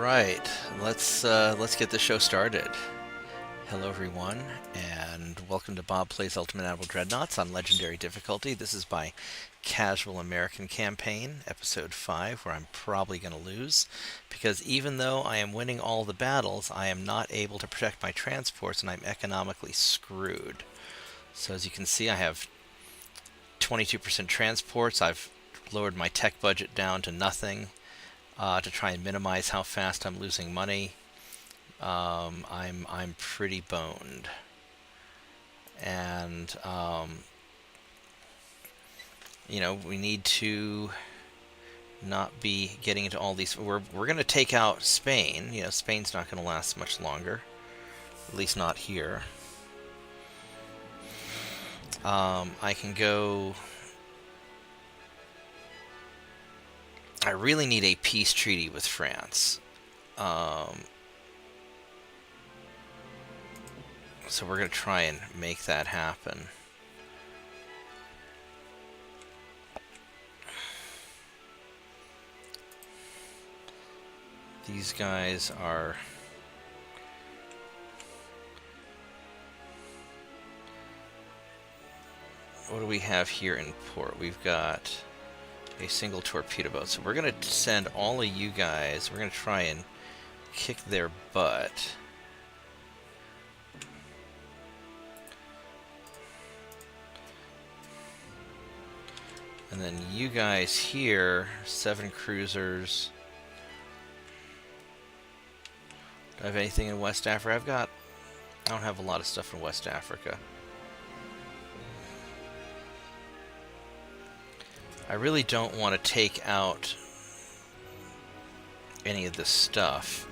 right, let's get the show started. Hello, everyone, and welcome to Bob Plays Ultimate Admiral Dreadnoughts on Legendary Difficulty. This is my Casual American Campaign, Episode 5, where I'm probably going to lose, because even though I am winning all the battles, I am not able to protect my transports, and I'm economically screwed. So as you can see, I have 22% transports. I've lowered my tech budget down to nothing to try and minimize how fast I'm losing money. I'm pretty boned, and we need to not be getting into all these. We're going to take out Spain. Spain's not going to last much longer, at least not here. I can go. I really need a peace treaty with France. So we're going to try and make that happen. These guys are... What do we have here in port? We've got a single torpedo boat. So we're going to send all of you guys. We're going to try and kick their butt. And then you guys here, 7 cruisers. Do I have anything in West Africa? I don't have a lot of stuff in West Africa. I really don't want to take out any of this stuff.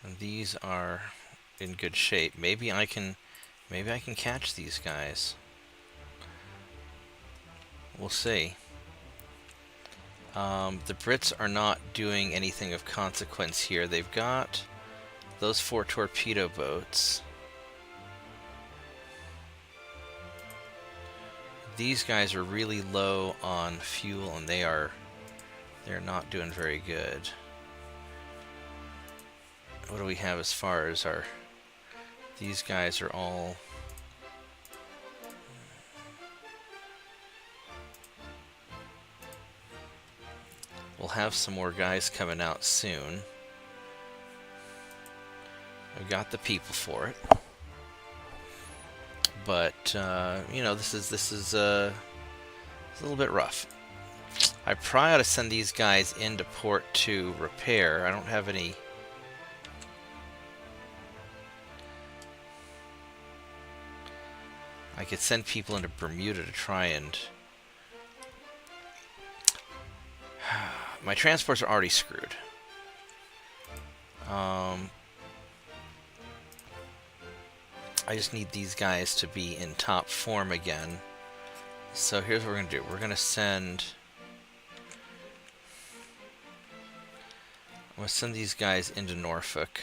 And these are in good shape. Maybe I can catch these guys. We'll see. The Brits are not doing anything of consequence here. They've got those 4 torpedo boats. These guys are really low on fuel, and they're not doing very good. What do we have as far as our... These guys are all... We'll have some more guys coming out soon. I've got the people for it. But, this is a little bit rough. I probably ought to send these guys into port to repair. I don't have any... I could send people into Bermuda to try and... My transports are already screwed. I just need these guys to be in top form again. So here's what we're going to do. We're going to send... I'm going to send these guys into Norfolk.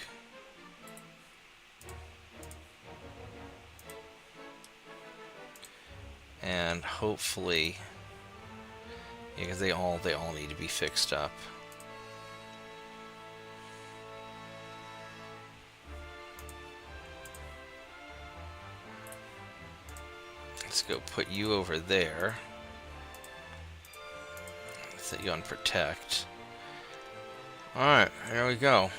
And hopefully... because they all need to be fixed up. Let's go put you over there. Set you on protect. Alright, here we go.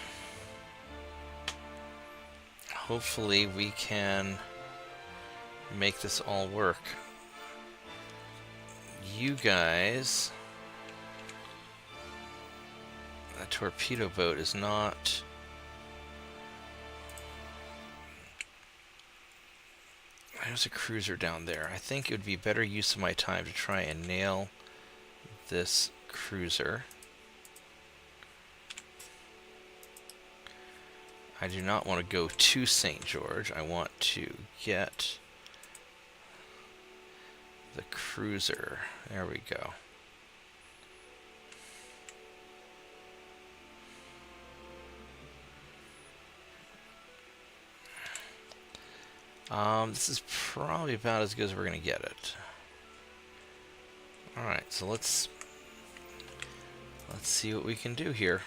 Hopefully we can make this all work. You guys... A torpedo boat is not... There's a cruiser down there. I think it would be better use of my time to try and nail this cruiser. I do not want to go to St. George. I want to get the cruiser. There we go. This is probably about as good as we're going to get it. Alright, so let's see what we can do here.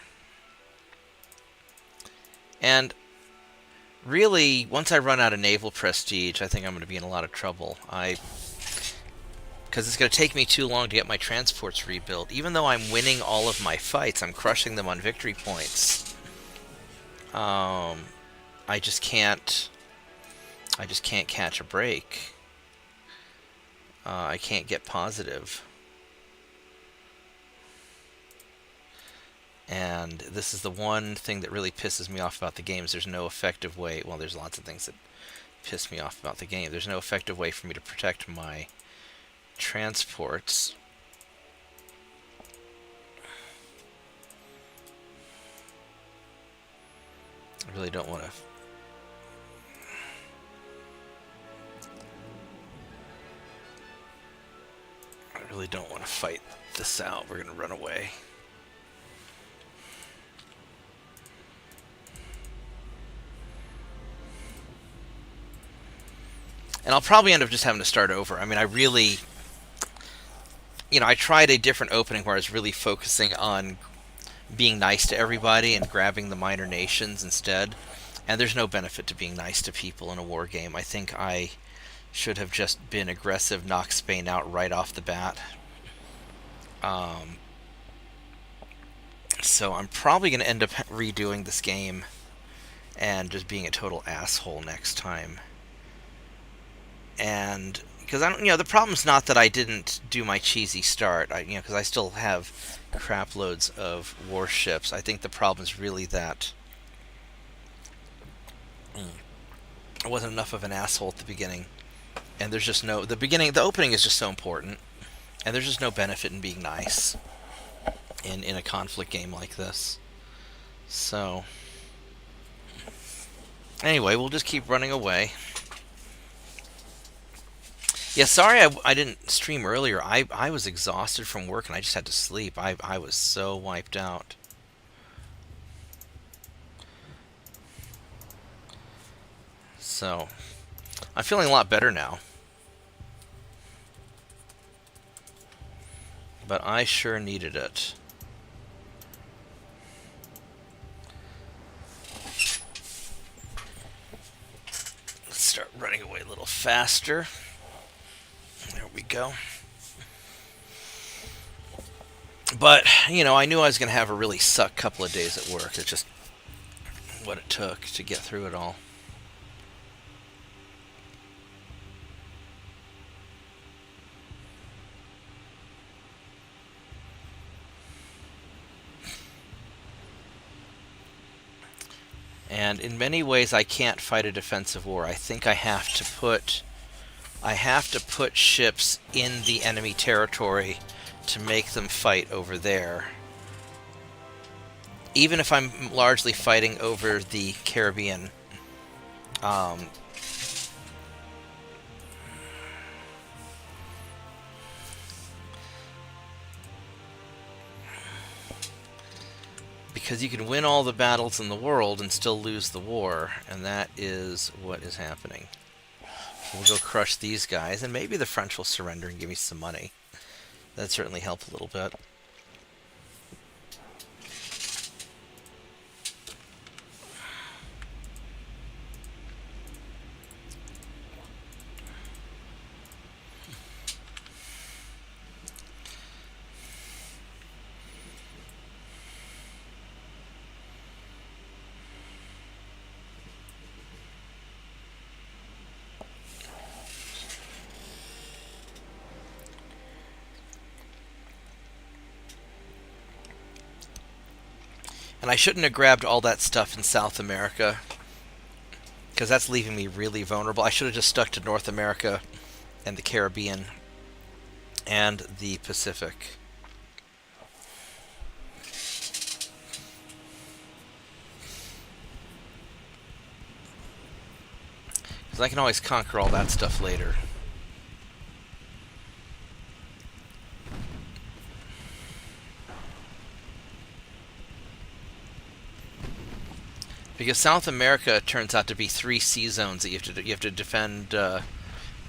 And really, once I run out of naval prestige, I think I'm going to be in a lot of trouble. Because it's going to take me too long to get my transports rebuilt. Even though I'm winning all of my fights, I'm crushing them on victory points. I just can't catch a break. I can't get positive. And this is the one thing that really pisses me off about the game. There's no effective way. Well, there's lots of things that piss me off about the game. There's no effective way for me to protect my transports. I really don't want to. I really don't want to fight this out. We're going to run away. And I'll probably end up just having to start over. I mean, I really, I tried a different opening where I was really focusing on being nice to everybody and grabbing the minor nations instead. And there's no benefit to being nice to people in a war game. I think I should have just been aggressive, knock Spain out right off the bat. So I'm probably going to end up redoing this game and just being a total asshole next time. And because the problem's not that I didn't do my cheesy start, because I still have crap loads of warships. I think the problem is really that I wasn't enough of an asshole at the beginning, and there's just the opening is just so important, and there's just no benefit in being nice in a conflict game like this. So anyway, we'll just keep running away. Yeah, sorry I didn't stream earlier. I was exhausted from work and I just had to sleep. I was so wiped out. So, I'm feeling a lot better now. But I sure needed it. Let's start running away a little faster. There we go. But, I knew I was going to have a really suck couple of days at work. It's just what it took to get through it all. And in many ways, I can't fight a defensive war. I think I have to put ships in the enemy territory to make them fight over there. Even if I'm largely fighting over the Caribbean. Because you can win all the battles in the world and still lose the war, and that is what is happening. We'll go crush these guys, and maybe the French will surrender and give me some money. That'd certainly help a little bit. And I shouldn't have grabbed all that stuff in South America, because that's leaving me really vulnerable. I should have just stuck to North America and the Caribbean and the Pacific. Because I can always conquer all that stuff later. Because South America turns out to be 3 sea zones that you have to defend, the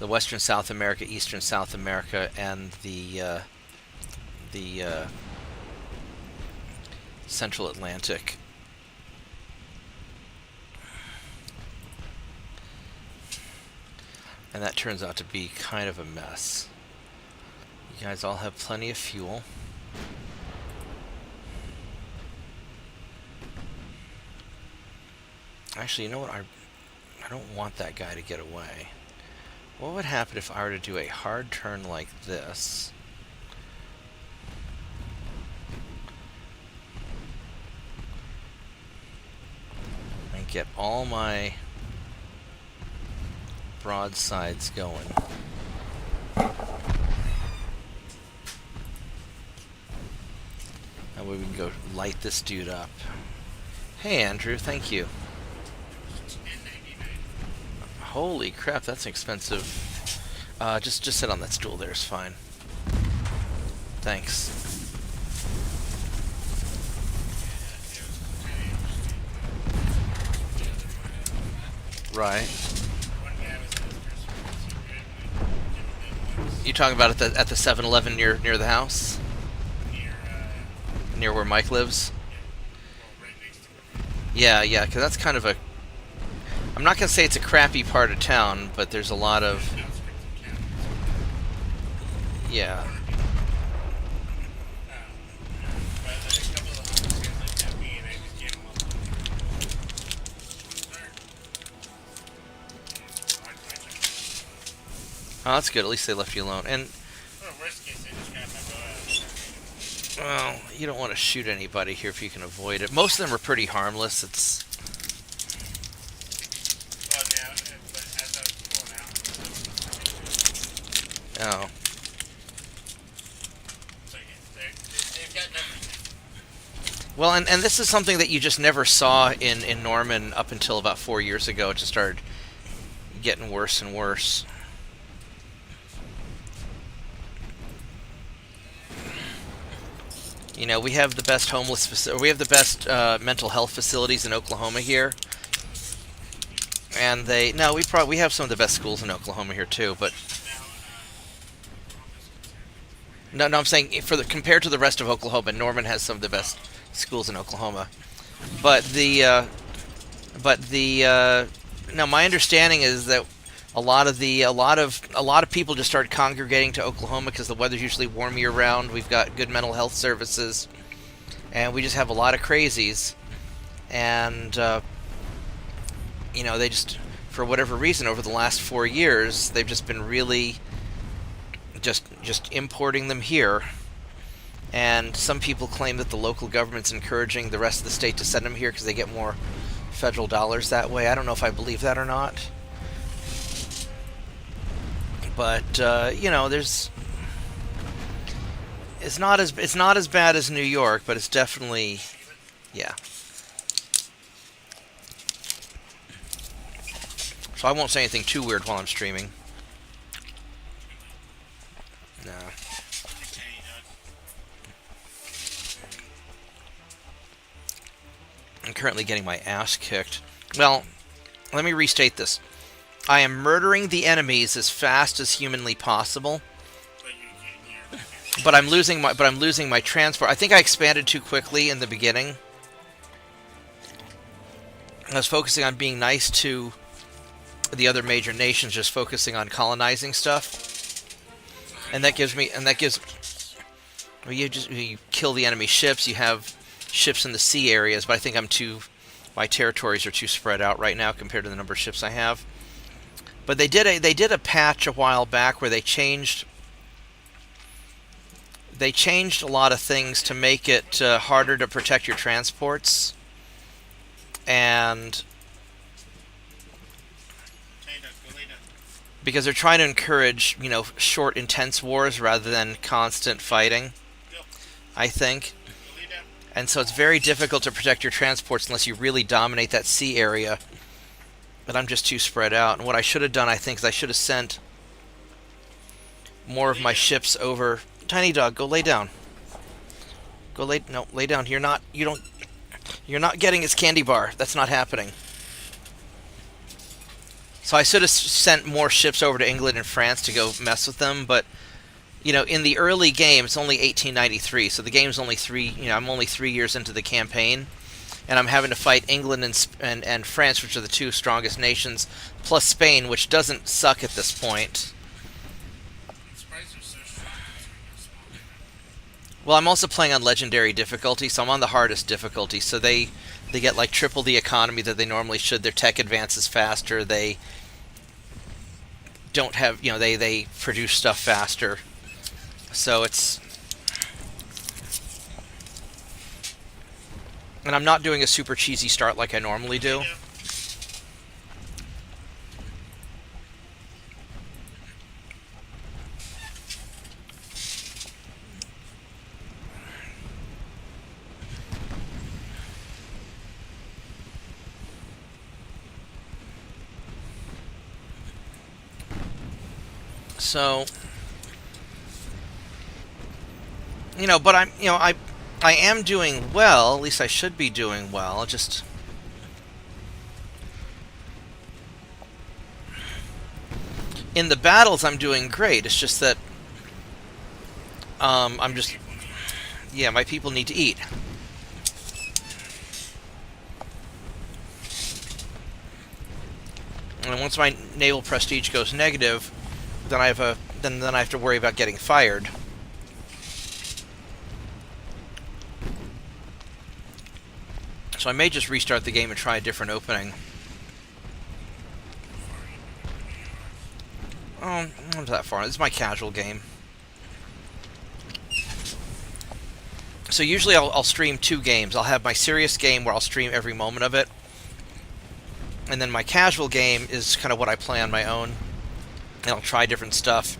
Western South America, Eastern South America, and the Central Atlantic. And that turns out to be kind of a mess. You guys all have plenty of fuel. Actually, you know what? I don't want that guy to get away. What would happen if I were to do a hard turn like this? And get all my broadsides going. That way we can go light this dude up. Hey Andrew, thank you. Holy crap, that's expensive. Just sit on that stool there, it's fine. Thanks. Right. You talking about at the 7-Eleven near the house? Near where Mike lives? Yeah, because that's kind of a... I'm not going to say it's a crappy part of town, but there's a lot of... Yeah. Oh, that's good. At least they left you alone. And... Well, you don't want to shoot anybody here if you can avoid it. Most of them are pretty harmless. It's... Oh. Well, and this is something that you just never saw in Norman up until about 4 years ago. It just started getting worse and worse. You know, we have the best we have the best mental health facilities in Oklahoma here. And we have some of the best schools in Oklahoma here too, but no, I'm saying compared to the rest of Oklahoma, Norman has some of the best schools in Oklahoma. But no, my understanding is that a lot of people just started congregating to Oklahoma because the weather's usually warm year round. We've got good mental health services, and we just have a lot of crazies. And you know, they just, for whatever reason, over the last 4 years, they've just been really just importing them here. And some people claim that the local government's encouraging the rest of the state to send them here because they get more federal dollars that way. I don't know if I believe that or not. But you know, it's not as bad as New York, but it's definitely, yeah. So I won't say anything too weird while I'm streaming. No. I'm currently getting my ass kicked. Well, let me restate this. I am murdering the enemies as fast as humanly possible. But I'm losing my transport. I think I expanded too quickly in the beginning. I was focusing on being nice to the other major nations, just focusing on colonizing stuff. And that gives well, you kill the enemy ships, you have ships in the sea areas, but I think my territories are too spread out right now compared to the number of ships I have. But they did a patch a while back where they changed a lot of things to make it harder to protect your transports, and because they're trying to encourage, you know, short, intense wars rather than constant fighting, I think. And so it's very difficult to protect your transports unless you really dominate that sea area. But I'm just too spread out. And what I should have done, I think, is I should have sent more of my ships over. Tiny dog, go lay down. Lay down. You You're not getting his candy bar. That's not happening. So I should have sent more ships over to England and France to go mess with them, but you know, in the early game, it's only 1893, so the game's only I'm only 3 years into the campaign, and I'm having to fight England and France, which are the two strongest nations, plus Spain, which doesn't suck at this point. Well, I'm also playing on legendary difficulty, so I'm on the hardest difficulty, so they get like triple the economy that they normally should. Their tech advances faster. They don't have, they produce stuff faster. So it's... And I'm not doing a super cheesy start like I normally do. So, but I am doing well. At least I should be doing well. Just in the battles, I'm doing great. It's just that my people need to eat. And once my naval prestige goes negative, then I have to worry about getting fired. So I may just restart the game and try a different opening. Oh, I'm not that far. This is my casual game. So usually I'll stream 2 games. I'll have my serious game where I'll stream every moment of it. And then my casual game is kind of what I play on my own. And I'll try different stuff.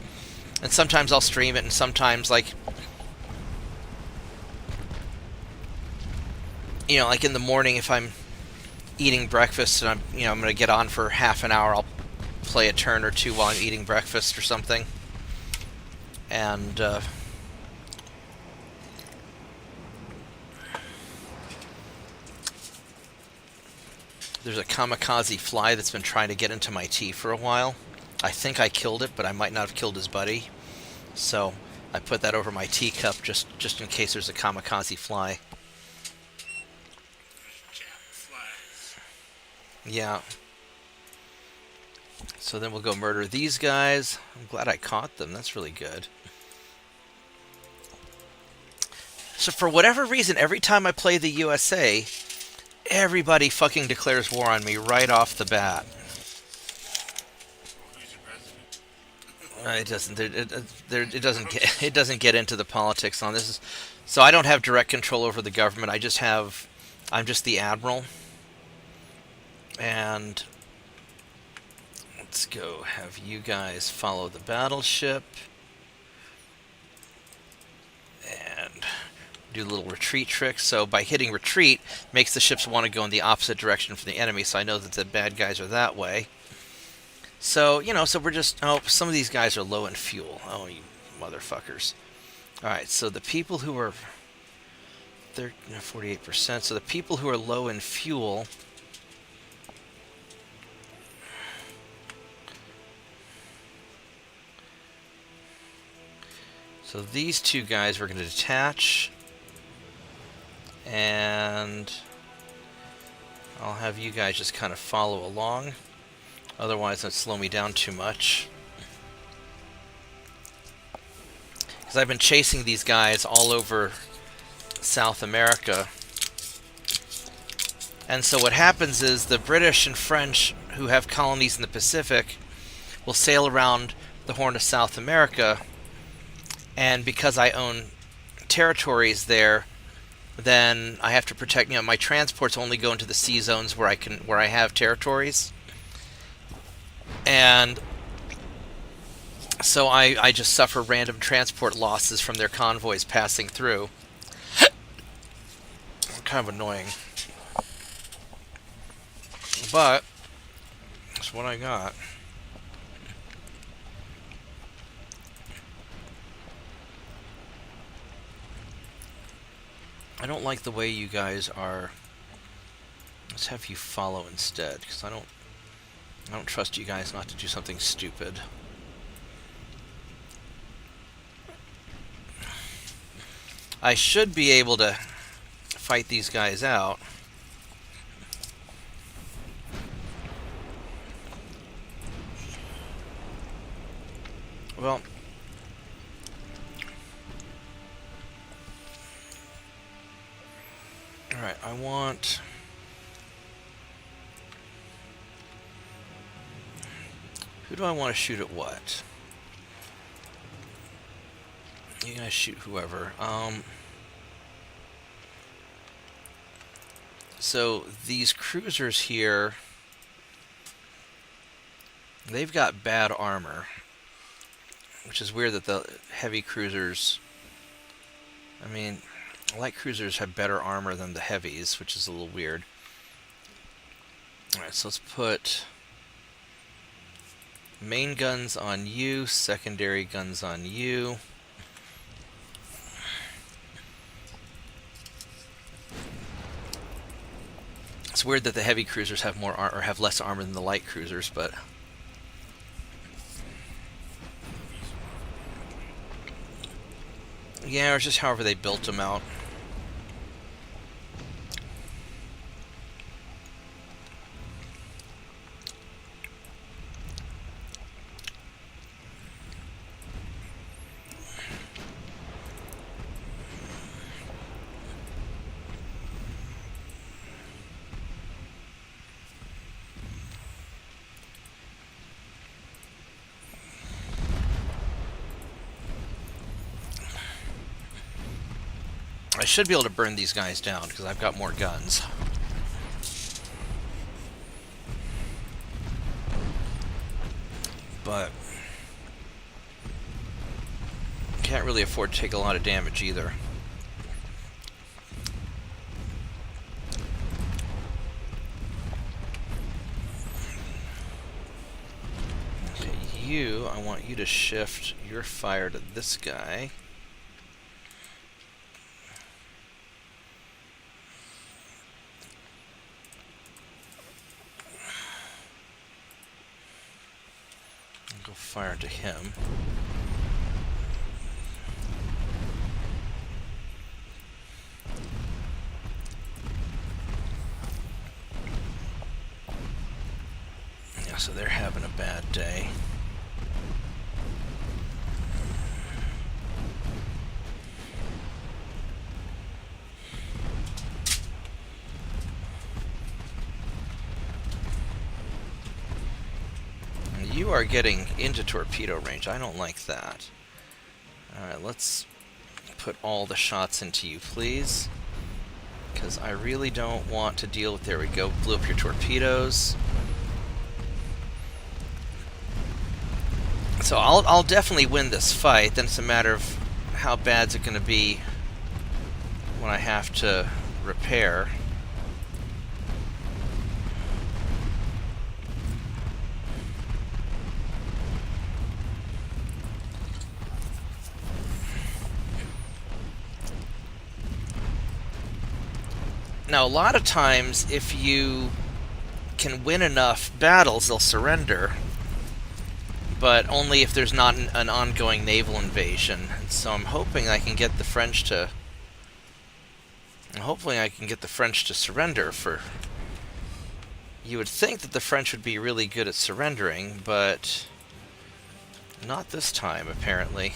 And sometimes I'll stream it, and sometimes, like in the morning, if I'm eating breakfast and I'm going to get on for half an hour, I'll play a turn or two while I'm eating breakfast or something. And there's a kamikaze fly that's been trying to get into my tea for a while. I think I killed it, but I might not have killed his buddy. So I put that over my teacup just in case there's a kamikaze fly. Yeah. So then we'll go murder these guys. I'm glad I caught them. That's really good. So for whatever reason, every time I play the USA, everybody fucking declares war on me right off the bat. It doesn't. It doesn't get into the politics on this. So I don't have direct control over the government. I'm just the admiral. And let's go have you guys follow the battleship and do a little retreat trick. So by hitting retreat, makes the ships want to go in the opposite direction from the enemy. So I know that the bad guys are that way. So, so we're just... Oh, some of these guys are low in fuel. Oh, you motherfuckers. Alright, so the people who are... 48%. So the people who are low in fuel... So these 2 guys we're going to detach. And... I'll have you guys just kind of follow along. Otherwise, it'll slow me down too much. Because I've been chasing these guys all over South America. And so what happens is the British and French, who have colonies in the Pacific, will sail around the Horn of South America. And because I own territories there, then I have to protect... my transports only go into the sea zones where I have territories. And so I just suffer random transport losses from their convoys passing through. Kind of annoying. But that's what I got. I don't like the way you guys are Let's have you follow instead, because I don't trust you guys not to do something stupid. I should be able to fight these guys out. Well, alright, I want... Who do I want to shoot at what? You guys shoot whoever. So these cruisers here, they've got bad armor, which is weird that the heavy cruisers, I mean, light cruisers have better armor than the heavies, which is a little weird. Alright, so let's put main guns on you, secondary guns on you. It's weird that the heavy cruisers have more or have less armor than the light cruisers, but yeah, it's just however they built them out. I should be able to burn these guys down because I've got more guns. But can't really afford to take a lot of damage either. Okay, you, I want you to shift your fire to this guy. Go fire to him. Yeah, so they're having a bad day. You are getting into torpedo range. I don't like that. Alright, let's put all the shots into you, please. Because I really don't want to deal with... There we go. Blew up your torpedoes. So I'll definitely win this fight. Then it's a matter of how bad's it going to be when I have to repair. Now, a lot of times, if you can win enough battles, they'll surrender. But only if there's not an ongoing naval invasion. And so I'm hoping I can get the French to... surrender for... You would think that the French would be really good at surrendering, but... not this time, apparently.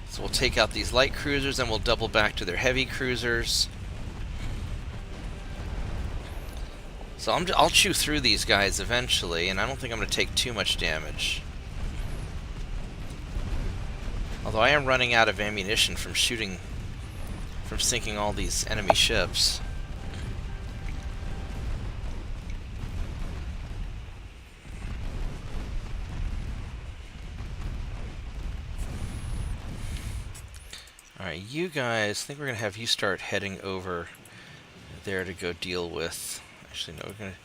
So we'll take out these light cruisers and we'll double back to their heavy cruisers. So I'll chew through these guys eventually, and I don't think I'm going to take too much damage. Although I am running out of ammunition from sinking all these enemy ships. Alright, you guys, I think we're going to have you start heading over there to go deal with... Actually, no, we're going to...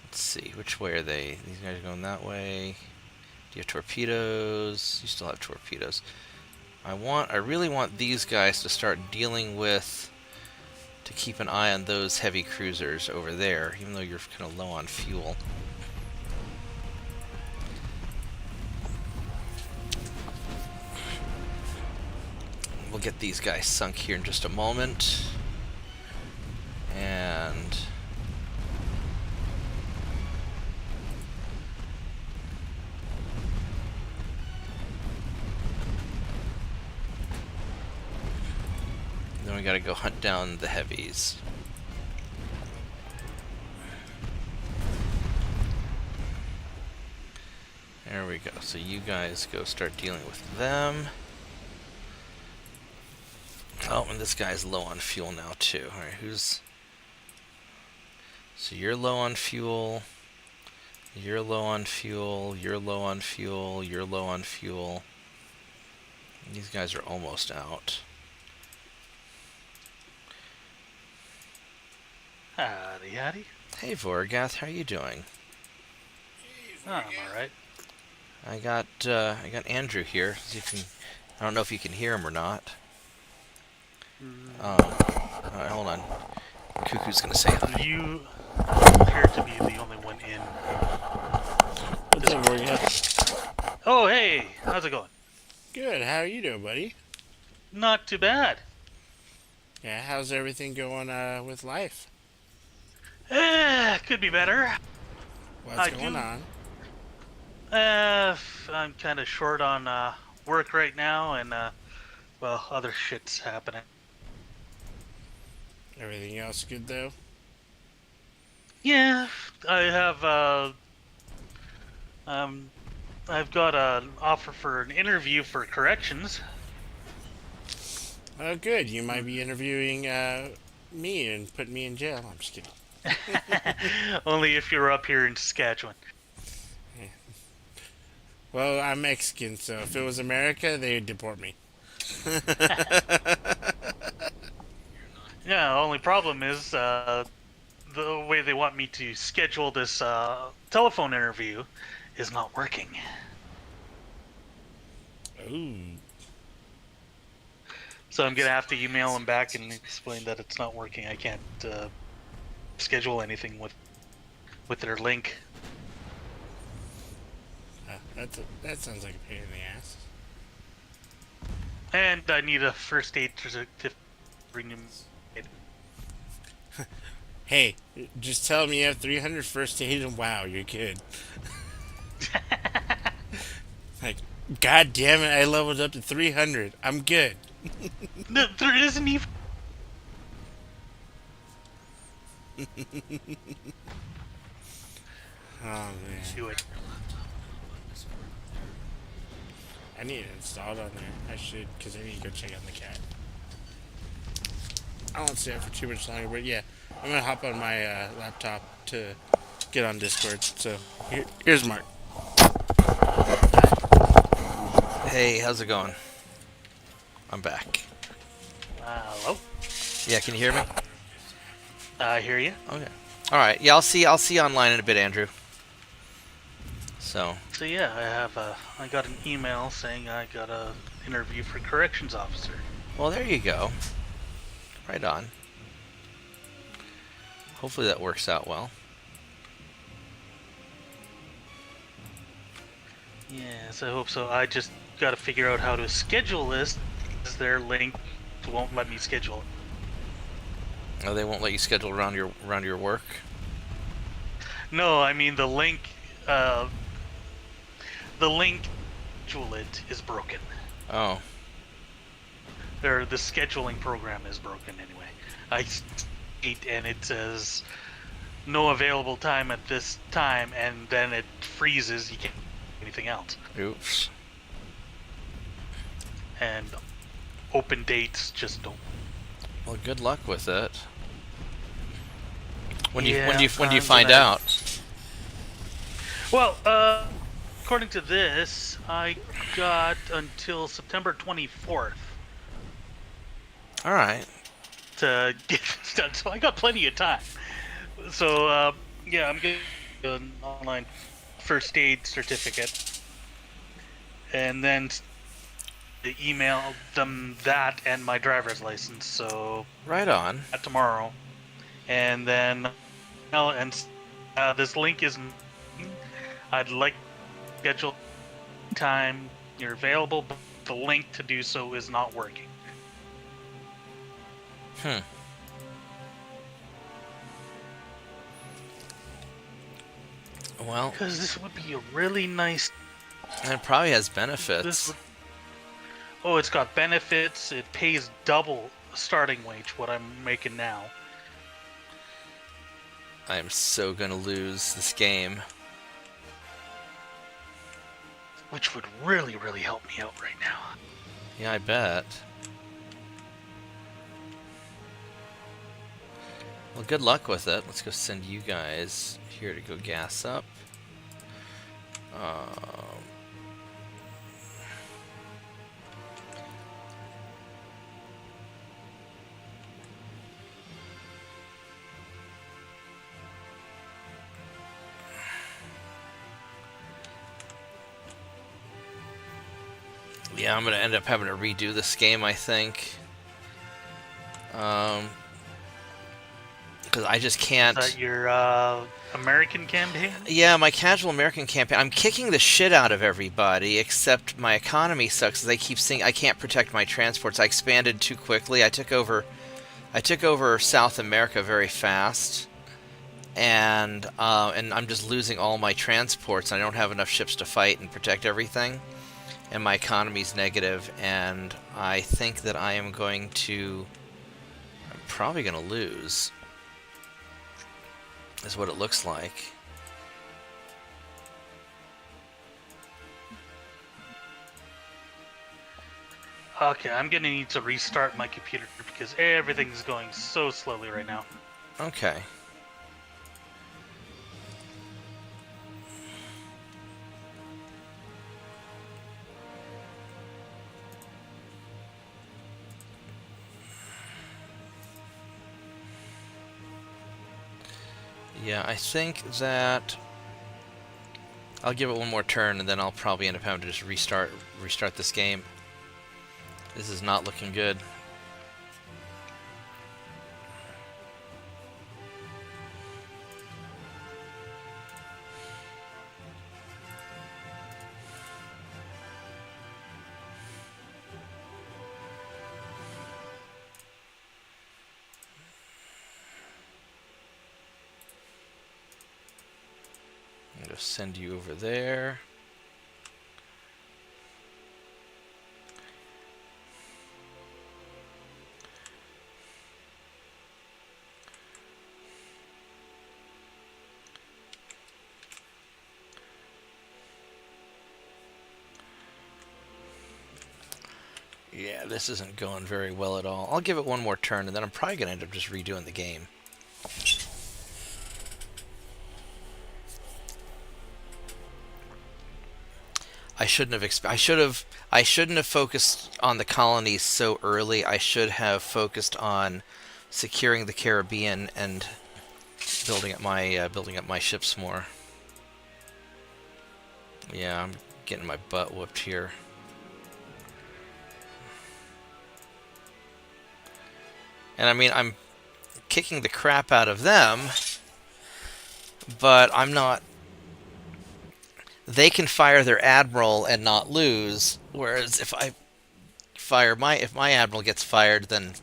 Let's see, which way are they? These guys are going that way. Do you have torpedoes? You still have torpedoes. I really want these guys to start dealing with, to keep an eye on those heavy cruisers over there, even though you're kind of low on fuel. We'll get these guys sunk here in just a moment. And then we gotta go hunt down the heavies. There we go. So you guys go start dealing with them. Oh, and this guy's low on fuel now too. Alright, who's... So you're low on fuel. You're low on fuel. You're low on fuel. You're low on fuel. These guys are almost out. Howdy, howdy. Hey Vorgath, how are you doing? Oh, I'm alright. I got Andrew here. So you can, I don't know if you can hear him or not. Alright, hold on. Cuckoo's gonna say hi. You appear to be the only one in. What's up, Vorgath? Oh, hey! How's it going? Good. How are you doing, buddy? Not too bad. Yeah, how's everything going with life? Could be better. What's going on? I'm kind of short on work right now, and well, other shit's happening. Everything else good, though? Yeah, I have I've got an offer for an interview for corrections. Oh, good. You might be interviewing me and putting me in jail. I'm just kidding. Only if you're up here in Saskatchewan. Yeah. Well, I'm Mexican, so if it was America, they'd deport me. Yeah, the only problem is the way they want me to schedule this telephone interview is not working. Ooh. So I'm going to have to email them back and explain that it's not working. I can't schedule anything with their link. That sounds like a pain in the ass. And I need a first aid certificate. Hey, just tell me you have 300 first aid and wow, you're good. Like, god damn it, I leveled up to 300. I'm good. No, there isn't even... Oh, man. Do it. I need it installed on there. I should, because I need to go check on the cat. I won't stay up for too much longer, but yeah, I'm going to hop on my laptop to get on Discord. So, here's Mark. Hey, how's it going? I'm back. Hello? Yeah, can you hear me? I hear you. Okay. All right. Yeah, I'll see you online in a bit, Andrew. So Yeah, I got an email saying I got a interview for corrections officer. well, there you go. Right on. Hopefully that works out well. Yes, I hope so. I just got to figure out how to schedule this. Their link won't let me schedule it. Oh, they won't let you schedule around your work? No, I mean the link schedule it is broken. Oh. Or the scheduling program is broken anyway. I eat and it says no available time at this time, and then it freezes. You can't do anything else. Oops. And open dates just don't. Well, good luck with it. When do you Yeah, find out? Well, according to this, I got until September 24th All right. to get this done, so I got plenty of time. So, yeah, I'm getting an online first aid certificate. and then email them that and my driver's license. So Right on. tomorrow, and then this link is. I'd like to schedule time you're available, but the link to do so is not working. Well, Because this would be a really nice. and it probably has benefits. Oh, it's got benefits. It pays double starting wage what I'm making now. I'm so gonna lose this game. Which would really, really help me out right now. Yeah, I bet. Well, good luck with it. Let's go send you guys here to go gas up. Yeah, I'm gonna end up having to redo this game, I think. Because I just can't. Is that your American campaign? Yeah, my casual American campaign. I'm kicking the shit out of everybody, except my economy sucks. They keep saying I can't protect my transports. I expanded too quickly. I took over South America very fast, and I'm just losing all my transports. I don't have enough ships to fight and protect everything, and my economy's negative. And I think that I'm probably going to lose. Is what it looks like. Okay, I'm gonna need to restart my computer because everything's going so slowly right now. Okay. Yeah, I think that I'll give it one more turn, and then I'll probably end up having to just restart this game. This is not looking good. I'm going to send you over there. Yeah, this isn't going very well at all. I'll give it one more turn, and then I'm probably going to end up just redoing the game. I shouldn't have focused on the colonies so early. I should have focused on securing the Caribbean and building up my ships more. Yeah, I'm getting my butt whooped here. And I mean, I'm kicking the crap out of them, but I'm not. They can fire their admiral and not lose, whereas if my admiral gets fired, then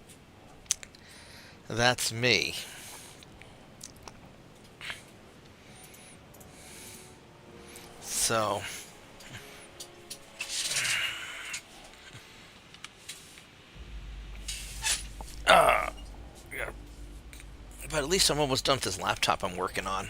that's me. So yeah. But at least I'm almost done with this laptop I'm working on.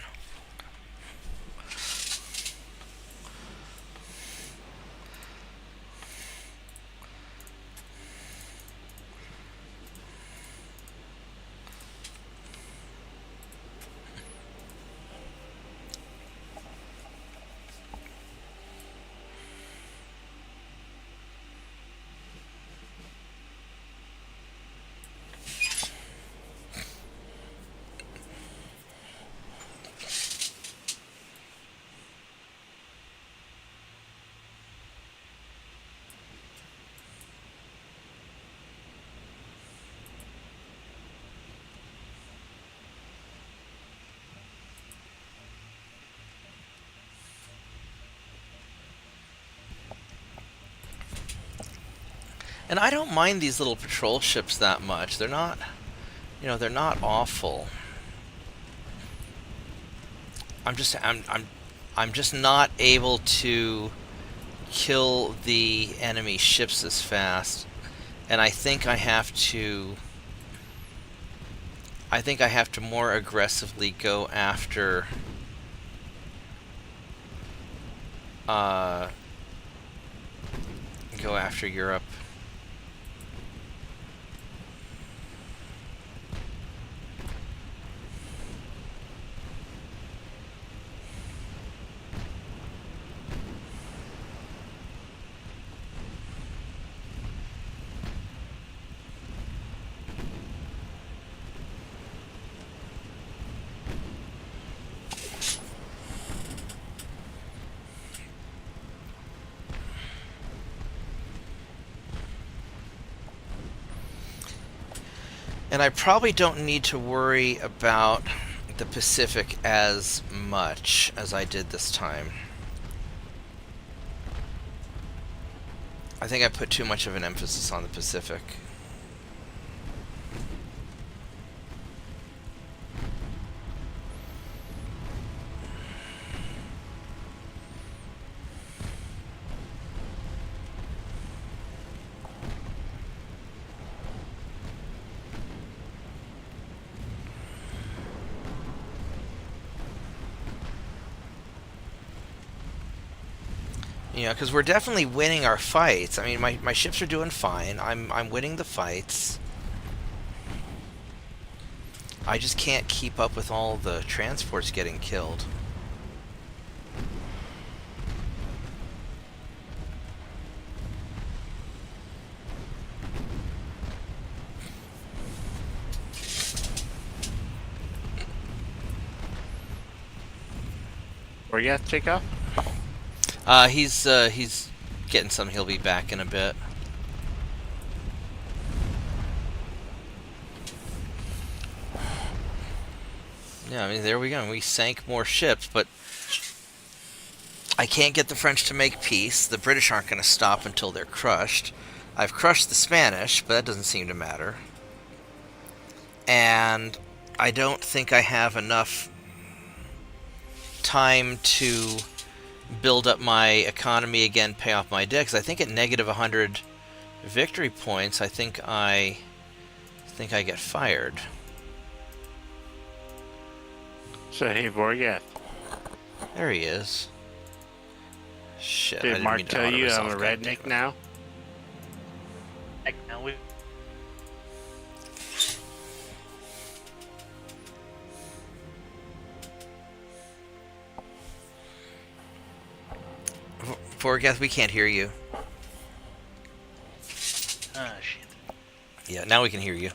And I don't mind these little patrol ships that much. They're not, they're not awful. I'm just not able to kill the enemy ships as fast. And I think I have to more aggressively go after Europe. And I probably don't need to worry about the Pacific as much as I did this time. I think I put too much of an emphasis on the Pacific. Because we're definitely winning our fights. I mean, my ships are doing fine. I'm winning the fights. I just can't keep up with all the transports getting killed. Where you at, Jacob? He's getting some. He'll be back in a bit. Yeah, I mean, there we go. We sank more ships, but I can't get the French to make peace. The British aren't going to stop until they're crushed. I've crushed the Spanish, but that doesn't seem to matter. And I don't think I have enough time to build up my economy again, pay off my debt. 'Cause I think at negative 100 victory points, I think I get fired. So, hey, Vorgath. There he is. Shit. I Did didn't Mark mean to tell you I'm a auto-resolve. redneck now? Heck, now we Vorgath, we can't hear you. ah shit. Yeah, now we can hear you.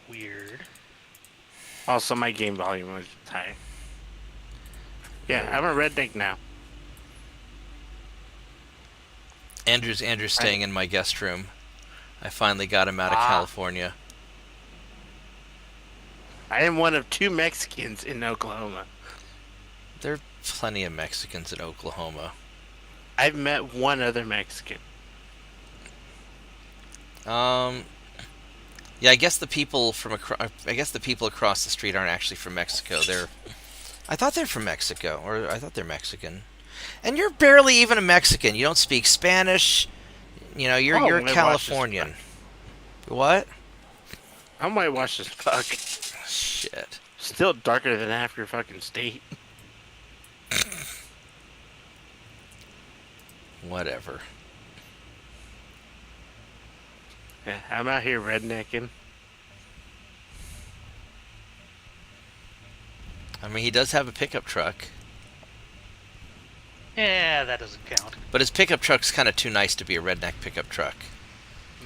Weird. Also, my game volume was high. Yeah, I'm a redneck now. Andrew's staying in my guest room. I finally got him out of California. I am one of 2 Mexicans in Oklahoma. There are plenty of Mexicans in Oklahoma. I've met one other Mexican. Yeah, I guess the people across the street aren't actually from Mexico. I thought they're from Mexico, or I thought they're Mexican. And you're barely even a Mexican. You don't speak Spanish. You're Californian. What? I'm whitewashed as fuck. Shit. Still darker than half your fucking state. Whatever. Yeah, I'm out here rednecking. I mean, he does have a pickup truck. Yeah, that doesn't count. But his pickup truck's kind of too nice to be a redneck pickup truck.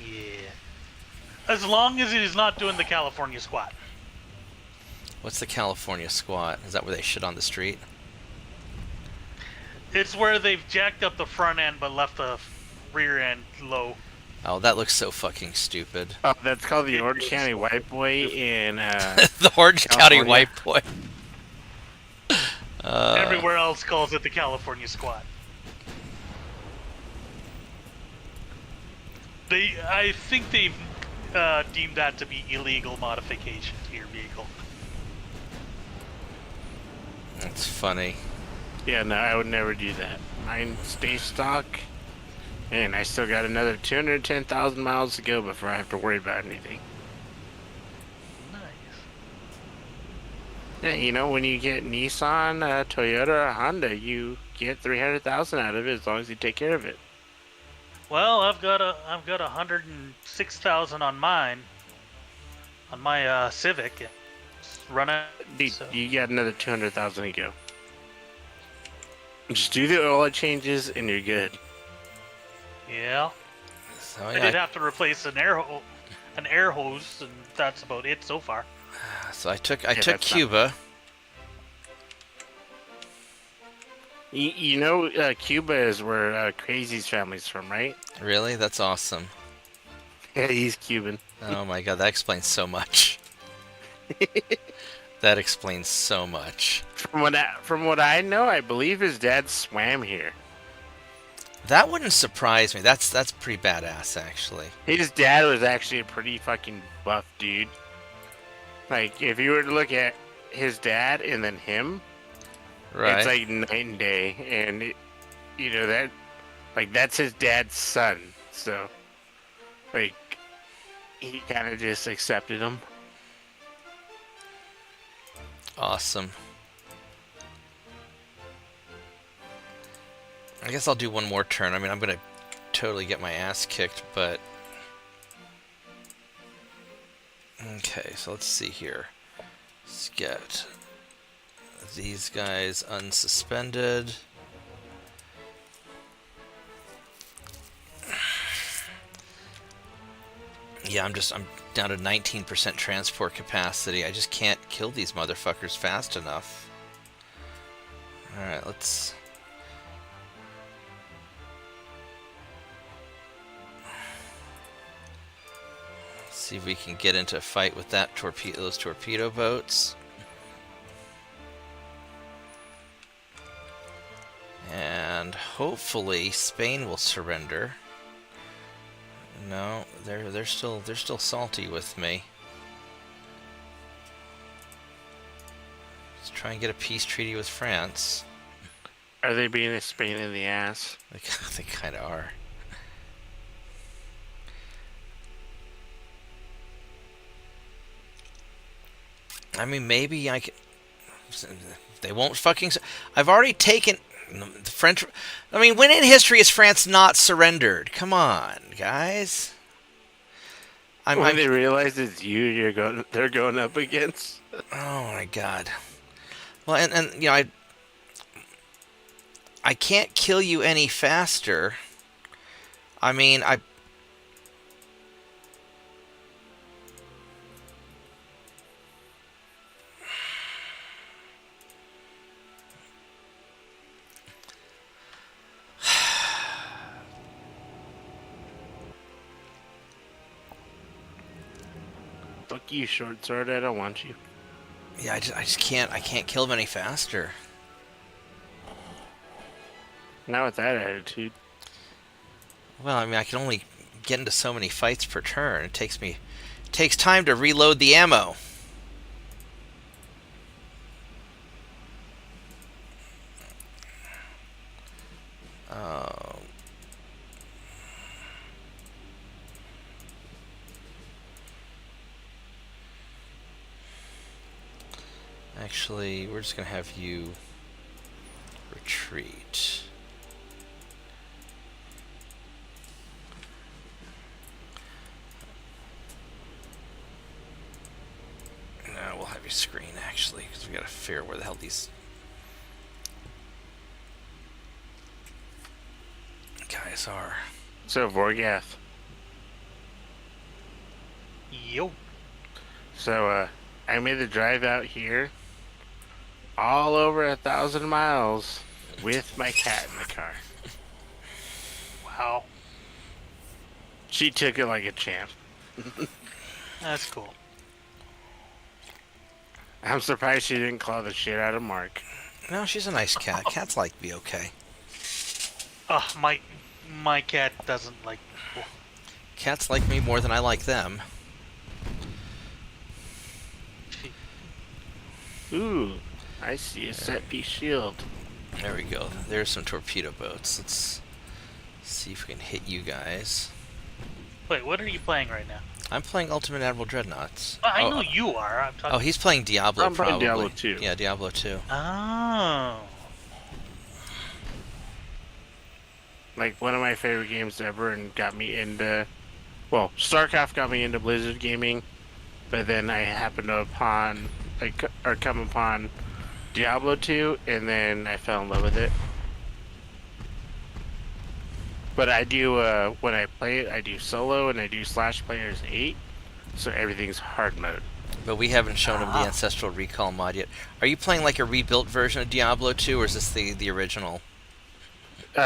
Yeah. As long as it is not doing the California squat. What's the California squat? Is that where they shit on the street? It's where they've jacked up the front end but left the rear end low. Oh, that looks so fucking stupid. Oh, that's called the Orange County White Boy in The Orange County California. White Boy. Everywhere else calls it the California squat. I think they've deemed that to be illegal modification to your vehicle. That's funny. Yeah, no, I would never do that. Mine stays stock, and I still got another 210,000 miles to go before I have to worry about anything. Nice. Yeah, you know, when you get Nissan, Toyota, or Honda, you get 300,000 out of it as long as you take care of it. Well, I've got 106,000 on mine, on my Civic. It's running. Dude, So. you got another 200,000 to go. Just do the oil changes and you're good. Yeah. So I did have to replace an air hose, and that's about it so far. So I took that's Cuba. You know, Cuba is where Crazy's family's from, right? Really? That's awesome. Yeah, he's Cuban. Oh my god, that explains so much. That explains so much. From what I know, I believe his dad swam here. That wouldn't surprise me. That's pretty badass, actually. His dad was actually a pretty fucking buff dude. Like, if you were to look at his dad and then him, Right. it's like night and day. And, you know, that's his dad's son. So, like, he kind of just accepted him. Awesome. I guess I'll do one more turn. I mean, I'm going to totally get my ass kicked, but... Okay, so let's see here. Let's get these guys unsuspended. Yeah, I'm down to 19% transport capacity. I just can't kill these motherfuckers fast enough. Alright, let's... see if we can get into a fight with those torpedo boats. And hopefully Spain will surrender. No, they're still salty with me. Let's try and get a peace treaty with France. Are they being a Spain in the ass? They kind of are. I mean, maybe I can... They won't fucking... I've already taken... The French... I mean, when in history has France not surrendered? Come on, guys. When they realize it's they're going up against. Oh my god. Well, and you know, I can't kill you any faster. I mean, Fuck you, short sword. I don't want you. yeah, I just can't kill them any faster. Not with that attitude. Well, I mean, I can only get into so many fights per turn. It takes time to reload the ammo. Actually, we're just going to have you retreat. No, we'll have you screen, actually, because we got to figure out where the hell these guys are. So, Vorgath. Yo. So, I made the drive out here all over 1,000 miles with my cat in the car. Wow. She took it like a champ. That's cool. I'm surprised she didn't claw the shit out of Mark. No, she's a nice cat. Cats like to be okay. My cat doesn't like. Cats like me more than I like them. Ooh, I see a set piece shield. There we go. There's some torpedo boats. Let's see if we can hit you guys. Wait, what are you playing right now? I'm playing Ultimate Admiral Dreadnoughts. I know you are. I'm talking. Oh, he's playing Diablo, I'm playing probably. Diablo 2. Yeah, Diablo 2. Oh. Like, one of my favorite games ever and got me into... Well, StarCraft got me into Blizzard gaming, but then I happened to come upon Diablo 2, and then I fell in love with it. But I do, when I play it, I do solo, and I do / players 8, so everything's hard mode. But we haven't shown him the Ancestral Recall mod yet. Are you playing like a rebuilt version of Diablo 2, or is this the original?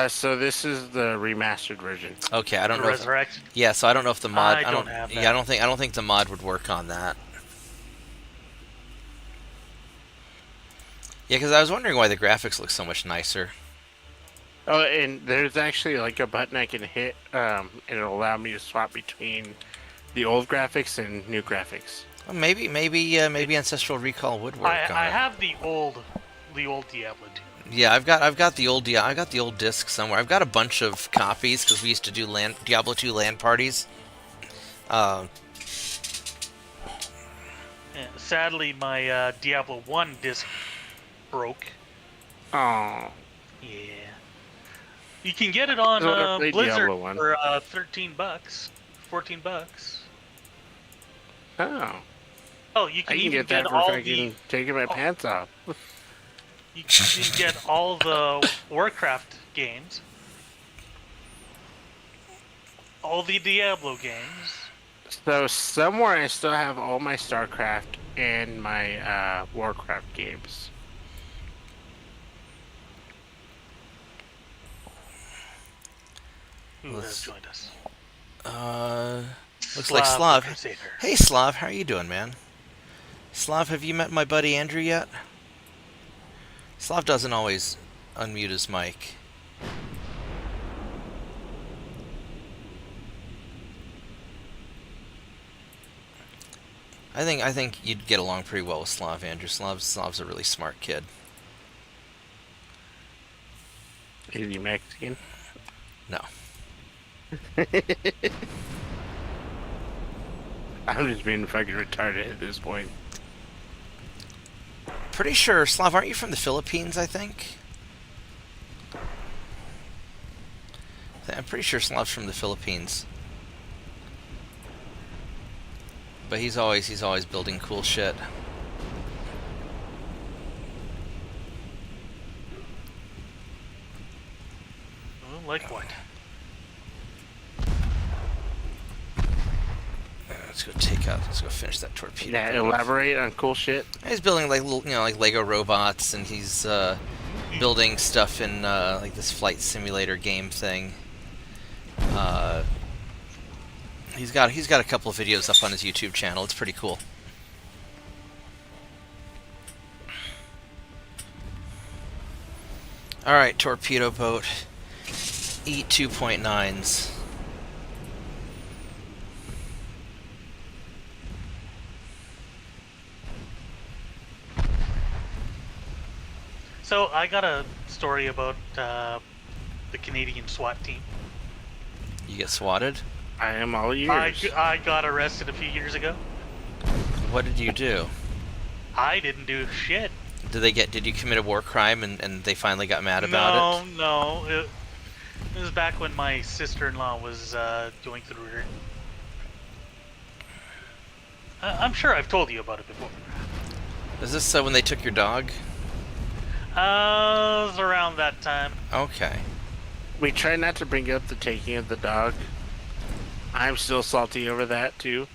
So this is the remastered version. Okay, I don't know. Resurrection. Yeah, so I don't know if the mod. I don't have that. Yeah, I don't think the mod would work on that. Yeah, because I was wondering why the graphics look so much nicer. Oh, and there's actually like a button I can hit, and it'll allow me to swap between the old graphics and new graphics. Well, maybe Ancestral Recall would work on I it. have the old Diablo 2. Yeah, I've got the old disc somewhere. I've got a bunch of copies because we used to do Diablo 2 LAN parties. Yeah, sadly, my Diablo 1 disc broke. Oh. Yeah. You can get it on Blizzard Diablo 1. for $13, $14. Oh. Oh, you I can can even get that for all fucking taking my pants off. You can get all the Warcraft games, all the Diablo games. So somewhere I still have all my StarCraft and my Warcraft games. Who has joined us? Looks like Slav. Crusader. Hey Slav, how are you doing, man? Slav, have you met my buddy Andrew yet? Slav doesn't always unmute his mic. I think you'd get along pretty well with Slav, Andrew. Slav's a really smart kid. Is he Mexican? No. I'm just being fucking retarded at this point. Pretty sure, Slav, aren't you from the Philippines, I think? I'm pretty sure Slav's from the Philippines. But he's always building cool shit. Like what? Let's go finish that torpedo. Yeah, elaborate on cool shit. He's building like little, like Lego robots, and he's building stuff in like this flight simulator game thing. He's got a couple of videos up on his YouTube channel. It's pretty cool. All right, torpedo boat. Eat 2.9s. So I got a story about the Canadian SWAT team. You get swatted? I am all ears. I got arrested a few years ago. What did you do? I didn't do shit. Did you commit a war crime and they finally got mad about it? No. It was back when my sister-in-law was going through her. I'm sure I've told you about it before. Is this when they took your dog? It was around that time. Okay. We try not to bring up the taking of the dog. I'm still salty over that too.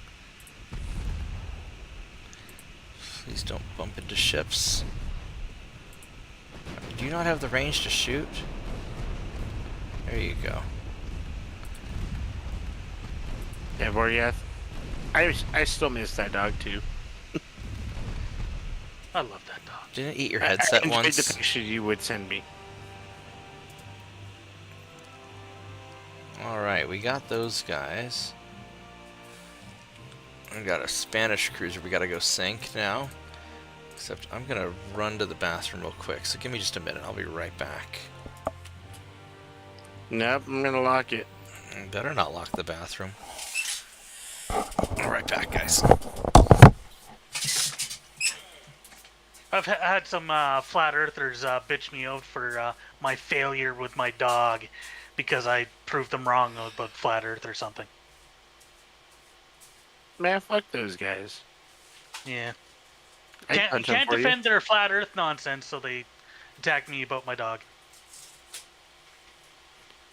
Please don't bump into ships. Do you not have the range to shoot? There you go. Yeah, Voryath. I still miss that dog too. I love that dog. Didn't it eat your headset I enjoyed once? the picture you would send me. Alright, we got those guys. We got a Spanish cruiser we gotta go sink now. Except I'm gonna run to the bathroom real quick, so give me just a minute. I'll be right back. Nope, I'm gonna lock it. Better not lock the bathroom. All right, back, guys. I've had some flat earthers bitch me out for my failure with my dog because I proved them wrong about flat earth or something. Man, fuck those guys. Yeah. I'd punch them Can't for you. defend their flat earth nonsense, so they attack me about my dog.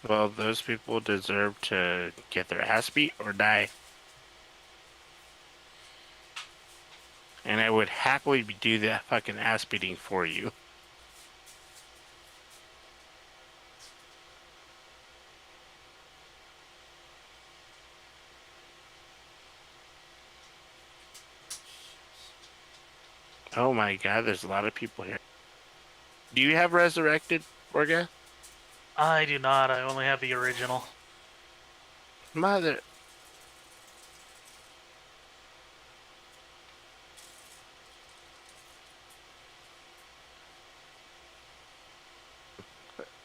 Well, those people deserve to get their ass beat or die. And I would happily do that fucking ass beating for you. Oh my god, there's a lot of people here. Do you have Resurrected, Orga? I do not. I only have the original. Mother...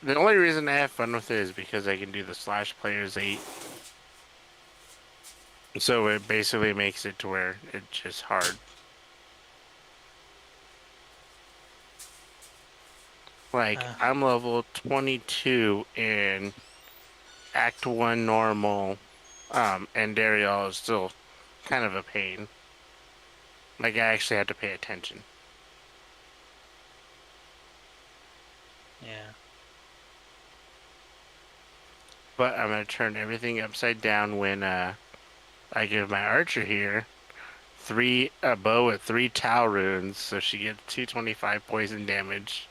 The only reason I have fun with it is because I can do the slash players 8. So it basically makes it to where it's just hard. Like, I'm level 22 in Act 1 normal, and Dariel is still kind of a pain. Like, I actually had to pay attention. Yeah. But I'm going to turn everything upside down when I give my archer here a bow with 3 Tau runes, so she gets 225 poison damage.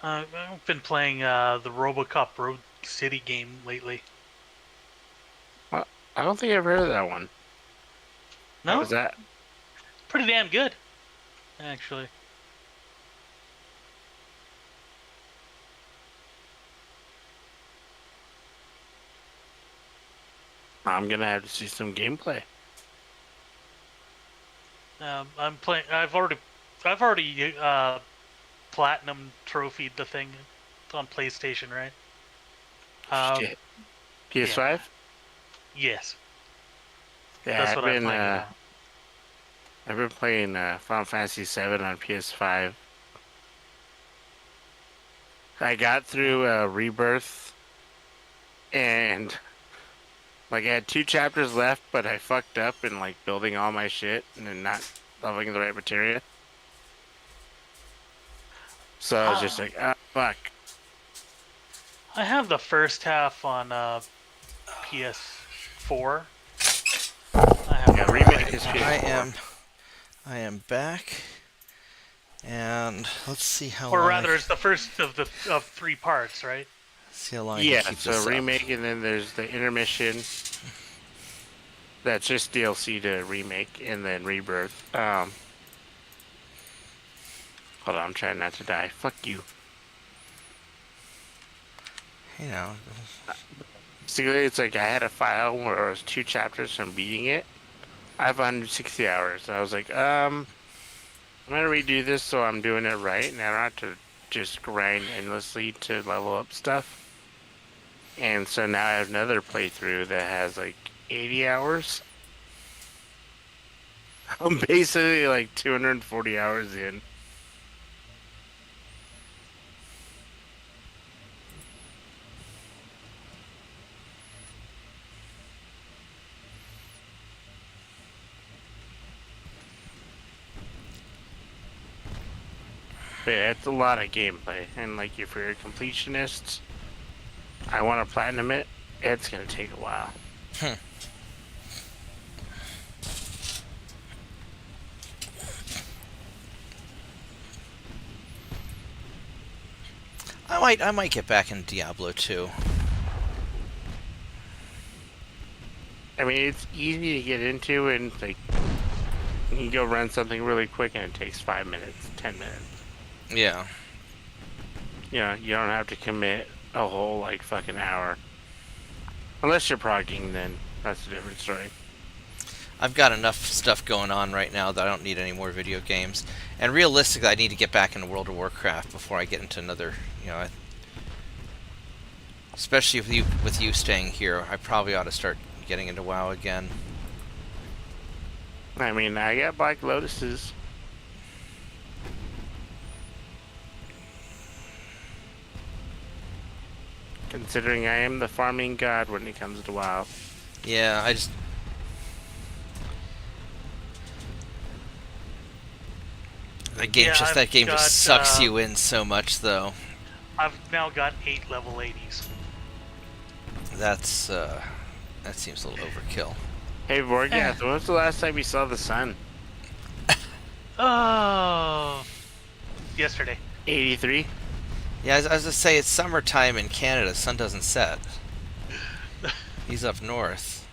I've been playing the RoboCop Road City game lately. I don't think I've heard of that one. No? How was that? Pretty damn good, actually. I'm gonna have to see some gameplay. I'm playing. I've already platinum trophied the thing on PlayStation, right? Shit. PS5? Yes. Yeah, That's what I'm playing now. I've been playing Final Fantasy VII on PS5. I got through Rebirth, and like I had 2 chapters left, but I fucked up in like building all my shit and then not leveling the right materia. So I was just like, ah, fuck. I have the first half on PS4. Yeah, remake is PS4. I am back, and let's see how. Or rather, it's the first of 3 parts, right? See how long. Yeah, I can keep this so up. remake, and then there's the intermission. That's just DLC to remake, and then rebirth. Hold on, I'm trying not to die. Fuck you. You know. See, it's like I had a file where it was 2 chapters from beating it. I have 160 hours. I was like, I'm gonna redo this so I'm doing it right, and I don't have to just grind endlessly to level up stuff. And so now I have another playthrough that has like 80 hours. I'm basically like 240 hours in. But yeah, it's a lot of gameplay, and like if you're a completionist, I want to platinum it. It's gonna take a while. I might get back in Diablo 2. I mean, it's easy to get into, and like you can go run something really quick, and it takes 5 minutes, 10 minutes. Yeah. you don't have to commit a whole like fucking hour. Unless you're progging, then that's a different story. I've got enough stuff going on right now that I don't need any more video games. And realistically, I need to get back into World of Warcraft before I get into another, especially with you staying here, I probably ought to start getting into WoW again. I mean, I got Black Lotuses. Considering I am the farming god when it comes to WoW. Yeah, that game just sucks you in so much, though. I've now got 8 level 80s. That seems a little overkill. Hey, Vorgath, when was the last time you saw the sun? Oh, yesterday. 83? Yeah, I was gonna say it's summertime in Canada. The sun doesn't set. He's up north.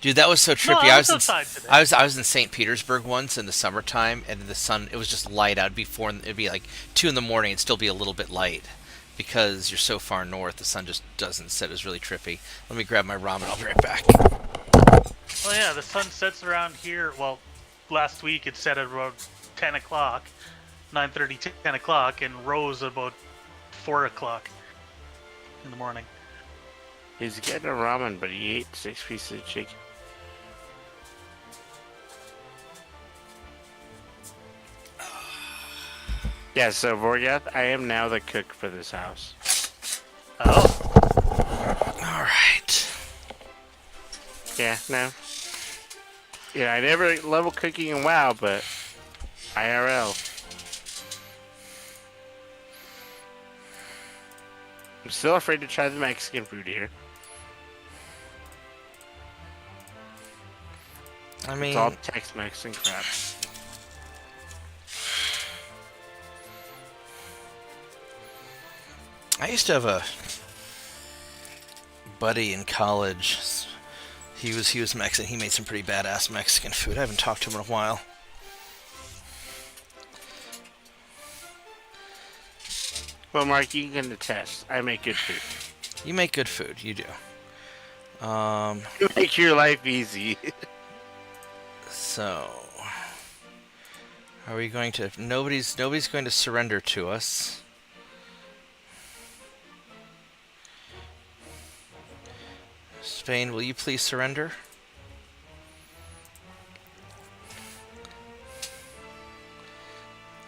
Dude, that was so trippy. No, I was outside today. I was in St. Petersburg once in the summertime, and the sun, it was just light out. It'd be like 2 in the morning, it'd still be a little bit light. Because you're so far north, the sun just doesn't set. It was really trippy. Let me grab my ramen, I'll be right back. Well, yeah, the sun sets around here. Well, last week it set at around 10 o'clock, 9:30, 10 o'clock, and rose about 4 o'clock in the morning. He's getting a ramen, but he ate 6 pieces of chicken. Yeah, so Vorgath, I am now the cook for this house. Oh. Alright. Yeah, no. Yeah, I never level cooking in WoW, but IRL. I'm still afraid to try the Mexican food here. I mean, It's all Tex-Mex and crap. I used to have a buddy in college. He was Mexican. He made some pretty badass Mexican food. I haven't talked to him in a while. Well, Mark, you can attest. I make good food. You make good food. You do. You make your life easy. So, are we going to? Nobody's going to surrender to us. Spain, will you please surrender?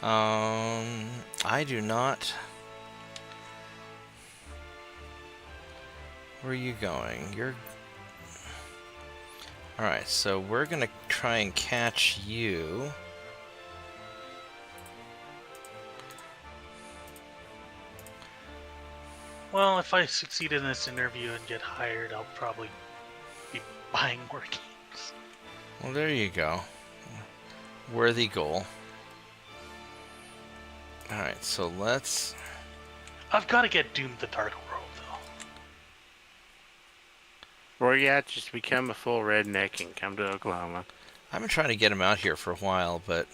I do not. Where are you going? You're... Alright, so we're gonna try and catch you. Well, if I succeed in this interview and get hired, I'll probably be buying more games. Well, there you go. Worthy goal. Alright, so let's... I've got to get Doom the Dark World, though. Or yeah, just become a full redneck and come to Oklahoma. I've been trying to get him out here for a while, but...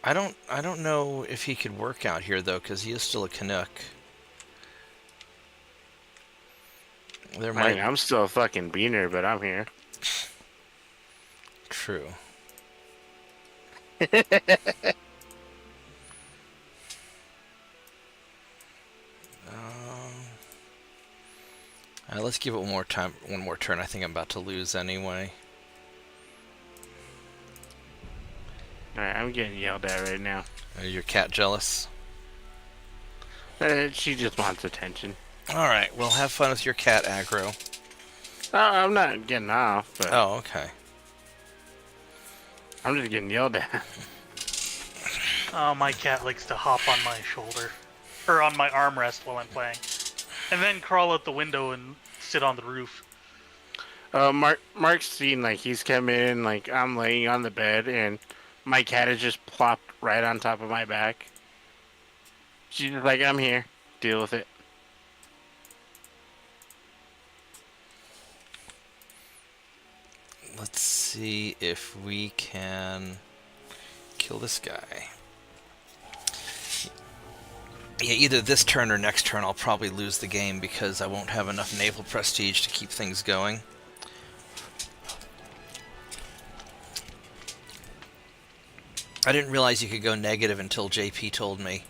I don't know if he could work out here, though, because he is still a Canuck. I'm still a fucking beaner, but I'm here. True. Let's give it one more turn. I think I'm about to lose anyway. Alright, I'm getting yelled at right now. Your cat jealous? She just wants attention. Alright, well, have fun with your cat aggro. Oh, I'm not getting off, but... Oh, okay. I'm just getting yelled at. Oh, my cat likes to hop on my shoulder. Or on my armrest while I'm playing. And then crawl out the window and sit on the roof. Mark's seen, like, he's come in, like, I'm laying on the bed, and my cat has just plopped right on top of my back. She's just like, I'm here. Deal with it. Let's see if we can kill this guy. Yeah, either this turn or next turn I'll probably lose the game because I won't have enough naval prestige to keep things going. I didn't realize you could go negative until JP told me.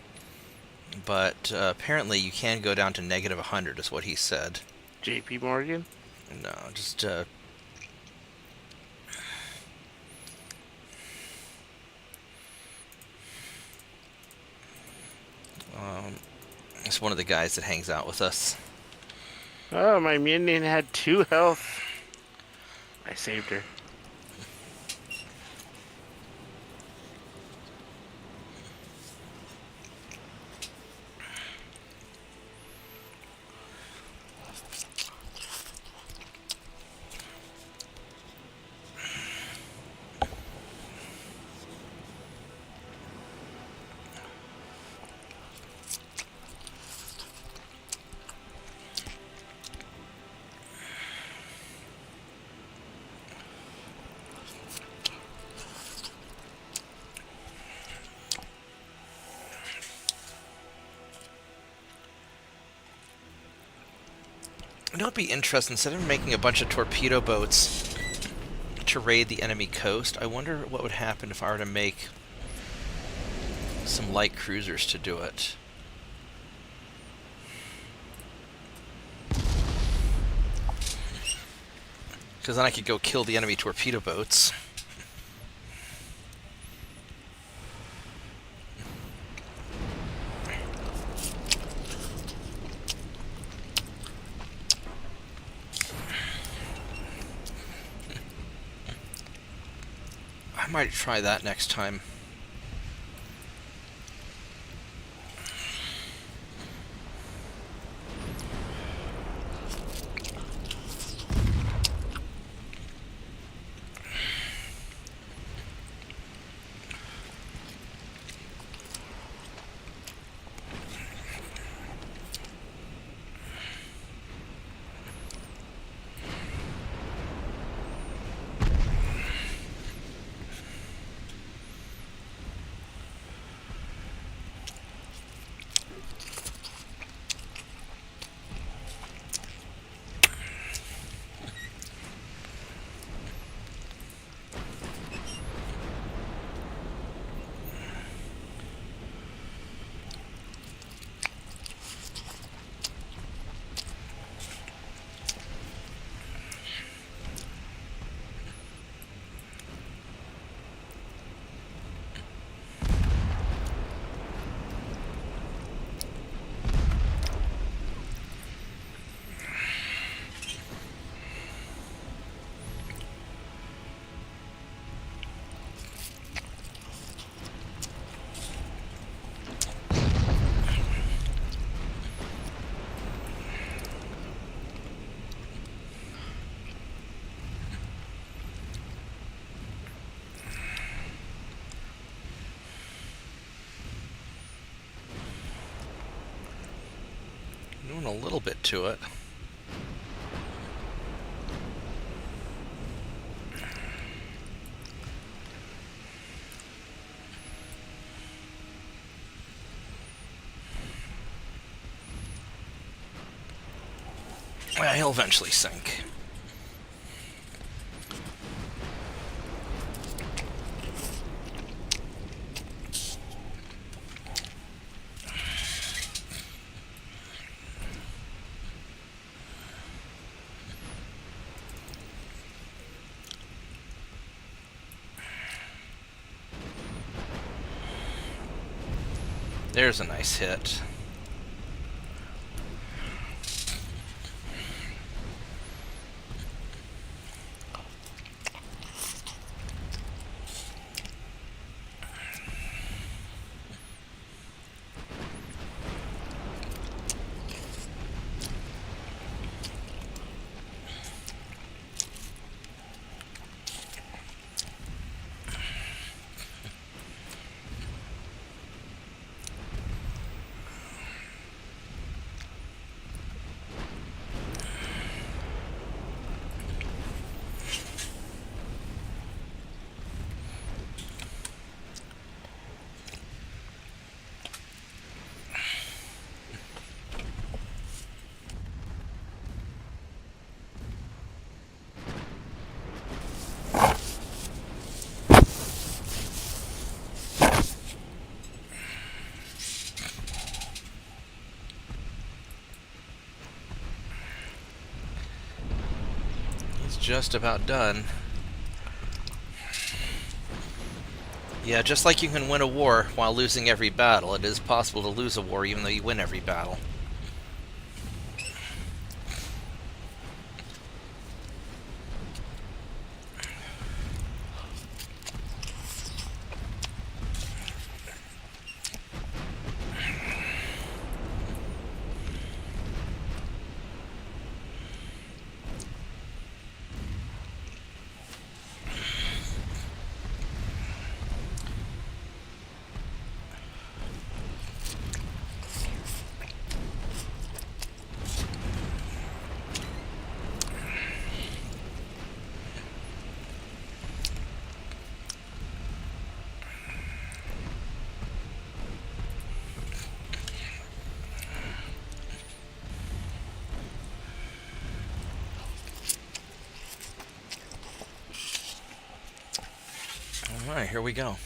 But apparently you can go down to negative 100 is what he said. JP Morgan? No, just... it's one of the guys that hangs out with us. Oh, my minion had 2 health. I saved her. You know, it'd be interesting, instead of making a bunch of torpedo boats to raid the enemy coast, I wonder what would happen if I were to make some light cruisers to do it. Because then I could go kill the enemy torpedo boats. I might try that next time. Doing a little bit to it. Well, he'll eventually sink. There's a nice hit. just about done. Yeah, just like you can win a war while losing every battle, it is possible to lose a war even though you win every battle. Alright, here we go.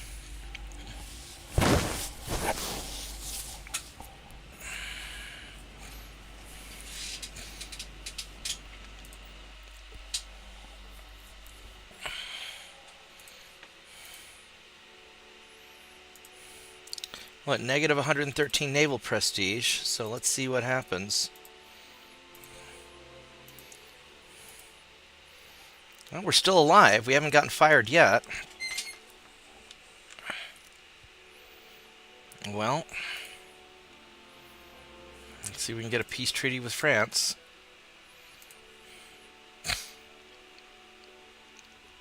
What, negative 113 naval prestige, so let's see what happens. Well, we're still alive. We haven't gotten fired yet. Well, let's see if we can get a peace treaty with France.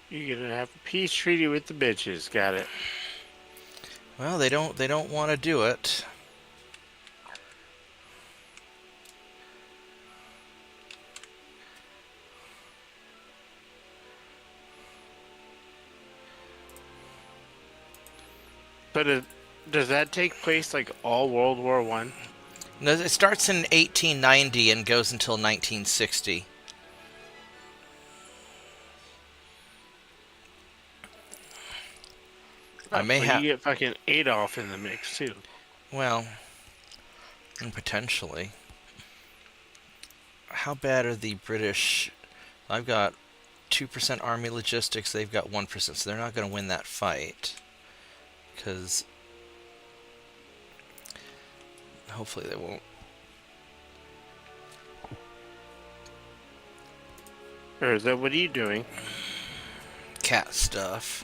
You're gonna have a peace treaty with the bitches. Got it. Well, they don't want to do it. But does that take place like all World War One? No, it starts in 1890 and goes until 1960. I may have. You get fucking Adolf in the mix too. Well, potentially. How bad are the British? I've got 2% army logistics. They've got 1%, so they're not going to win that fight. Because hopefully they won't. Or is that what are you doing? Cat stuff.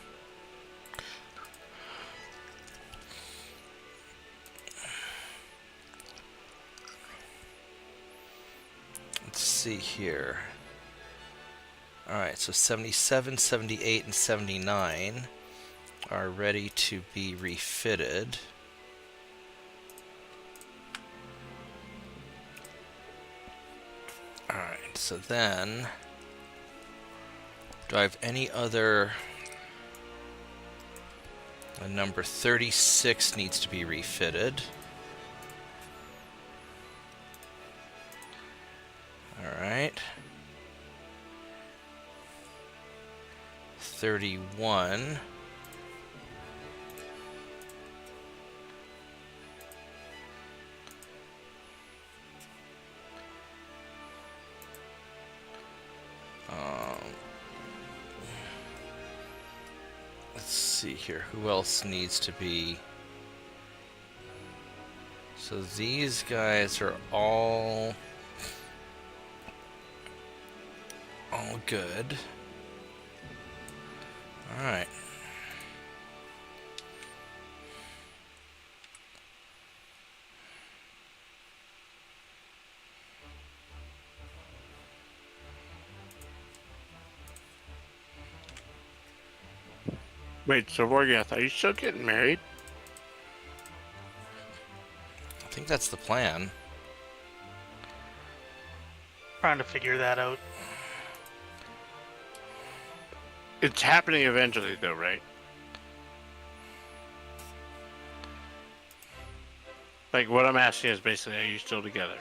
Let's see here. Alright, so 77, 78, and 79 are ready to be refitted. Alright, so then do I have any other? Number 36 needs to be refitted. Alright. 31. Let's see here. Who else needs to be? So these guys are all good. All right. Wait, so Morgath, are you still getting married? I think that's the plan. Trying to figure that out. It's happening eventually, though, right? Like, what I'm asking is basically, are you still together?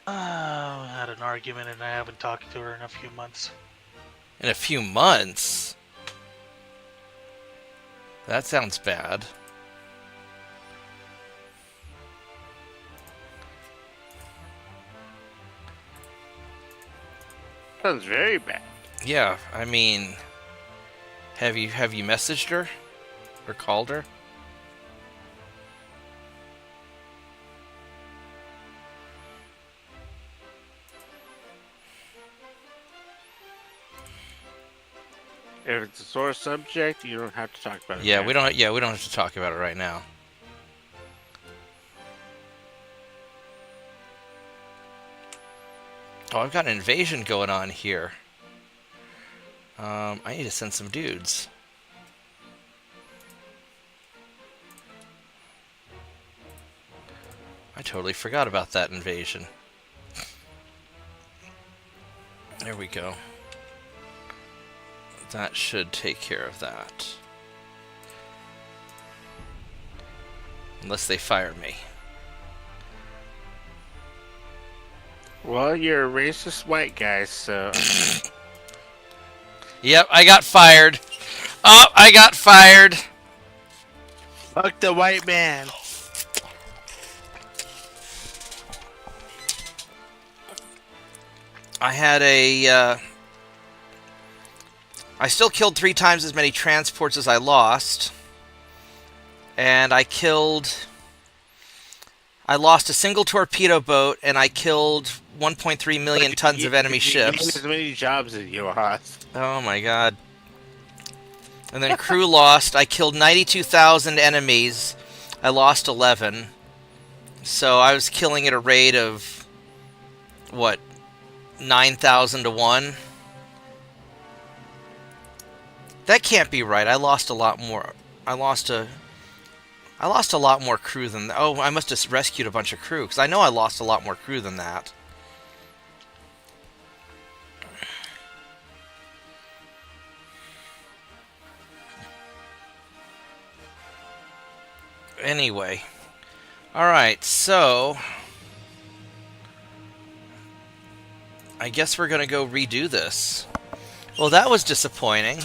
I had an argument and I haven't talked to her in a few months. In a few months? That sounds bad. Sounds very bad. Yeah, I mean, have you messaged her or called her? If it's a sore subject, you don't have to talk about it. Yeah, now. we don't. Yeah, we don't have to talk about it right now. Oh, I've got an invasion going on here. I need to send some dudes. I totally forgot about that invasion. There we go. That should take care of that. Unless they fire me. Well, you're a racist white guy, so. Yep, I got fired. Oh, I got fired. Fuck the white man. I had a. I still killed 3 times as many transports as I lost. And I lost a single torpedo boat, and I killed 1.3 million tons of enemy You ships. gained as many jobs as you lost. Oh my god. And then crew lost. I killed 92,000 enemies. I lost 11. So I was killing at a rate of, what, 9,000 to 1? That can't be right. I lost a lot more. I lost a lot more crew than that. Oh, I must have rescued a bunch of crew, because I know I lost a lot more crew than that. Anyway. Alright, so I guess we're going to go redo this. Well, that was disappointing.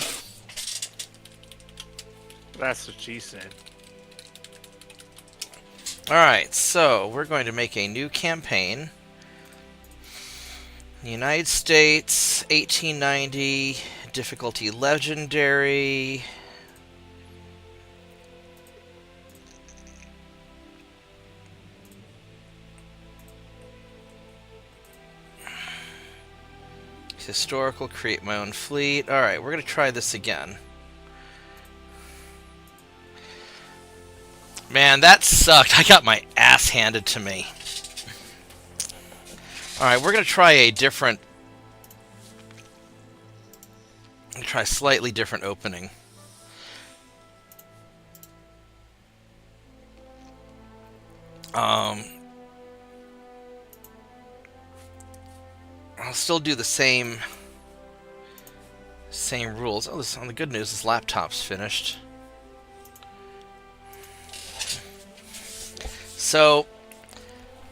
That's what she said. Alright, so we're going to make a new campaign. United States, 1890, difficulty legendary. Historical, create my own fleet. Alright, we're going to try this again. Man, that sucked. I got my ass handed to me. Alright, we're going to try a different... try a slightly different opening. I'll still do the same rules. Oh, on the good news, this laptop's finished. So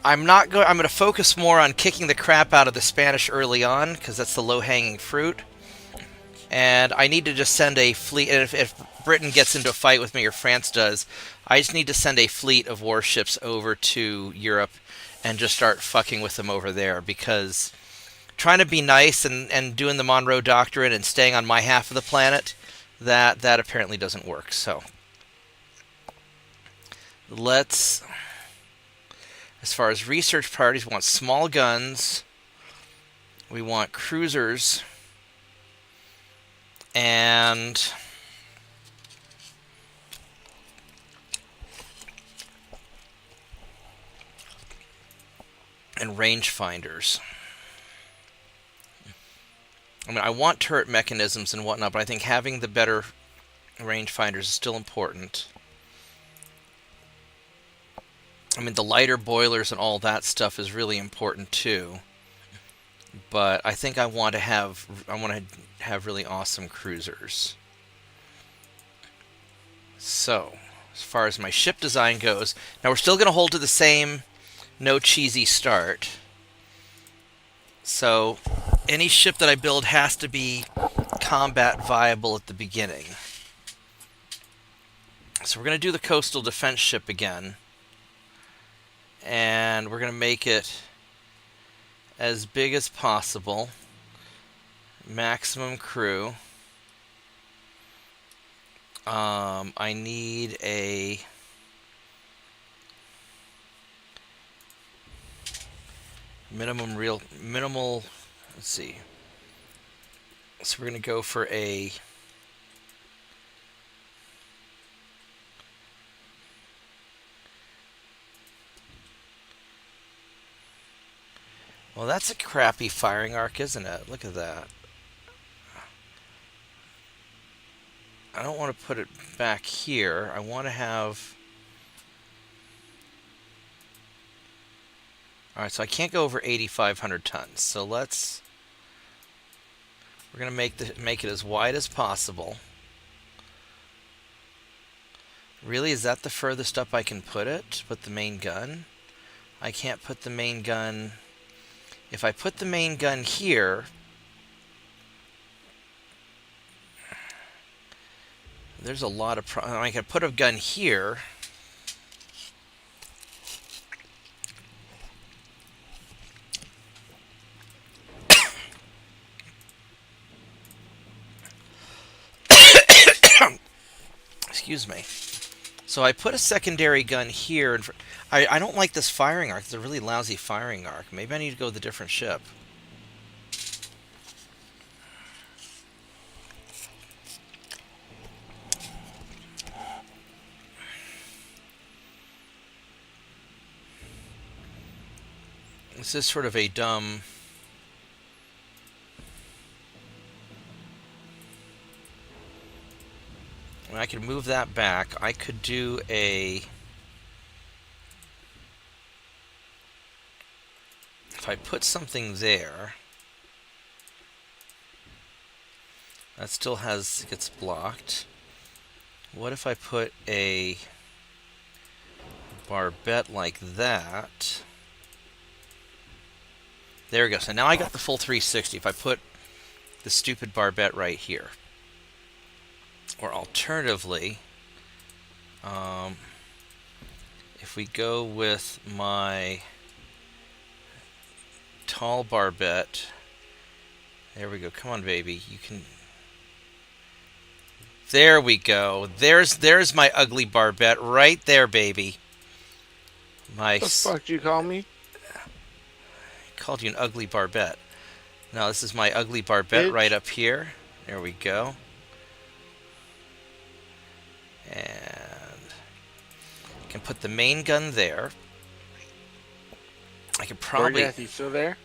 I'm going to focus more on kicking the crap out of the Spanish early on, because that's the low-hanging fruit. And I need to just send a fleet. And if Britain gets into a fight with me, or France does, I just need to send a fleet of warships over to Europe and just start fucking with them over there, because trying to be nice and doing the Monroe Doctrine and staying on my half of the planet, that apparently doesn't work. So let's... As far as research priorities, we want small guns, we want cruisers, and rangefinders. I mean, I want turret mechanisms and whatnot, but I think having the better rangefinders is still important. I mean, the lighter boilers and all that stuff is really important too. But I think I want to have really awesome cruisers. So, as far as my ship design goes, now we're still going to hold to the same no cheesy start. So, any ship that I build has to be combat viable at the beginning. So we're going to do the coastal defense ship again. And we're going to make it as big as possible. maximum crew. I need a minimal. Let's see. So we're gonna go for a. Well, that's a crappy firing arc, isn't it? Look at that. I don't want to put it back here. I want to have... Alright, so I can't go over 8,500 tons. So let's... We're going to make it as wide as possible. Really? Is that the furthest up I can put it? Put the main gun? I can't put the main gun... If I put the main gun here... There's a lot of... I can put a gun here. Excuse me. So I put a secondary gun here. And I don't like this firing arc. It's a really lousy firing arc. Maybe I need to go with a different ship. This is sort of a dumb... I could move that back. I could do a... If I put something there... That still gets blocked. What if I put a barbette like that? There we go. So now I got the full 360. If I put the stupid barbette right here. Or alternatively, if we go with my tall barbette, there we go. Come on, baby. You can... There we go. There's my ugly barbette right there, baby. What the fuck did you call me? I called you an ugly barbette. No, this is my ugly barbette right up here. There we go. And I can put the main gun there. I could probably... You still there?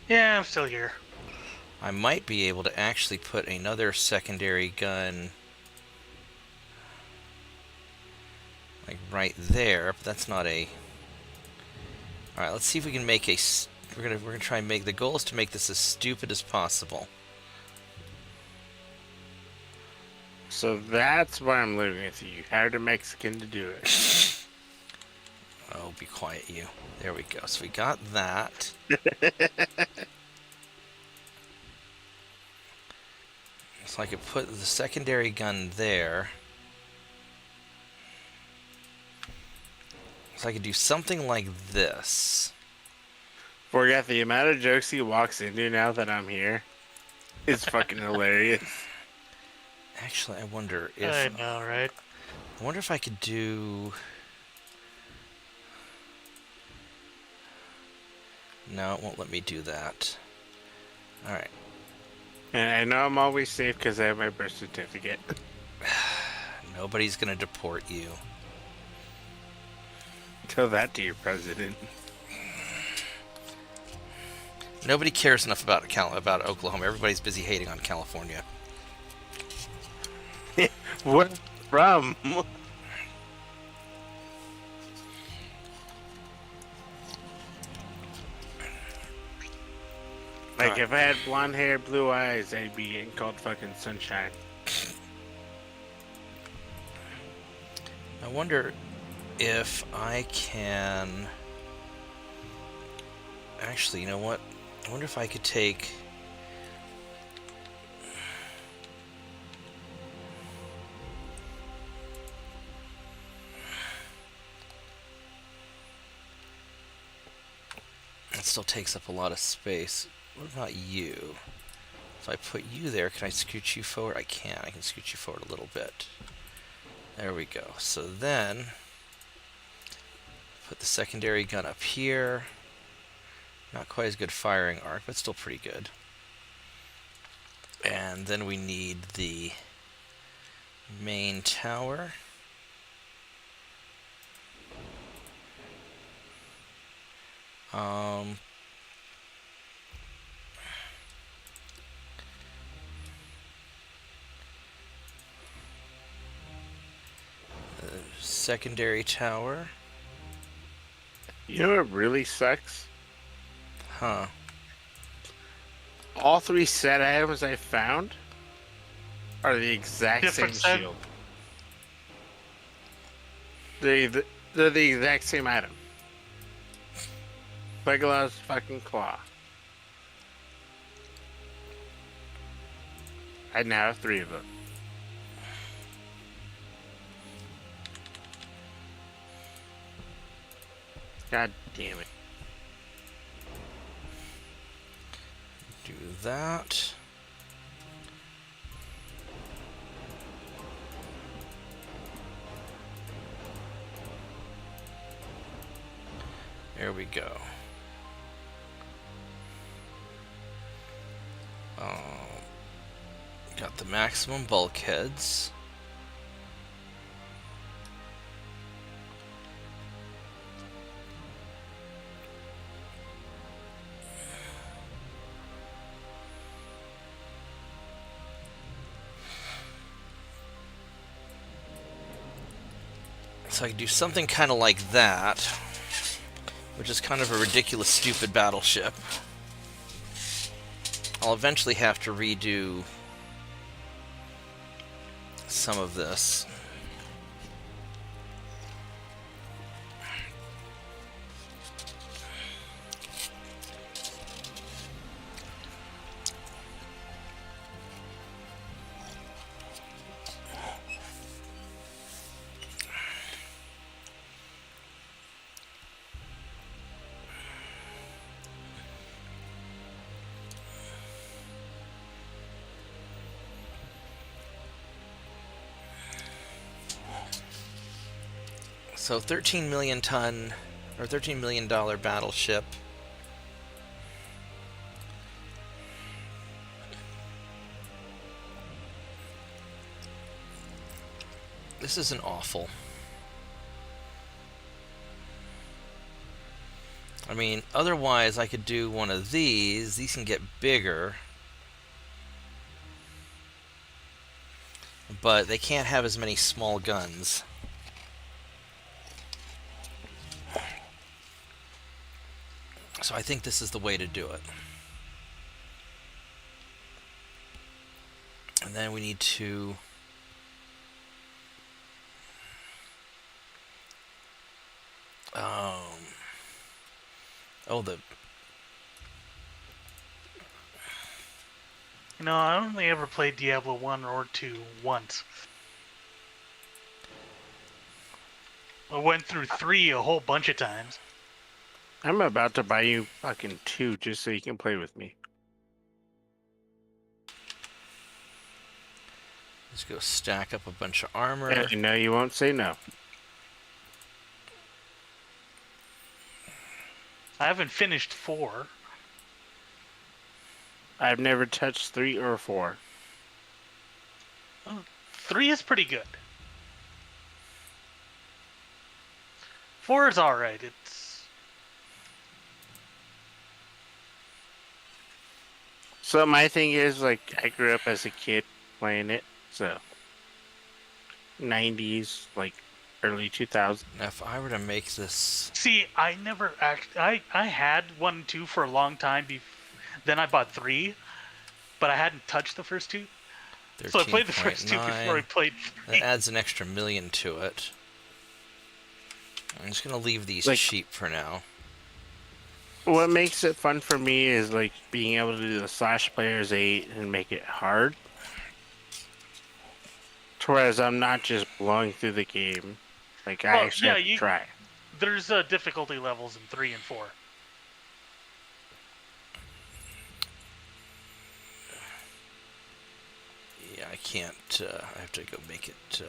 Yeah, I'm still here. I might be able to actually put another secondary gun like right there, but that's not a... Alright, let's see if we can make a... We're gonna try and make... The goal is to make this as stupid as possible. So that's why I'm living with you. You hired a Mexican to do it. Oh, be quiet, you. There we go. So we got that. So I could put the secondary gun there. So I could do something like this. Forget the amount of jokes he walks into now that I'm here. It's fucking hilarious. Actually, I wonder if... I know, right? I wonder if I could do... No, it won't let me do that. Alright. And I know I'm always safe because I have my birth certificate. Nobody's gonna deport you. Tell that to your president. Nobody cares enough about Oklahoma. Everybody's busy hating on California. Where from? Like, if I had blonde hair, blue eyes, I'd be getting called fucking Sunshine. I wonder if I can... Actually, you know what? I wonder if I could take... It still takes up a lot of space. What about you? If I put you there, can I scoot you forward? I can. I can scoot you forward a little bit. There we go. So then, put the secondary gun up here. Not quite as good firing arc, but still pretty good. And then we need the main tower. Secondary tower. You know what really sucks? Huh. All 3 set items I found are the exact Different same set? shield. They're the exact same item. Legolas fucking claw. I now have 3 of them. God damn it. Do that. There we go. Got the maximum bulkheads. So I can do something kind of like that, which is kind of a ridiculous, stupid battleship. I'll eventually have to redo some of this. So 13 million ton, or $13 million battleship. This isn't awful. I mean, otherwise I could do one of these. These can get bigger, but they can't have as many small guns. So I think this is the way to do it. And then we need to You know, I only ever played Diablo 1 or 2 once. I went through 3 a whole bunch of times. I'm about to buy you fucking 2 just so you can play with me. let's go stack up a bunch of armor. And you know you won't say no. I haven't finished 4. I've never touched 3 or 4. 3 is pretty good. 4 is alright. It's So my thing is, like, I grew up as a kid playing it, so 90s, like early 2000s. Now, if I were to make this, see, I never I had 1 and 2 for a long time. Then I bought 3, but I hadn't touched the first 2. So I played the first 2 before I played 3. that adds an extra million to it. I'm just gonna leave these Like- cheap for now. What makes it fun for me is like being able to do the slash players 8 and make it hard. Whereas I'm not just blowing through the game. Like I Well, actually yeah, have to you- try. There's difficulty levels in 3 and 4. can't. I have to go make it.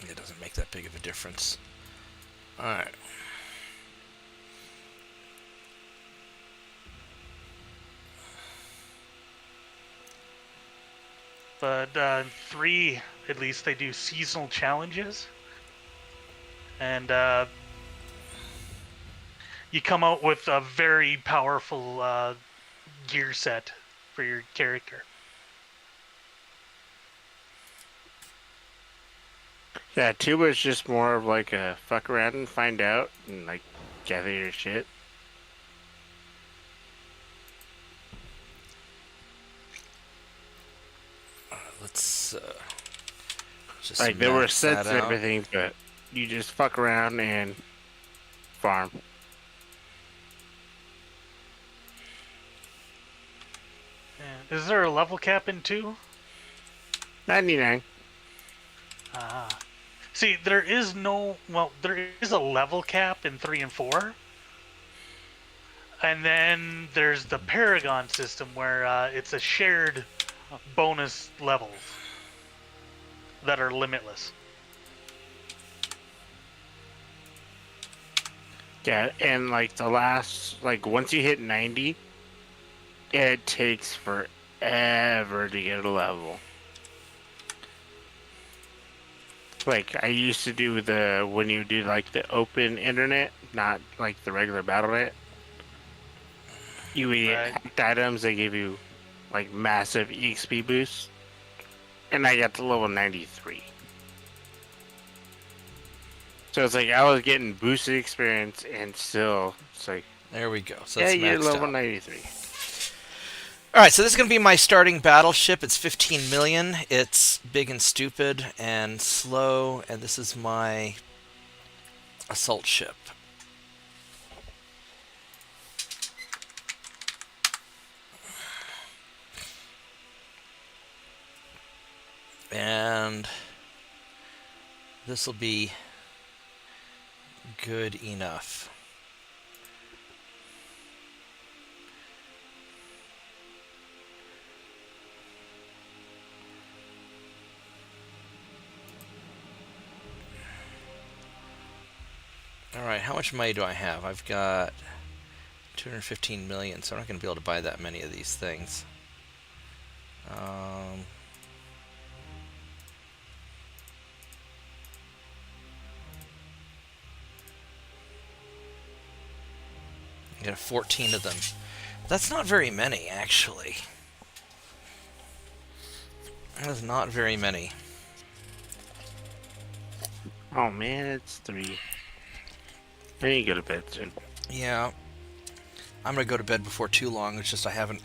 It doesn't make that big of a difference. All right. But 3, at least, they do seasonal challenges. And you come out with a very powerful gear set for your character. Yeah, 2 was just more of like a fuck around and find out and like gather your shit. Let's just Like there were max sets that and out. everything, but you just fuck around and farm. Yeah. Is there a level cap in 2? 99. See, there is no... Well, there is a level cap in 3 and 4. And then there's the Paragon system where it's a shared bonus levels that are limitless. Yeah, and like the last, like once you hit 90, it takes forever to get a level. Like I used to do when you do like the open internet, not like the regular battle.net. You would get hacked items, they give you like massive EXP boosts. And I got to level 93. So it's like I was getting boosted experience and still it's like There we go. So yeah, it's you're maxed level out. 93. All right, so this is going to be my starting battleship. It's 15 million. It's big and stupid and slow, and this is my assault ship. And this will be good enough. Alright, how much money do I have? I've got 215 million, so I'm not going to be able to buy that many of these things. I got 14 of them. That's not very many, actually. That is not very many. Oh man, it's 3. I need to go to bed soon. Yeah. I'm going to go to bed before too long. It's just I haven't...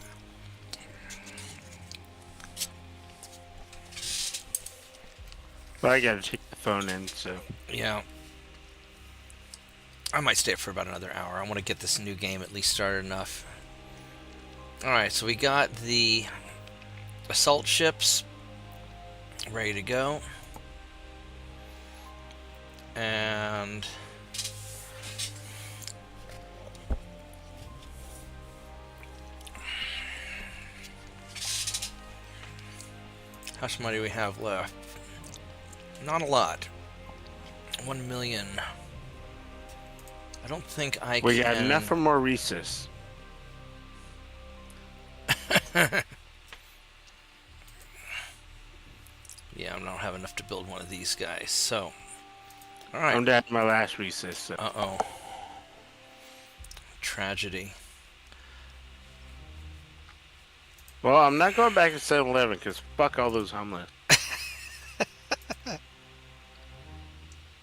But I gotta take the phone in, so. Yeah. I might stay up for about another hour. I want to get this new game at least started enough. Alright, so we got the assault ships ready to go. And... how much money do we have left? Not a lot. 1 million. I don't think I can... We got enough for more recess. Yeah, I don't have enough to build one of these guys, so... Alright. I'm down to my last recess, so. Uh-oh. Tragedy. Well, I'm not going back to 7-Eleven because fuck all those homeless.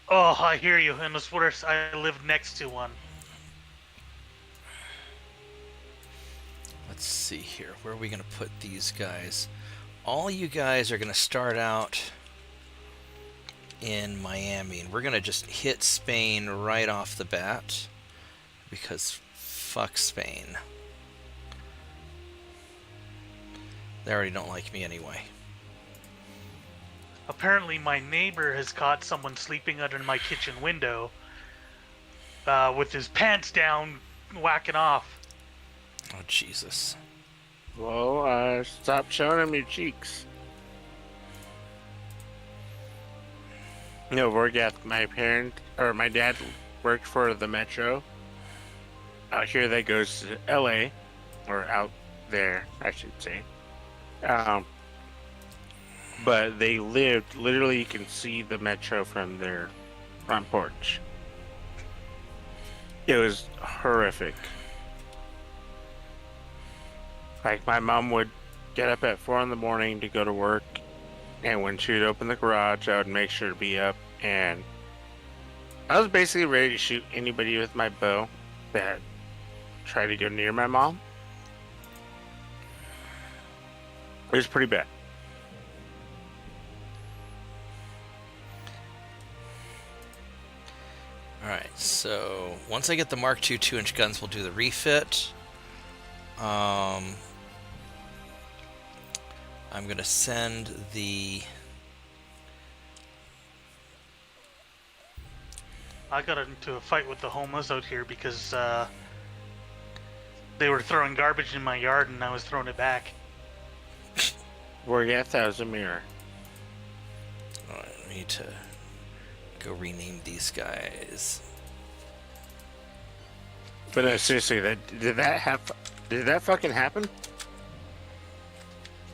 Oh, I hear you. And it's worse, I live next to one. Let's see here. Where are we going to put these guys? All you guys are going to start out in Miami, and we're going to just hit Spain right off the bat because fuck Spain. They already don't like me anyway. Apparently, my neighbor has caught someone sleeping under my kitchen window with his pants down, whacking off. Oh, Jesus. Well, stop showing him your cheeks. No, Vorgath, my dad worked for the Metro. Out here that goes to LA, or out there, I should say. But they lived, literally, you can see the Metro from their front porch. It was horrific. Like, my mom would get up at 4 in the morning to go to work, and when she would open the garage, I would make sure to be up, and I was basically ready to shoot anybody with my bow that tried to go near my mom. It was pretty bad. Alright, so once I get the Mark II 2-inch guns, we'll do the refit. I'm going to send the... I got into a fight with the homeless out here because they were throwing garbage in my yard and I was throwing it back. Vorgath, that was a mirror. Alright, I need to go rename these guys. But no, seriously, did that fucking happen?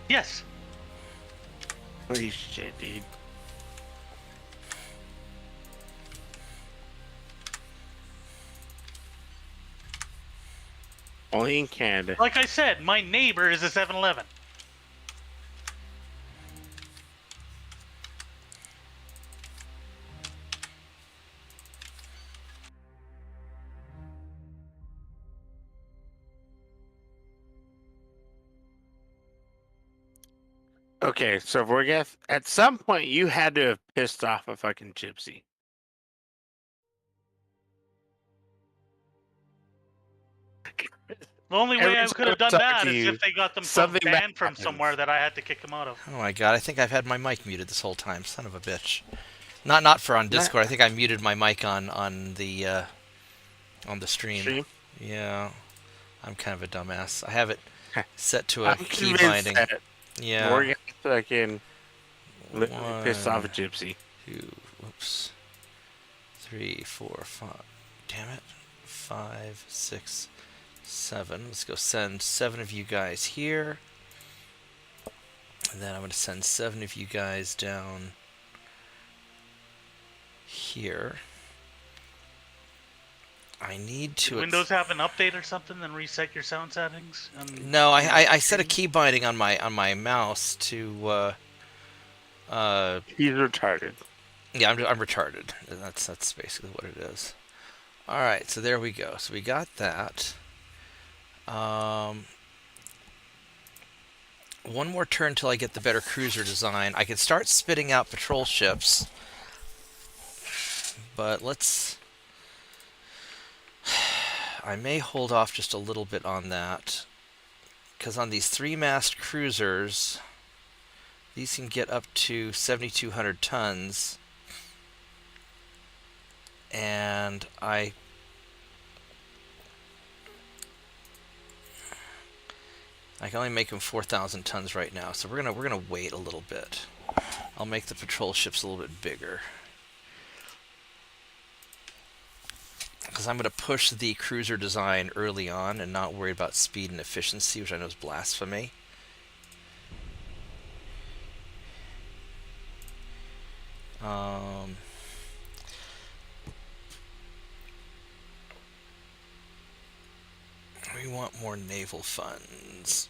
Yes. Holy shit, dude. Only in Canada. Like I said, my neighbor is a 7-Eleven. Okay, so Vorgath, at some point you had to have pissed off a fucking gypsy. The only way Every I time could have I done talk that to is you, if they got themselves something bad banned from happens. somewhere that I had to kick them out of. Oh my god, I think I've had my mic muted this whole time. Son of a bitch. Not for on Discord. I think I muted my mic on the stream. Yeah. I'm kind of a dumbass. I have it set to a I'm key convinced binding. that Yeah. Vorgath fucking One, pissed off a gypsy. 2, whoops. 3, 4, 5. Damn it. 5, 6, 7. Let's go send 7 of you guys here. And then I'm going to send 7 of you guys down here. I need to... Did Windows have an update or something and reset your sound settings? No, I set a key binding on my mouse to... He's retarded. Yeah, I'm retarded. That's basically what it is. All right, so there we go. So we got that. One more turn till I get the better cruiser design. I can start spitting out patrol ships, but let's... I may hold off just a little bit on that, because on these 3-mast cruisers, these can get up to 7,200 tons, and I can only make them 4,000 tons right now, so we're gonna wait a little bit. I'll make the patrol ships a little bit bigger, because I'm gonna push the cruiser design early on and not worry about speed and efficiency, which I know is blasphemy. We want more naval funds.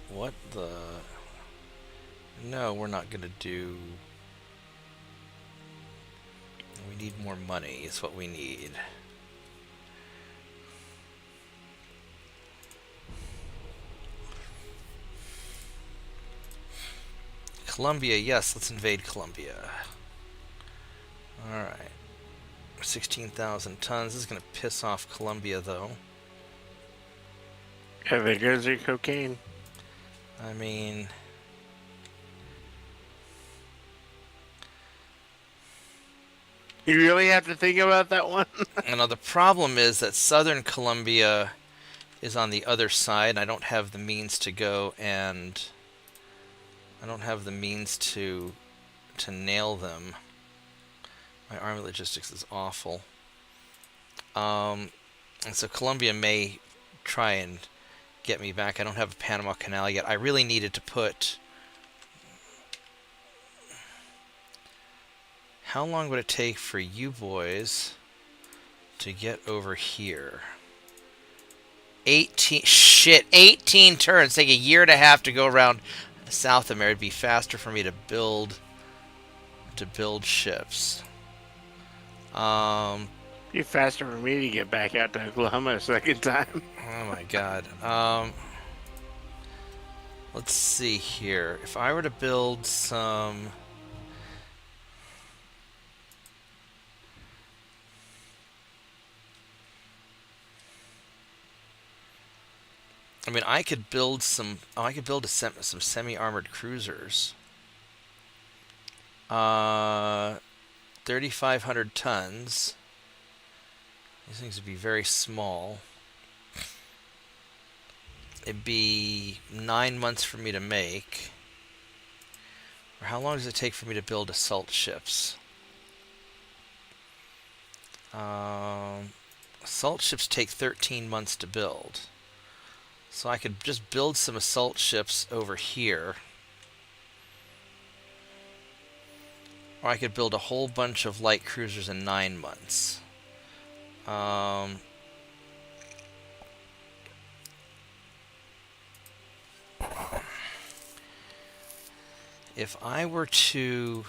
What the... No, we're not gonna do... We need more money, is what we need. Colombia, yes, let's invade Colombia. Alright. 16,000 tons. This is going to piss off Colombia, though. Yeah, there goes your cocaine. I mean... You really have to think about that one? You know, the problem is that southern Colombia is on the other side, and I don't have the means to go and... I don't have the means to nail them. My army logistics is awful. And so Colombia may try and get me back. I don't have a Panama Canal yet. I really needed to put... How long would it take for you boys to get over here? 18 turns. Take a year and a half to go around South America. It'd be faster for me to build ships. Be faster for me to get back out to Oklahoma a second time. Oh my god. Let's see here. If I were to build some... I mean, I could build some... Oh, I could build some semi-armored cruisers. 3,500 tons. These things would be very small. It'd be 9 months for me to make. Or how long does it take for me to build assault ships? Assault ships take 13 months to build. So I could just build some assault ships over here. Or I could build a whole bunch of light cruisers in 9 months. If I were to...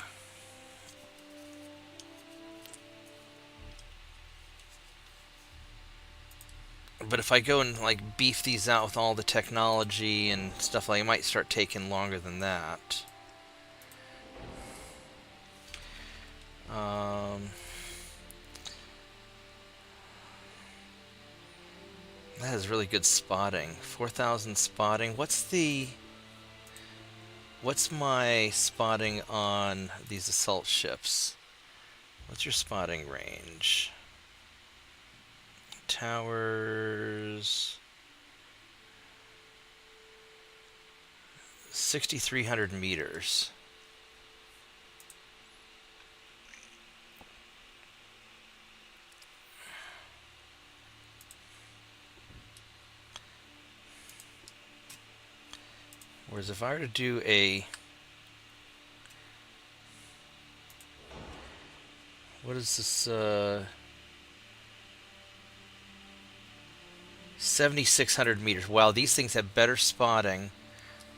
But if I go and like beef these out with all the technology and stuff, like it might start taking longer than that. That has really good spotting. 4,000 spotting. What's my spotting on these assault ships? What's your spotting range? Towers... 6,300 meters. Whereas if I were to do a... What is this, 7,600 meters. Wow, these things have better spotting.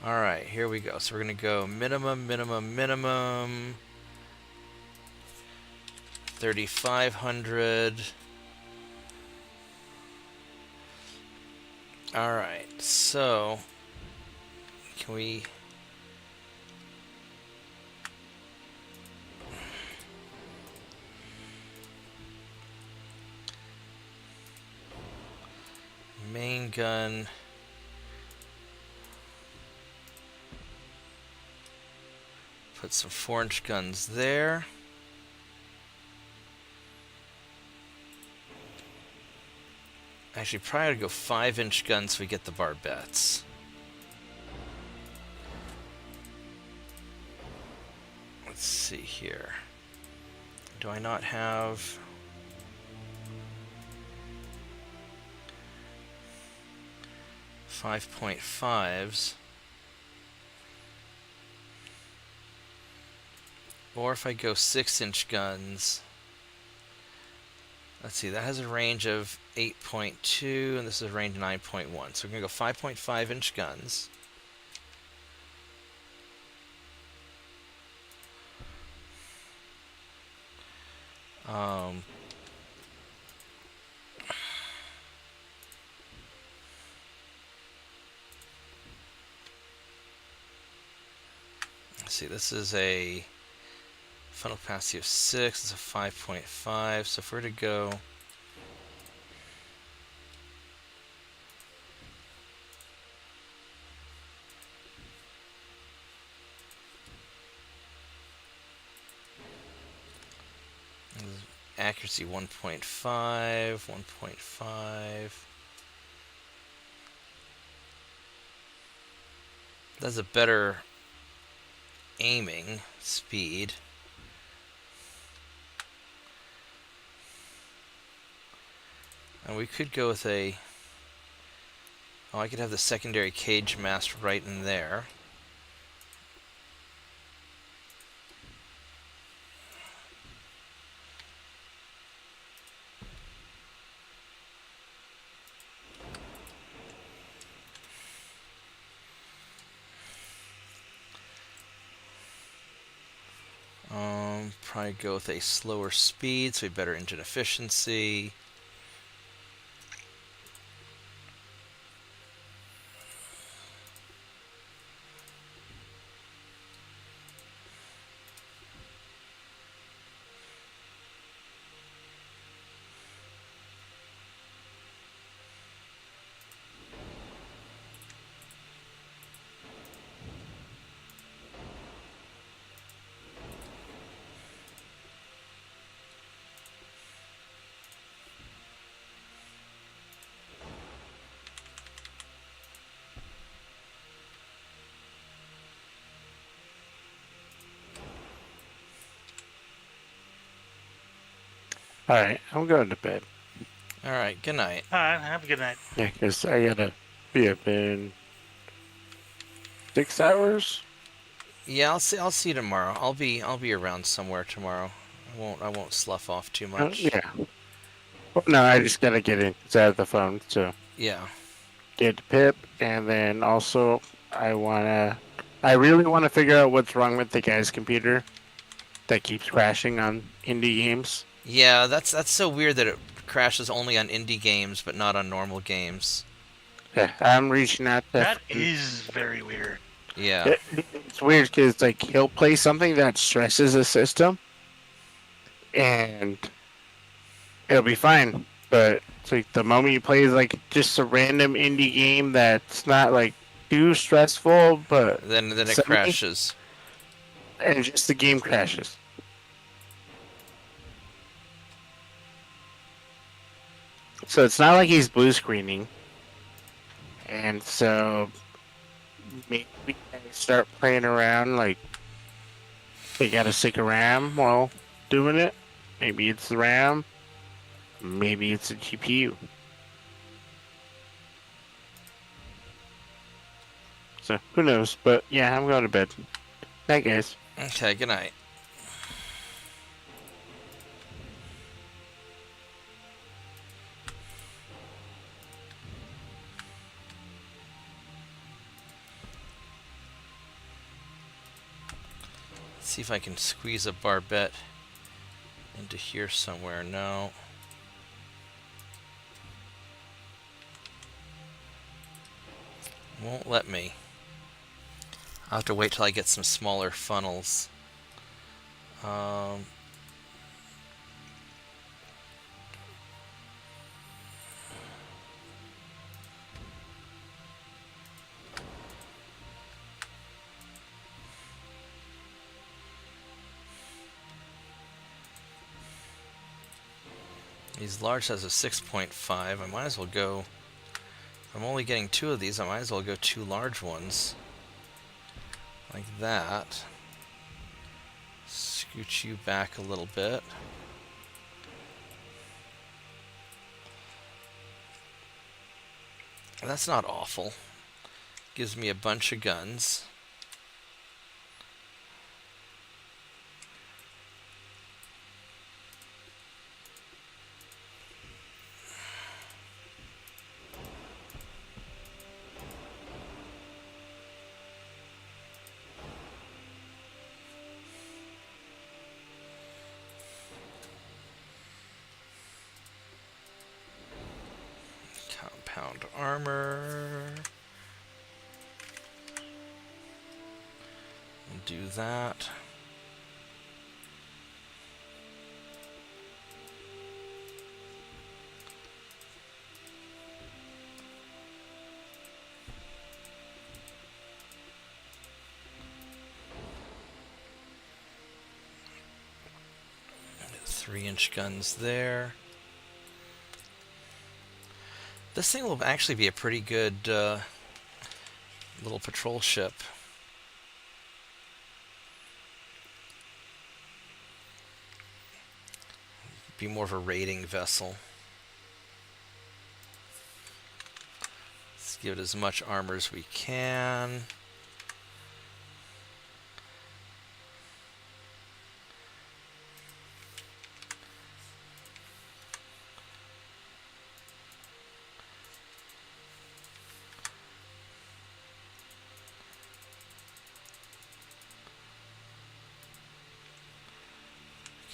Alright, here we go. So we're going to go minimum, 3,500. Alright, so... Can we... Main gun... Put some 4-inch guns there. Actually, probably to go 5-inch guns so we get the barbettes. Let's see here. Do I not have... .5s? Or if I go 6-inch guns... Let's see, that has a range of 8.2, and this is a range of 9.1. So we're going to go 5.5-inch guns. Let's see, this is a Funnel capacity of 6 is a 5.5. So if we're to go... Accuracy 1.5, 1.5. That's a better aiming speed. And we could go with a... Oh, I could have the secondary cage mast right in there. Probably go with a slower speed, so we better engine efficiency. All right, I'm going to bed. All right, good night. All right, have a good night. Yeah, because I gotta be up in 6 hours. Yeah, I'll see you tomorrow. I'll be around somewhere tomorrow. I won't slough off too much. Yeah. Well, no, I just gotta get in. It's out of the phone, so Yeah. get the pip, and then also I really wanna figure out what's wrong with the guy's computer that keeps crashing on indie games. Yeah, that's so weird that it crashes only on indie games but not on normal games. Yeah, I'm reaching out to. That is very weird. Yeah. It's weird because like he'll play something that stresses the system, and it'll be fine. But it's like the moment you play like just a random indie game that's not like too stressful, but Then it suddenly- crashes. and just the game crashes. So it's not like he's blue screening, and so maybe I start playing around like they got a stick of RAM while doing it. Maybe it's the RAM. Maybe it's a GPU. So who knows? But yeah, I'm going to bed. Night, guys. Okay, good night. Let's see if I can squeeze a barbette into here somewhere. No. Won't let me. I'll have to wait till I get some smaller funnels. These large has a 6.5. I might as well go... If I'm only getting 2 of these, I might as well go 2 large ones. Like that. Scoot you back a little bit. That's not awful. Gives me a bunch of guns. Compound armor. Do that. 3-inch guns there. This thing will actually be a pretty good little patrol ship. Be more of a raiding vessel. Let's give it as much armor as we can.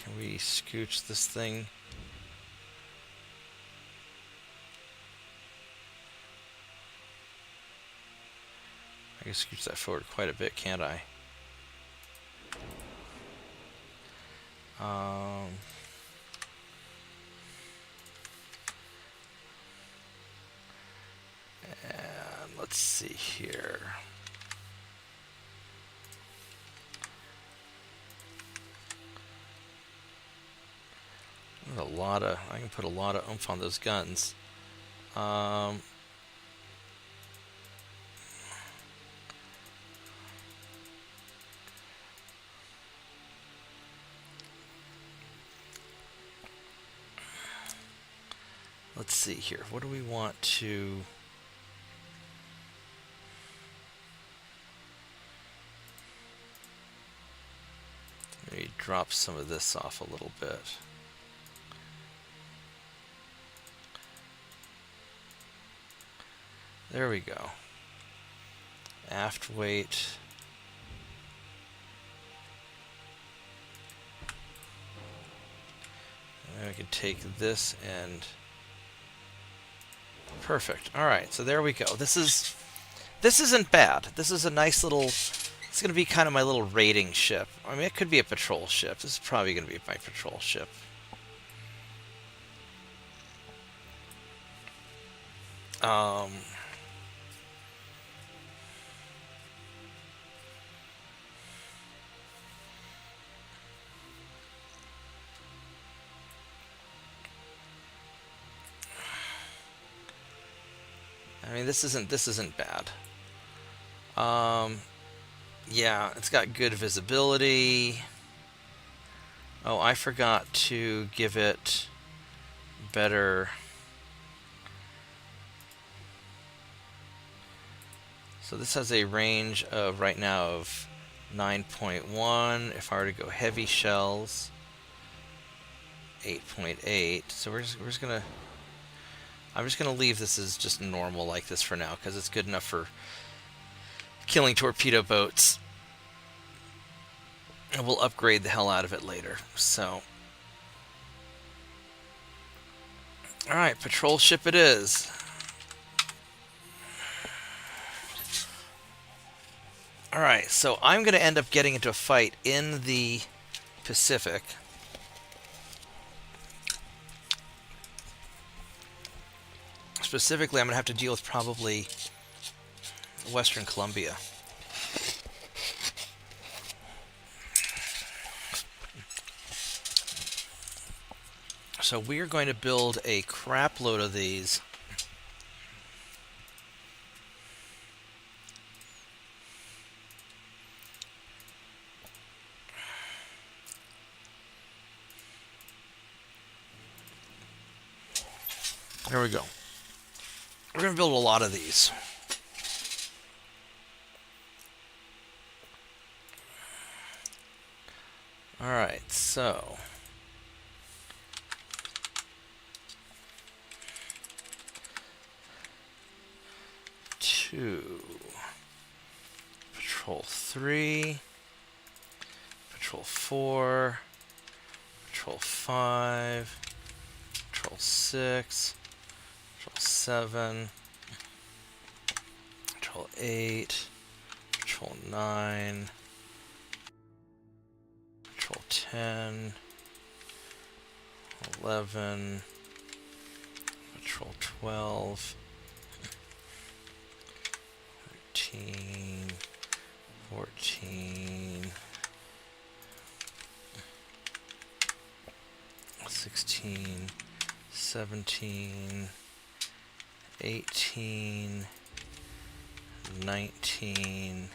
Can we scooch this thing? I can scooch that forward quite a bit, can't I? And let's see here. I can put a lot of oomph on those guns. Let's see here. What do we want to... Maybe drop some of this off a little bit. There we go. Aft weight. And we can take this and... Perfect. Alright, so there we go. This isn't bad. This is a nice little... It's going to be kind of my little raiding ship. I mean, it could be a patrol ship. This is probably going to be my patrol ship. I mean, this isn't bad. Yeah, it's got good visibility. Oh, I forgot to give it better. So this has a range of right now of 9.1. If I were to go heavy shells, 8.8. So we're just gonna. I'm just gonna leave this as just normal like this for now because it's good enough for killing torpedo boats. And we'll upgrade the hell out of it later. So, all right, patrol ship it is. All right, so I'm going to end up getting into a fight in the Pacific. Specifically, I'm going to have to deal with probably Western Columbia. So we're going to build a crap load of these. There we go. We're going to build a lot of these. All right, so... Patrol 3, Patrol 4, Patrol 5, Patrol 6, Patrol 7, Patrol 8, Patrol 9, Patrol 10, 11, Patrol 12, 13, 14, 16, 17, 18, 19.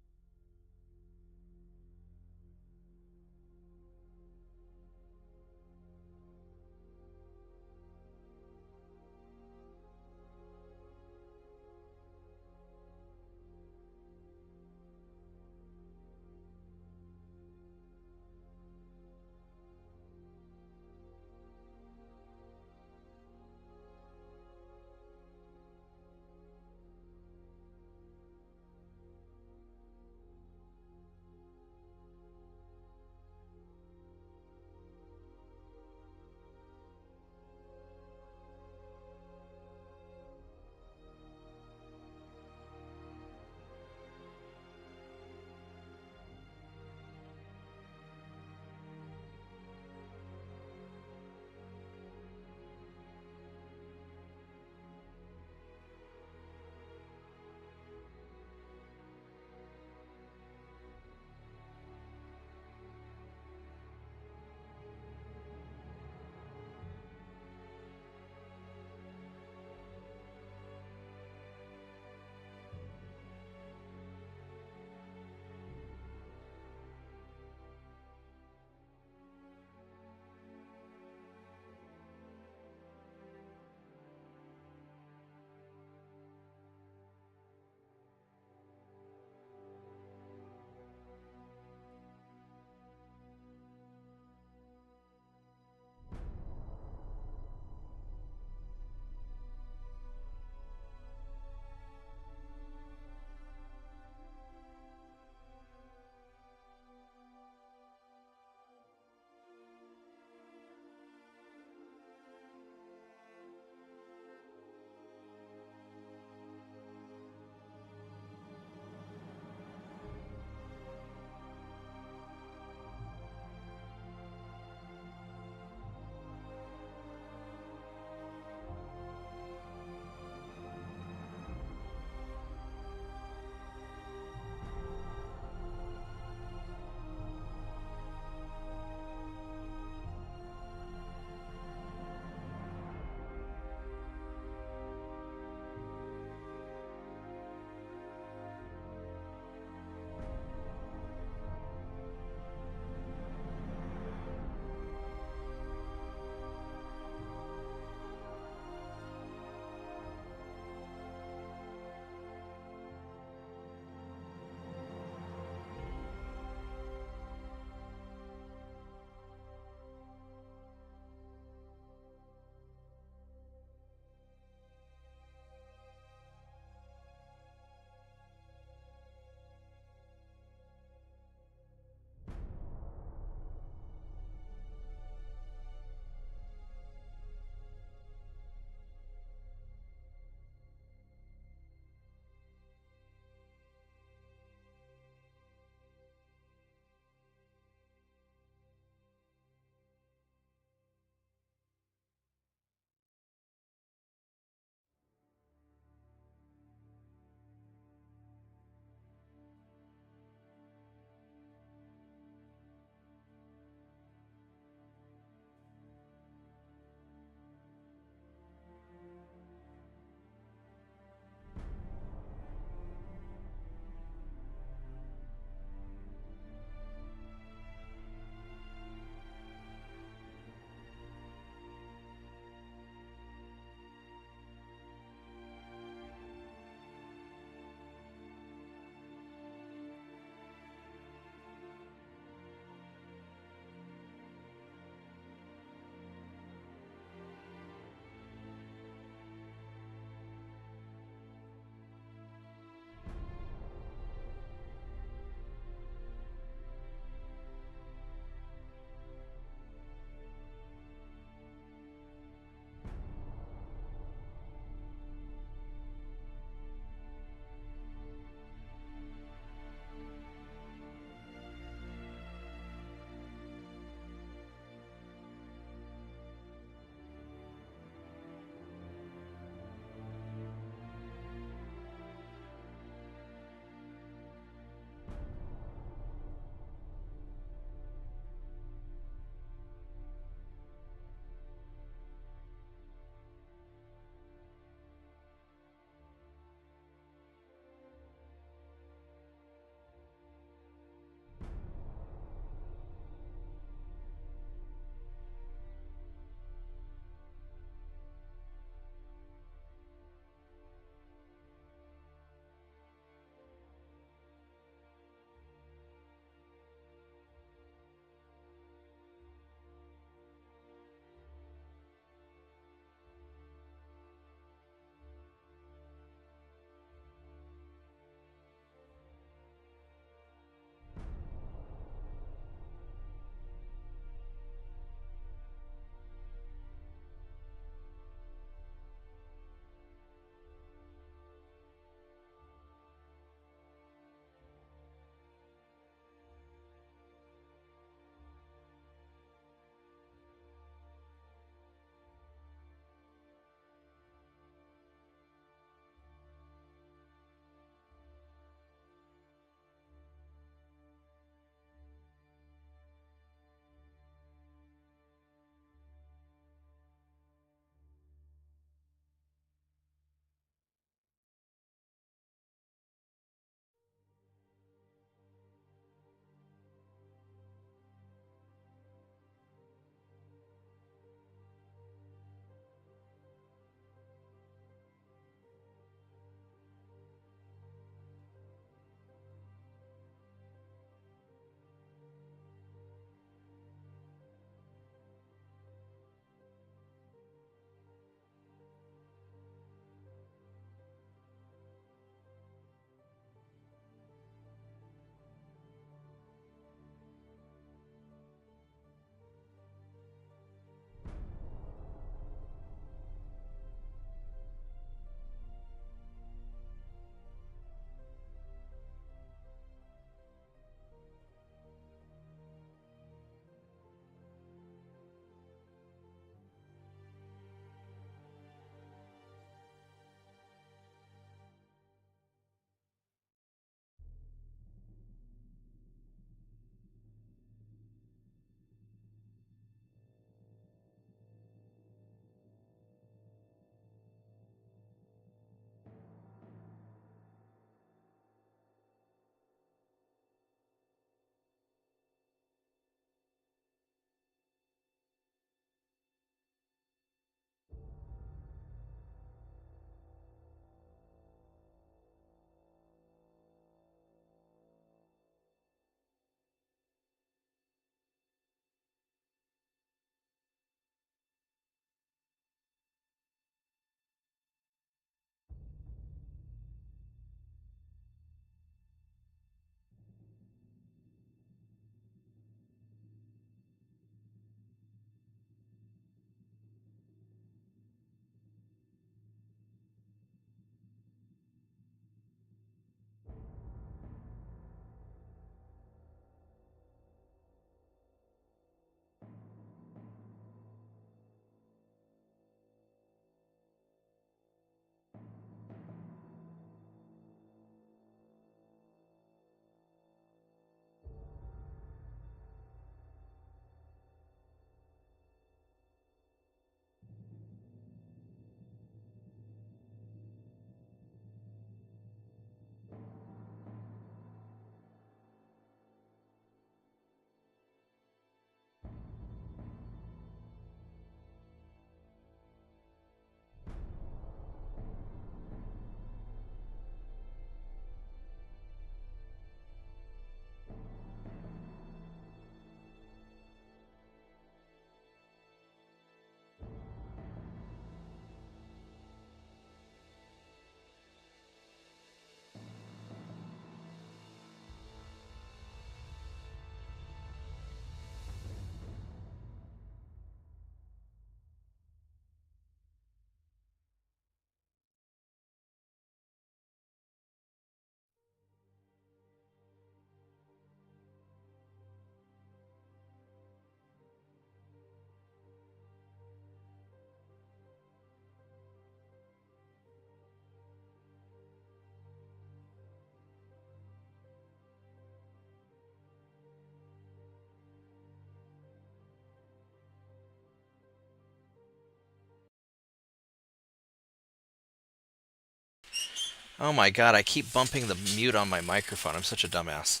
Oh my god, I keep bumping the mute on my microphone. I'm such a dumbass.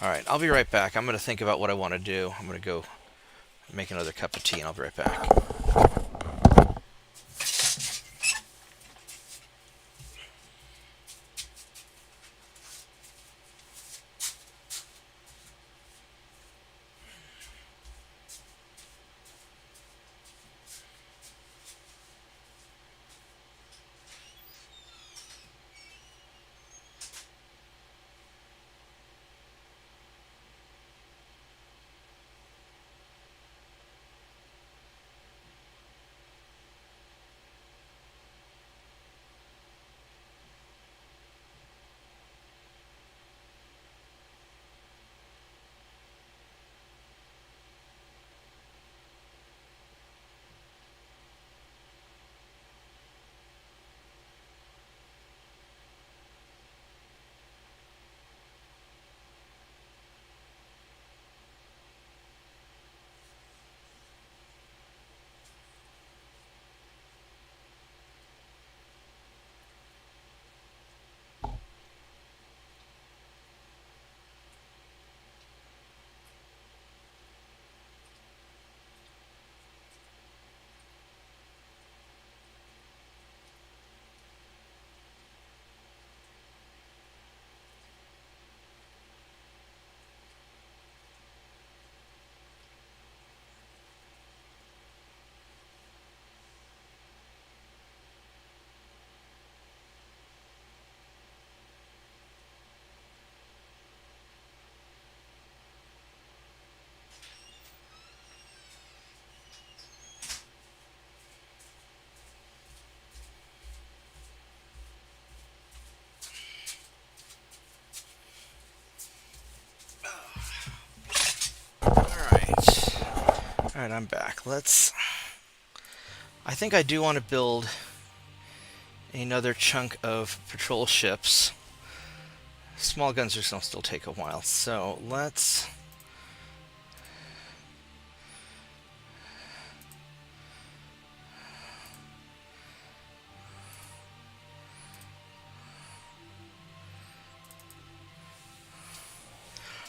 Alright, I'll be right back. I'm going to think about what I want to do. I'm going to go make another cup of tea, and I'll be right back. Alright, I'm back. I think I do want to build another chunk of patrol ships. Small guns are going to still take a while, so let's...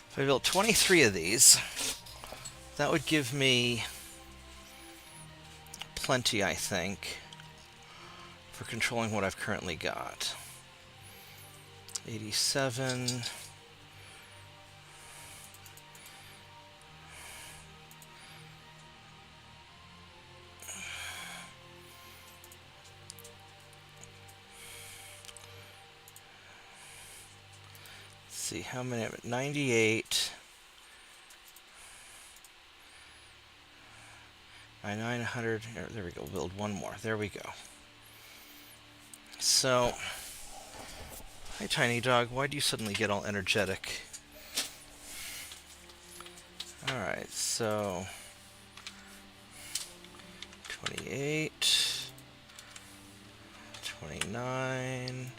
If I built 23 of these, that would give me plenty, I think, for controlling what I've currently got. 87... see how many, 98, 900, there we go, build one more, there we go. So, hi Tiny Dog, why do you suddenly get all energetic? Alright, so, 28, 29,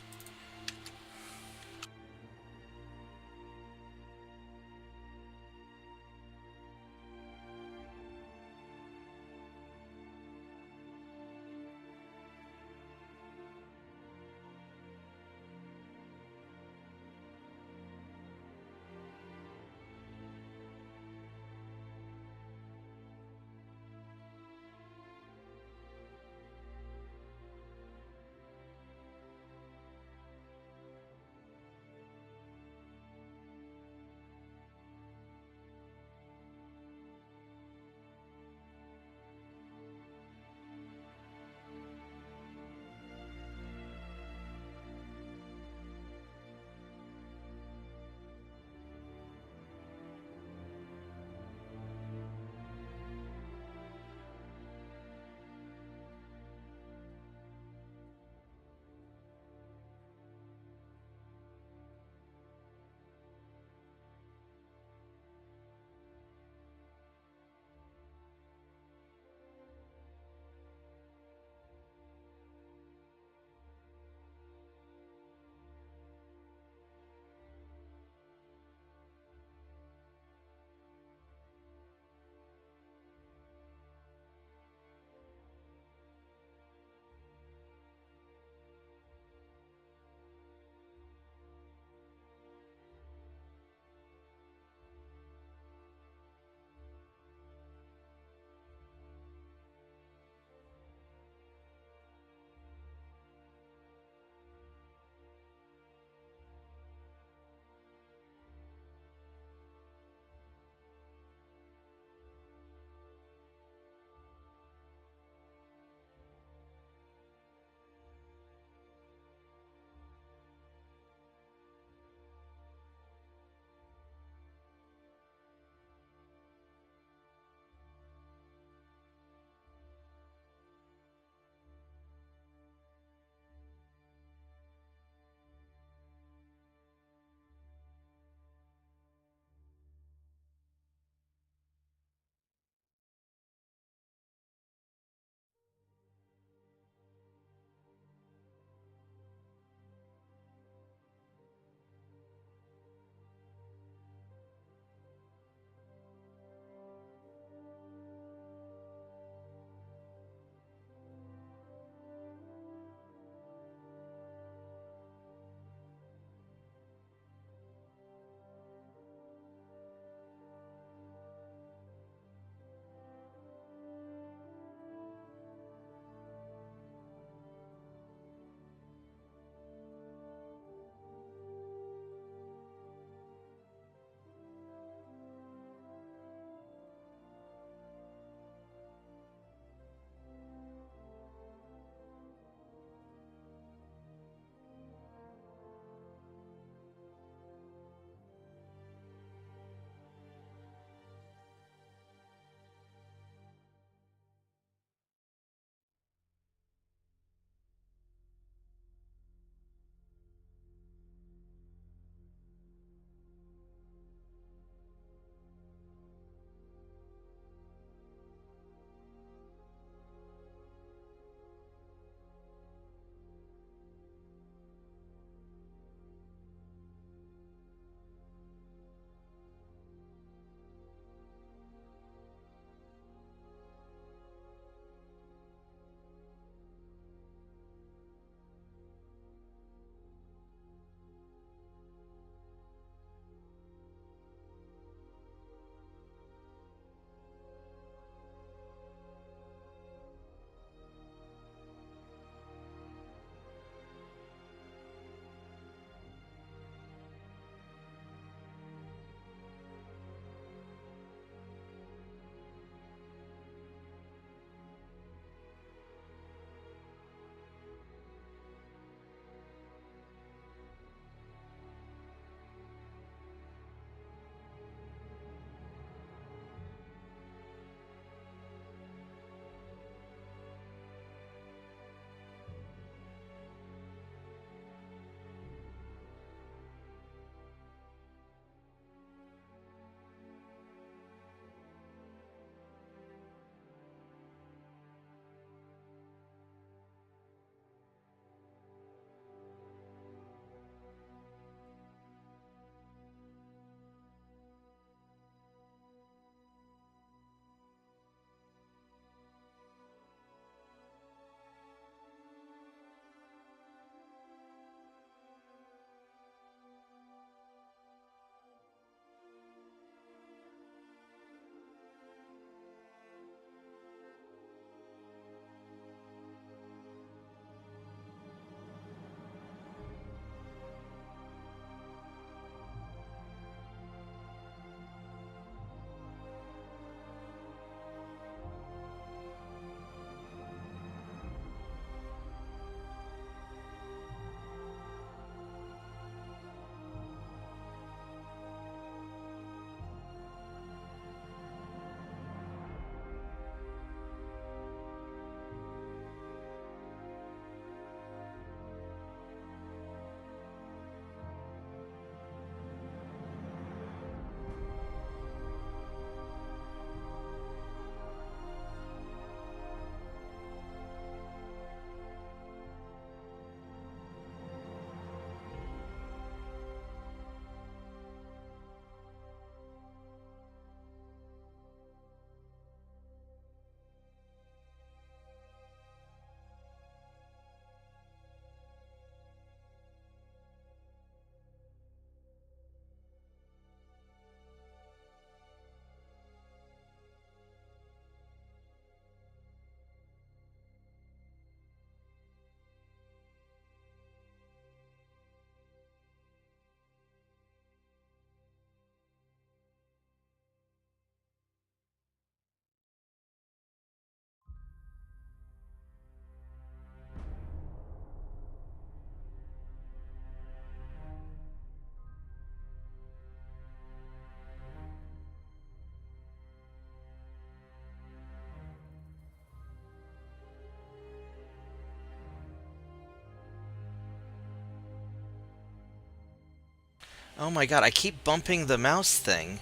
Oh my god, I keep bumping the mouse thing.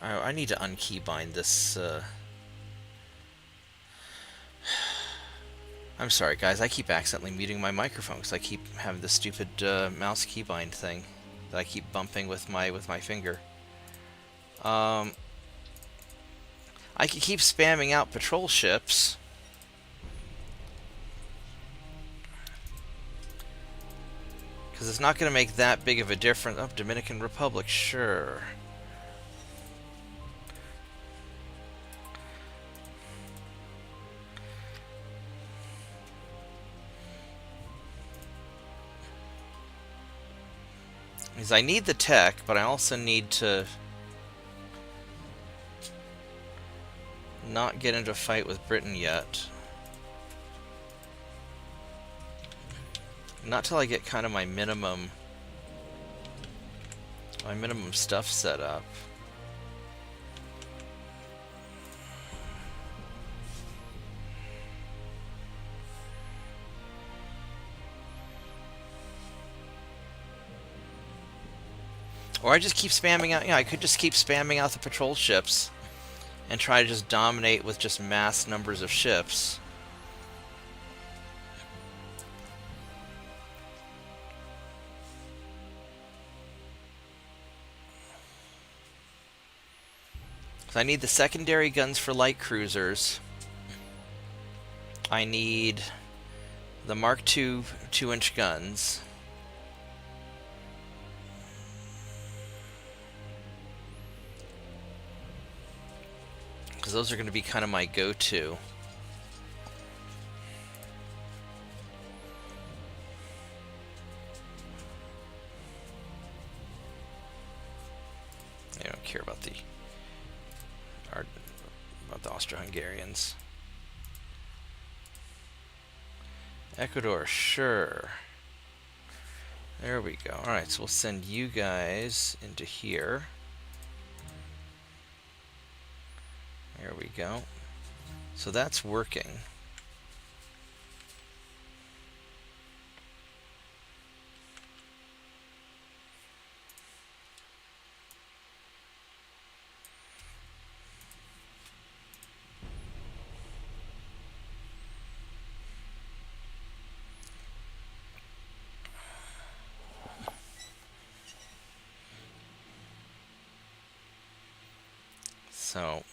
I need to unkeybind this. I'm sorry, guys. I keep accidentally muting my microphone because I keep having this stupid mouse keybind thing that I keep bumping with my finger. I can keep spamming out patrol ships. Because it's not going to make that big of a difference. Oh, Dominican Republic, sure. Because I need the tech, but I also need to not get into a fight with Britain yet. Not till I get kind of my minimum stuff set up. Or I just keep spamming out, I could just keep spamming out the patrol ships and try to just dominate with just mass numbers of ships. So I need the secondary guns for light cruisers. I need the Mark II 2-inch guns. Because those are going to be kind of my go-to. I don't care about the Austro-Hungarians. Ecuador, sure. There we go. Alright, so we'll send you guys into here. There we go. So that's working. So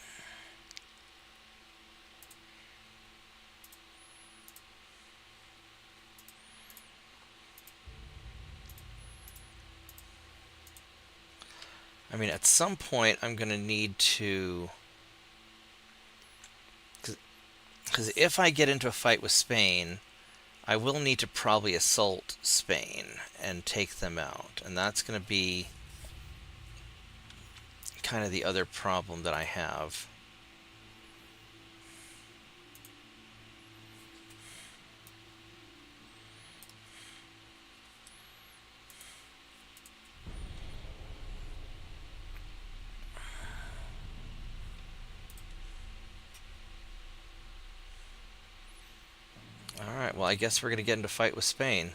I mean, at some point I'm going to need to, because if I get into a fight with Spain, I will need to probably assault Spain and take them out, and that's going to be kind of the other problem that I have. Alright, well, I guess we're going to get into a fight with Spain.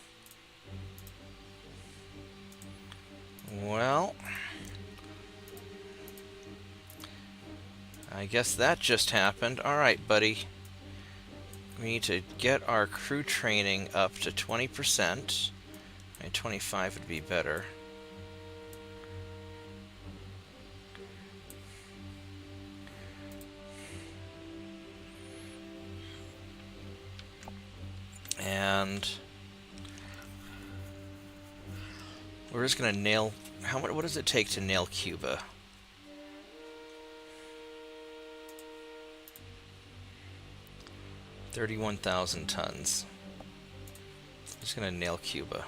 Well, I guess that just happened. Alright, buddy. We need to get our crew training up to 20%. 25 would be better. And we're just gonna nail. What does it take to nail Cuba? $31,000 tons. Just gonna nail Cuba.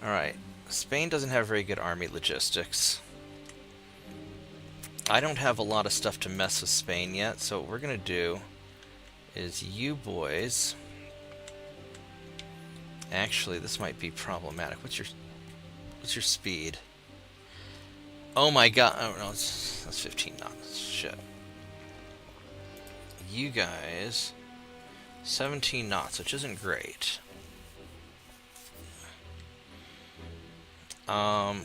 Alright. Spain doesn't have very good army logistics. I don't have a lot of stuff to mess with Spain yet, so what we're gonna do is you boys. Actually, this might be problematic. What's your speed? Oh my god! Oh no, that's 15 knots. Shit. You guys, 17 knots, which isn't great. I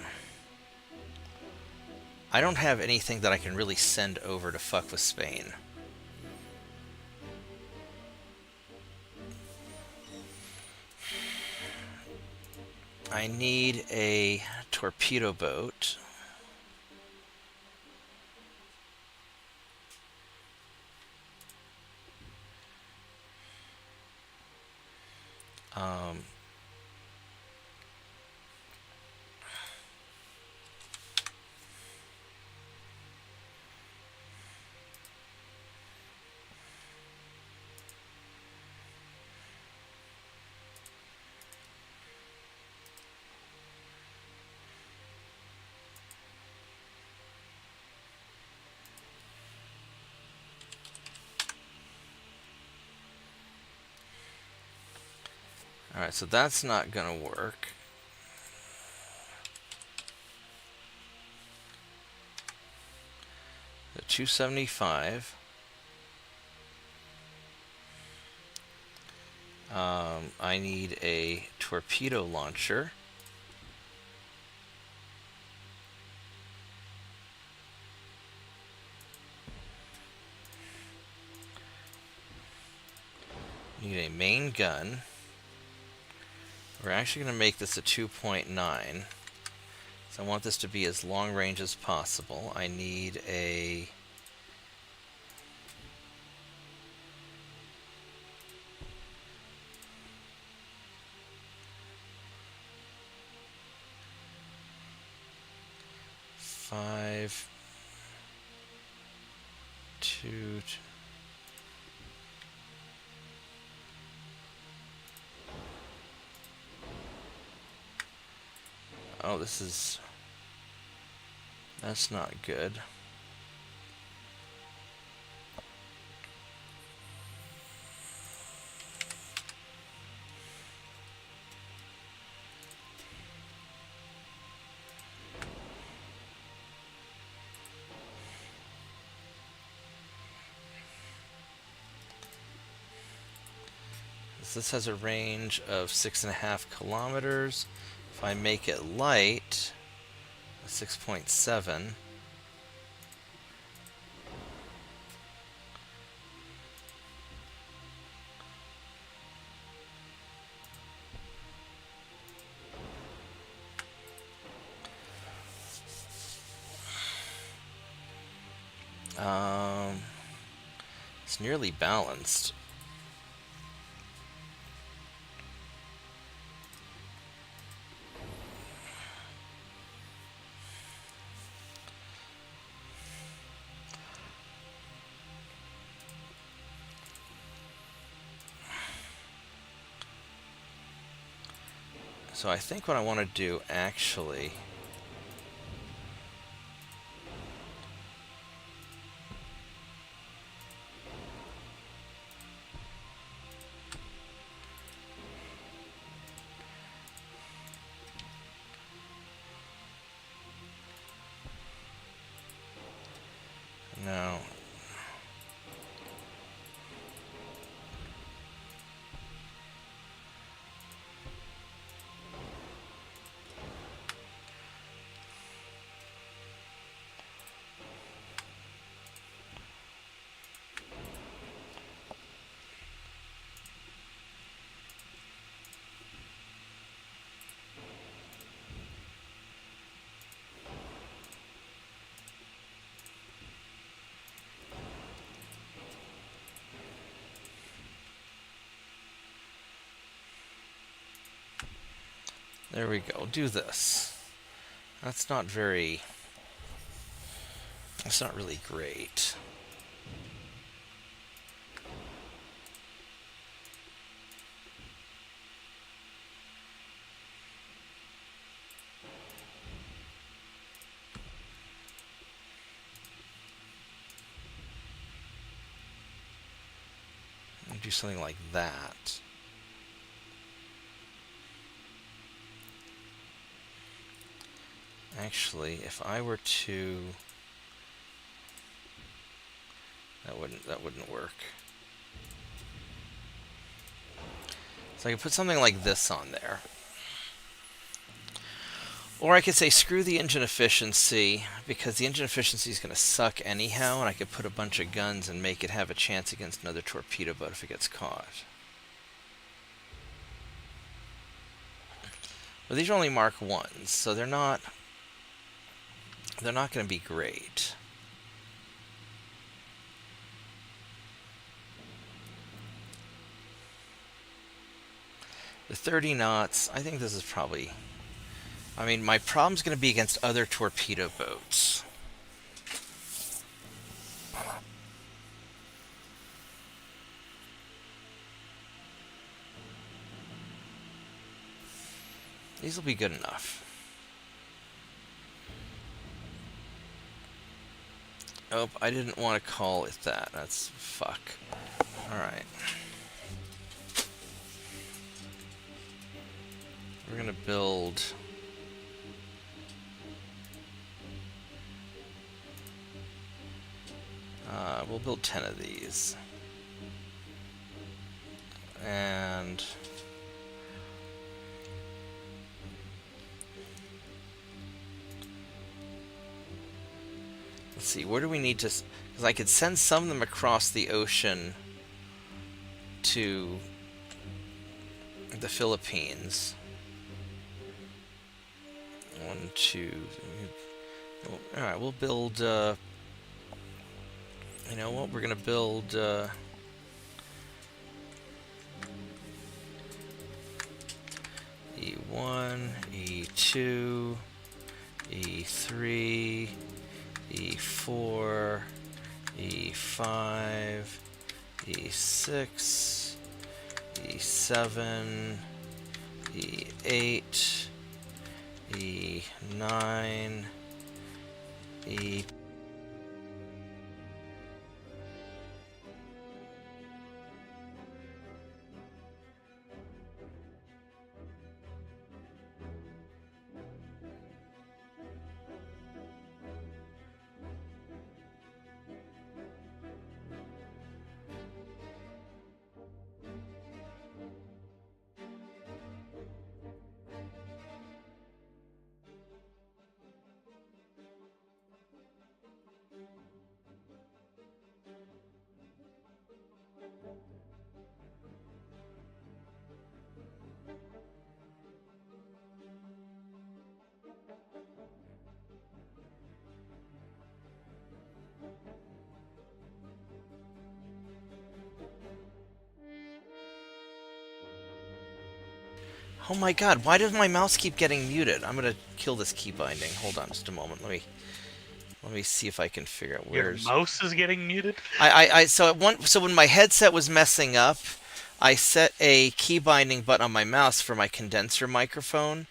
don't have anything that I can really send over to fuck with Spain. I need a torpedo boat. Alright, so that's not gonna work. The 275. I need a torpedo launcher. Need a main gun. We're actually going to make this a 2.9. So I want this to be as long range as possible. I need a... Five... Two... Oh, this is... That's not good. This has a range of 6.5 kilometers. If I make it light, 6.7. It's nearly balanced. So I think what I want to do actually... No. There we go. Do this. That's not very... That's not really great. Do something like that. Actually, if I were to... That wouldn't work. So I could put something like this on there. Or I could say screw the engine efficiency, because the engine efficiency is going to suck anyhow, and I could put a bunch of guns and make it have a chance against another torpedo boat if it gets caught. Well, these are only Mark 1s, so they're not going to be great. The 30 knots, I think this is probably... I mean, my problem's going to be against other torpedo boats. These will be good enough. Oh, I didn't want to call it that. That's fuck. Alright. We're going to build... we'll build 10 of these. And... let's see, where do we need to... because I could send some of them across the ocean to the Philippines. 1, 2... Alright, we'll build... you know what? We're going to build... E1, E2, E3, E4, E5, E6, E7, E8, E9, E... Oh my god, why does my mouse keep getting muted? I'm gonna kill this key binding. Hold on just a moment. Let me see if I can figure out where's... Your mouse is getting muted? So when my headset was messing up, I set a key binding button on my mouse for my condenser microphone,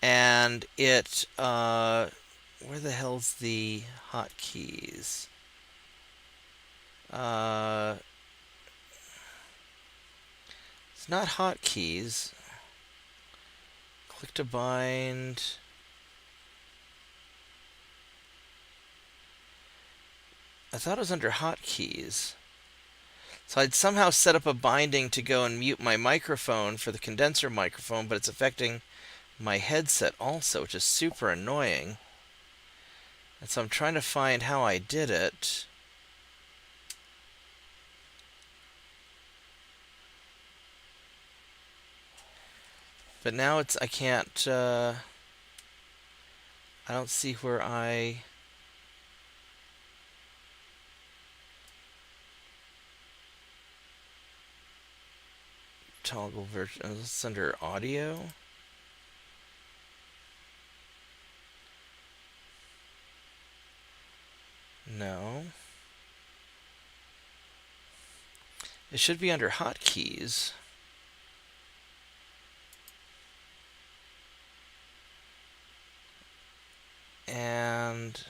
and it where the hell's the hotkeys? It's not hotkeys. Click to bind. I thought it was under hotkeys. So I'd somehow set up a binding to go and mute my microphone for the condenser microphone, but it's affecting my headset also, which is super annoying. And so I'm trying to find how I did it. But now I can't, I don't see where I... Toggle version, is this under audio? No. It should be under hotkeys. And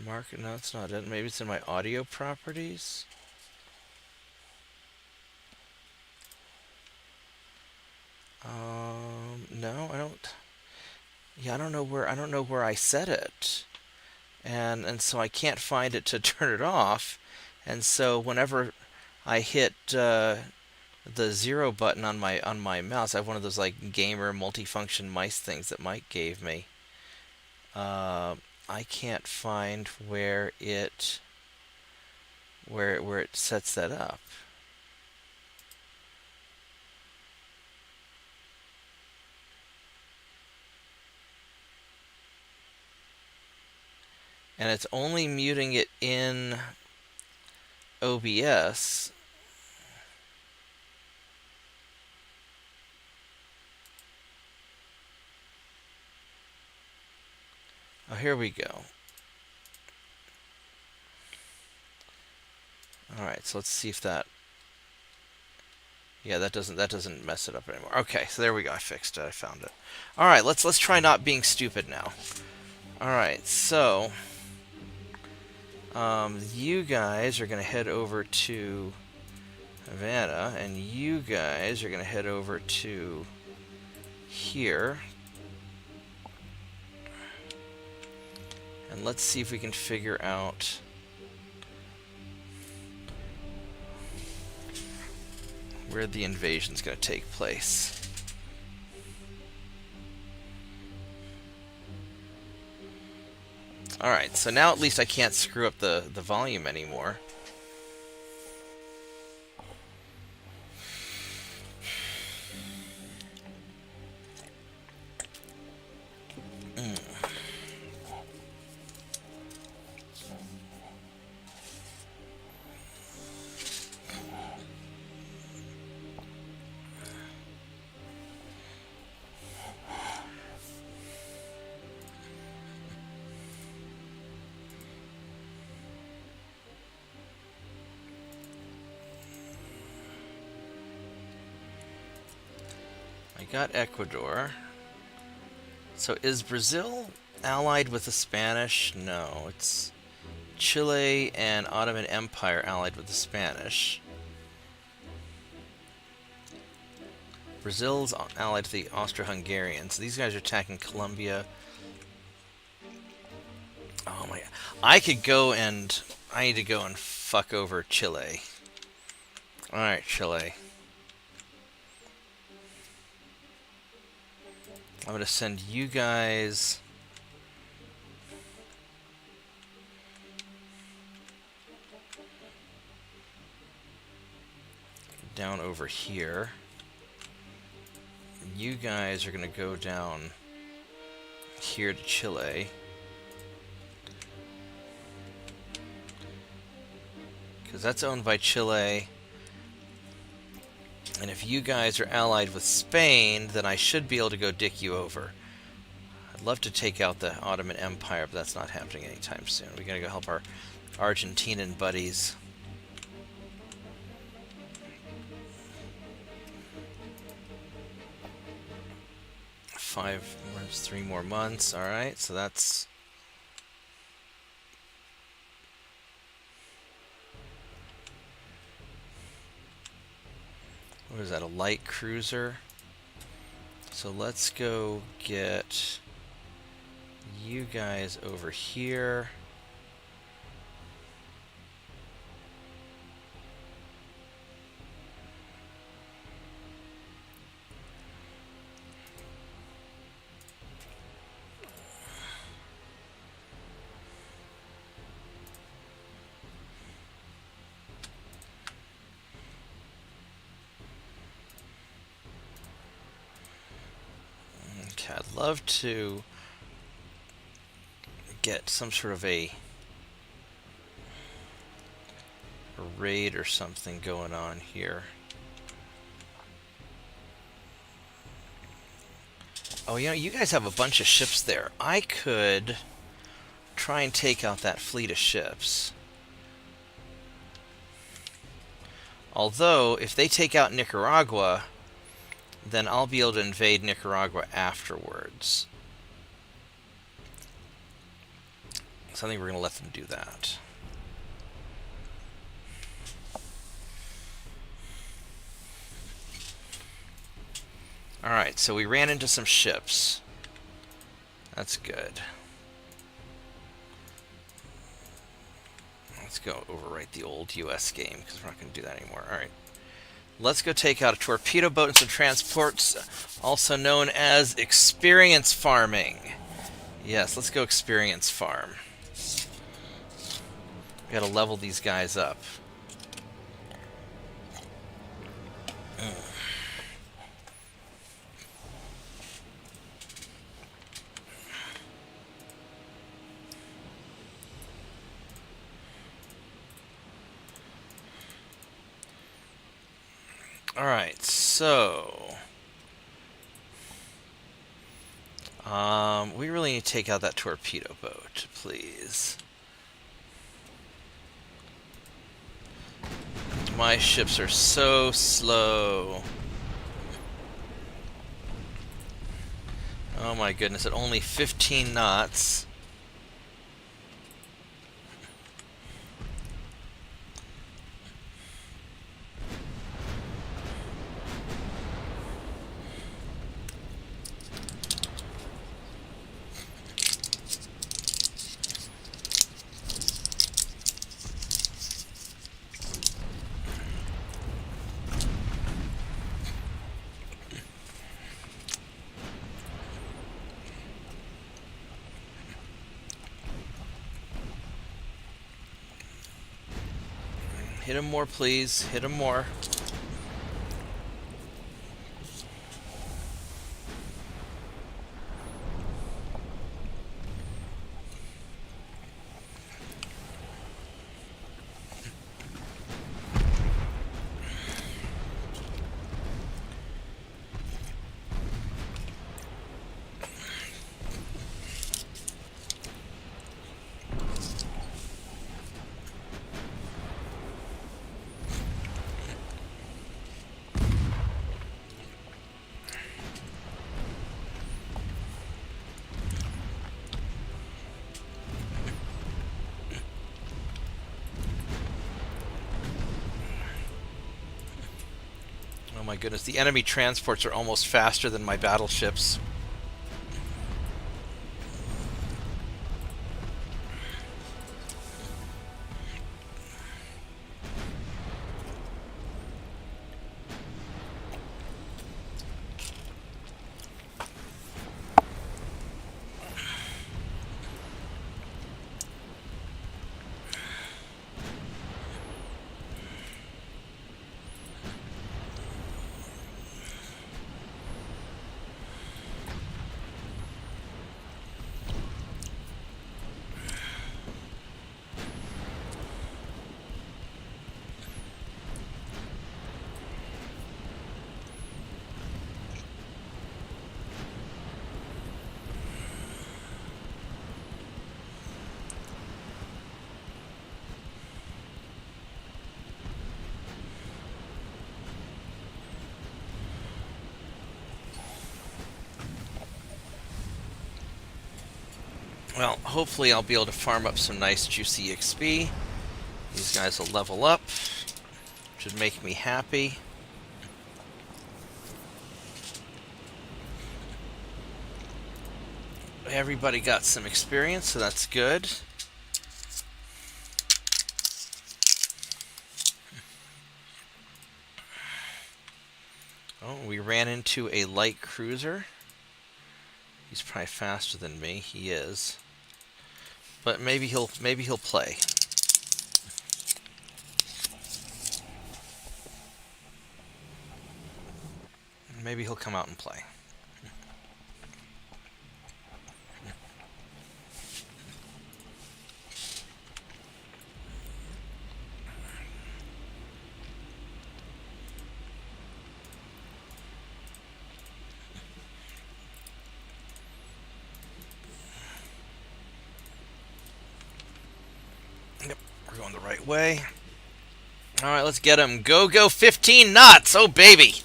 market, no, it's not it. Maybe it's in my audio properties. No, I don't. Yeah, I don't know where I set it, and so I can't find it to turn it off, and so whenever I hit the 0 button on my mouse. I have one of those like gamer multifunction mice things that Mike gave me. I can't find where it sets that up. And it's only muting it in OBS. Oh, here we go. All right, so let's see if that. Yeah, that doesn't mess it up anymore. Okay, so there we go. I fixed it. I found it. All right, let's try not being stupid now. All right, so you guys are gonna head over to Havana, and you guys are gonna head over to here. And let's see if we can figure out where the invasion's going to take place. Alright, so now at least I can't screw up the volume anymore. I got Ecuador. So is Brazil allied with the Spanish? No, it's Chile and Ottoman Empire allied with the Spanish. Brazil's allied to the Austro-Hungarians. These guys are attacking Colombia. Oh my god. I need to go and fuck over Chile. Alright, Chile. I'm gonna send you guys down over here. You guys are gonna go down here to Chile. Because that's owned by Chile. And if you guys are allied with Spain, then I should be able to go dick you over. I'd love to take out the Ottoman Empire, but that's not happening anytime soon. We gotta go help our Argentinian buddies. Three more months. Alright, so that's... What is that, a light cruiser? So let's go get you guys over here. Okay, I'd love to get some sort of a raid or something going on here. Oh, you know, you guys have a bunch of ships there. I could try and take out that fleet of ships. Although, if they take out Nicaragua, then I'll be able to invade Nicaragua afterwards. So I think we're going to let them do that. Alright, so we ran into some ships. That's good. Let's go overwrite the old US game because we're not going to do that anymore. All right. Let's go take out a torpedo boat and some transports, also known as experience farming. Yes, let's go experience farm. We gotta level these guys up. Alright, so... we really need to take out that torpedo boat, please. My ships are so slow. Oh my goodness, at only 15 knots. Hit him more, please. Hit him more. Oh my goodness, the enemy transports are almost faster than my battleships. Well, hopefully I'll be able to farm up some nice juicy XP. These guys will level up. Should make me happy. Everybody got some experience, so that's good. Oh, we ran into a light cruiser. He's probably faster than me. He is. But maybe he'll play. Maybe he'll come out and play. Yep, we're going the right way. Alright, let's get him. Go, 15 knots! Oh, baby!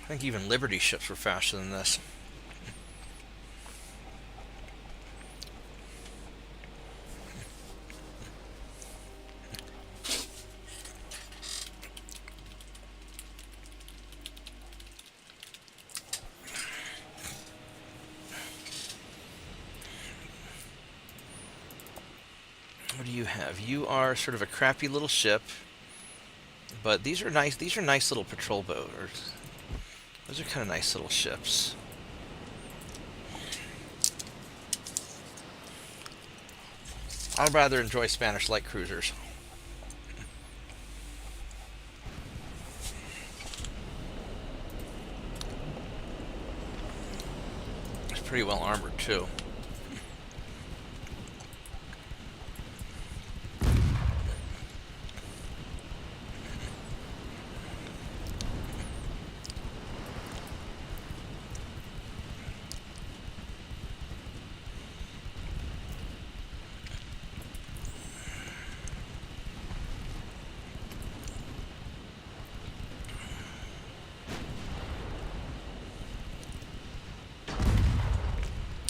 I think even Liberty ships were faster than this. you have? You are sort of a crappy little ship, but these are nice. These are nice little patrol boaters. Those are kind of nice little ships. I'd rather enjoy Spanish light cruisers. It's pretty well armored too.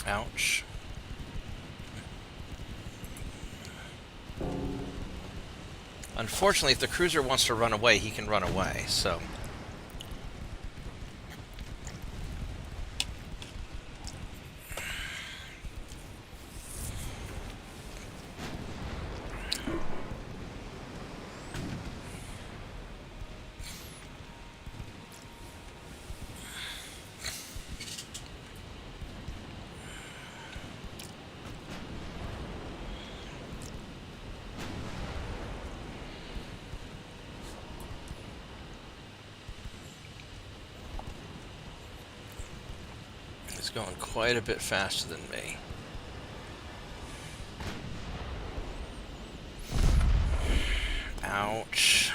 Ouch. Unfortunately, if the cruiser wants to run away, he can run away, so... It's going quite a bit faster than me. Ouch.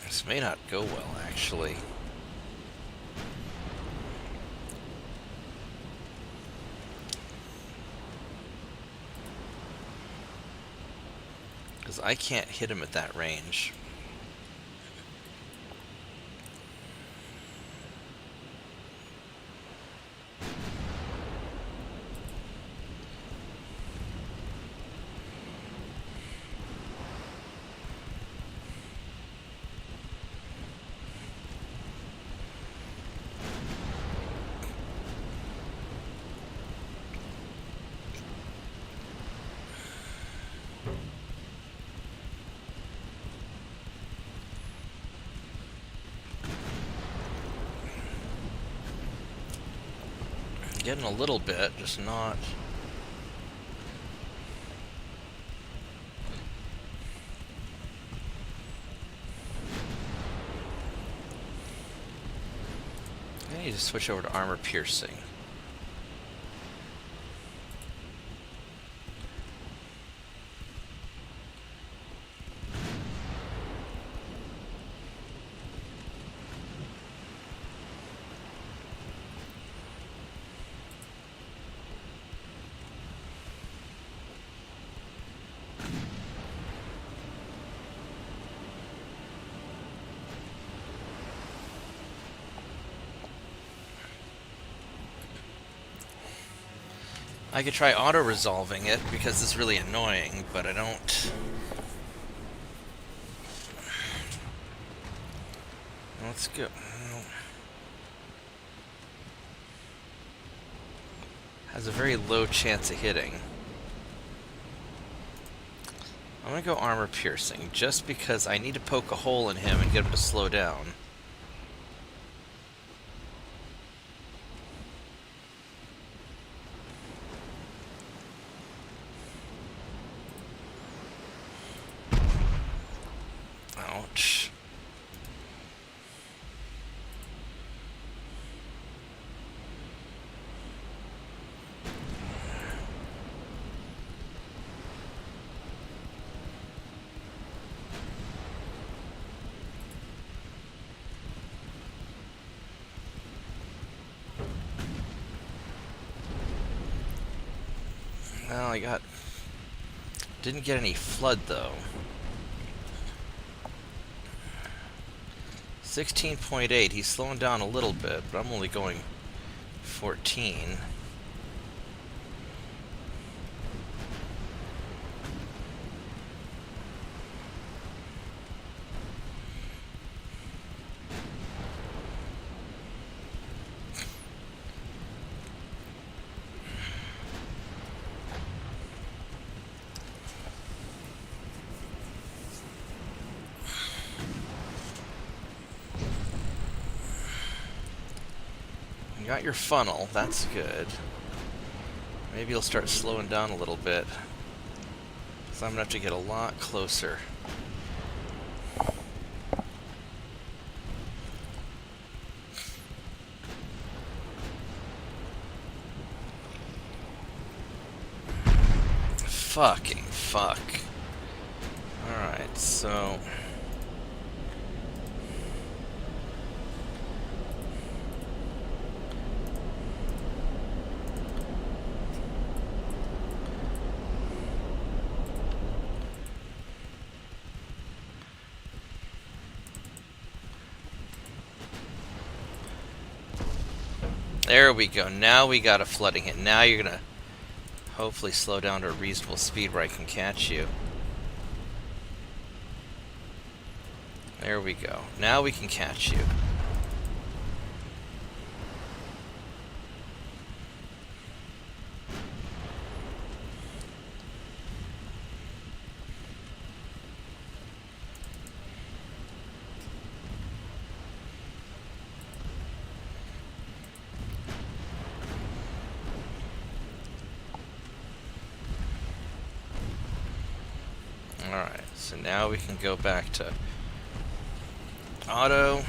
This may not go well, actually. Because I can't hit him at that range. Getting a little bit, just not... I need to switch over to armor piercing. I could try auto-resolving it, because it's really annoying, but I don't... Let's go... Has a very low chance of hitting. I'm gonna go armor piercing, just because I need to poke a hole in him and get him to slow down. Ouch. Well, didn't get any flood though. 16.8, he's slowing down a little bit, but I'm only going 14. You got your funnel. That's good. Maybe you'll start slowing down a little bit. So I'm going to have to get a lot closer. Fucking fuck. Alright, so... There we go. Now we got a flooding hit. Now you're gonna hopefully slow down to a reasonable speed where I can catch you. There we go. Now we can catch you. Alright, so now we can go back to auto.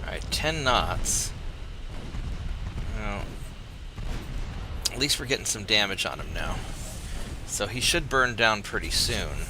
Alright, 10 knots. Well, at least we're getting some damage on him now. So he should burn down pretty soon.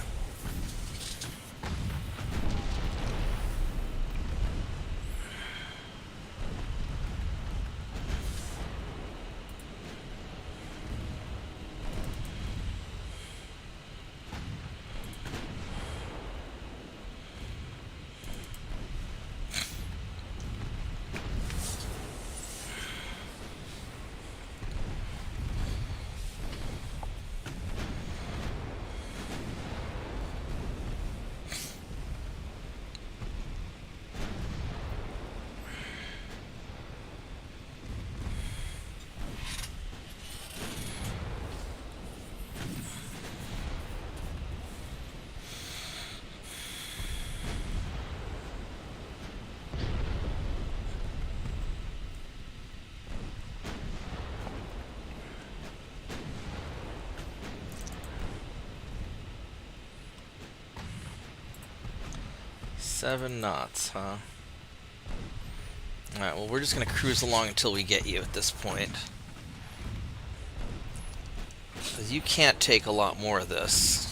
Seven knots, huh? Alright, well, we're just gonna cruise along until we get you at this point. Because you can't take a lot more of this.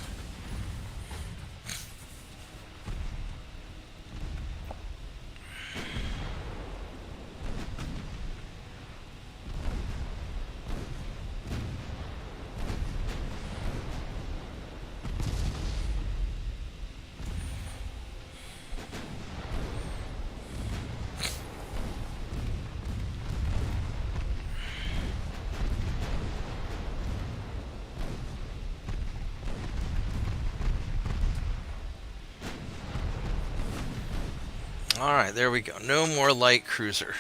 Alright, there we go. No more light cruiser.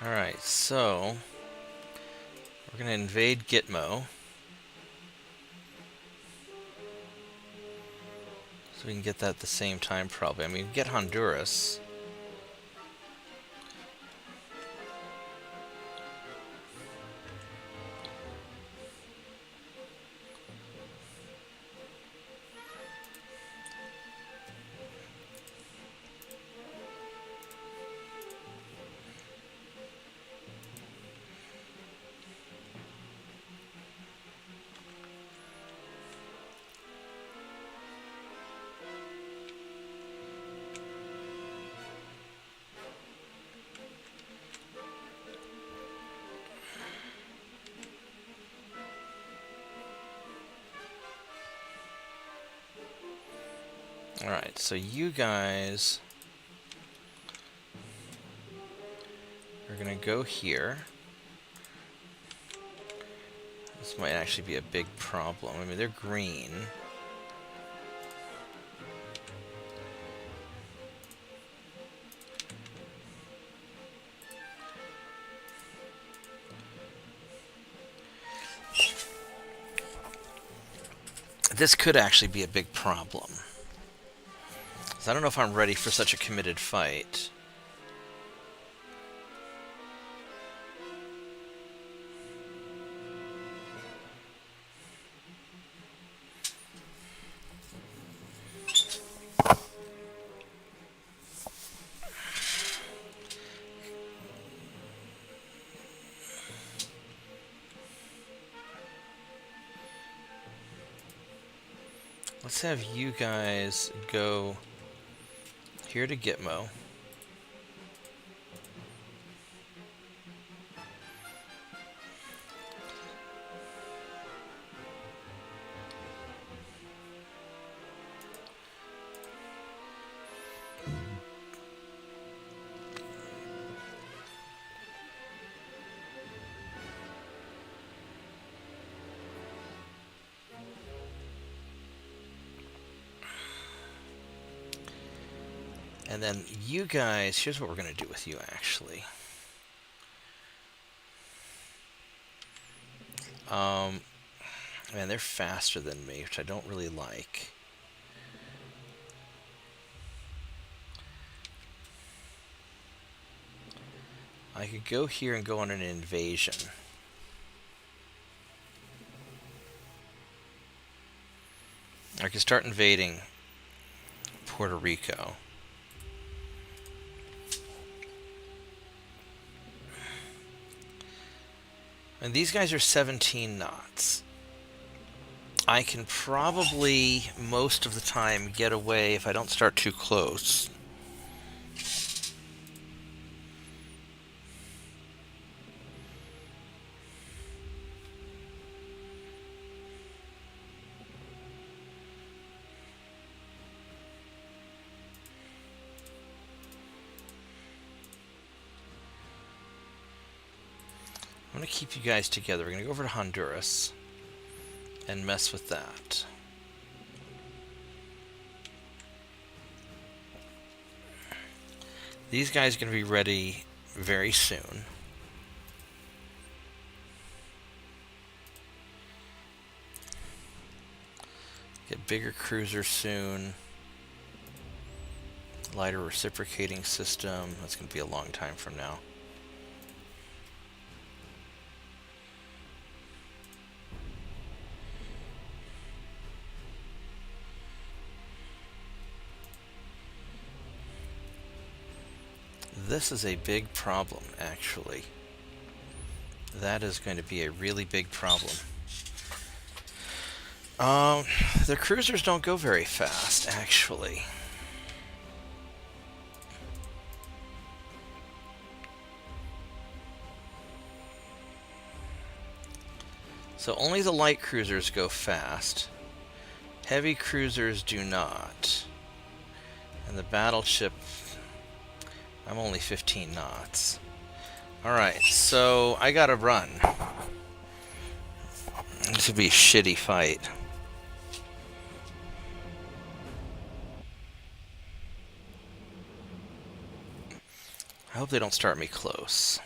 Alright, so we're going to invade Gitmo. So we can get that at the same time, probably. I mean, we can get Honduras. Alright, so you guys are gonna go here. This might actually be a big problem. I mean, they're green. This could actually be a big problem. So I don't know if I'm ready for such a committed fight. Let's have you guys go here to Gitmo. And then you guys, here's what we're going to do with you, actually. Man, they're faster than me, which I don't really like. I could go here and go on an invasion. I could start invading Puerto Rico. And these guys are 17 knots. I can probably, most of the time, get away if I don't start too close. I'm going to keep you guys together. We're going to go over to Honduras and mess with that. These guys are going to be ready very soon. Get bigger cruiser soon. Lighter reciprocating system. That's going to be a long time from now. This is a big problem, actually. That is going to be a really big problem. The cruisers don't go very fast, actually. So only the light cruisers go fast. Heavy cruisers do not. And the battleship, I'm only 15 knots. Alright, so I gotta run. This would be a shitty fight. I hope they don't start me close.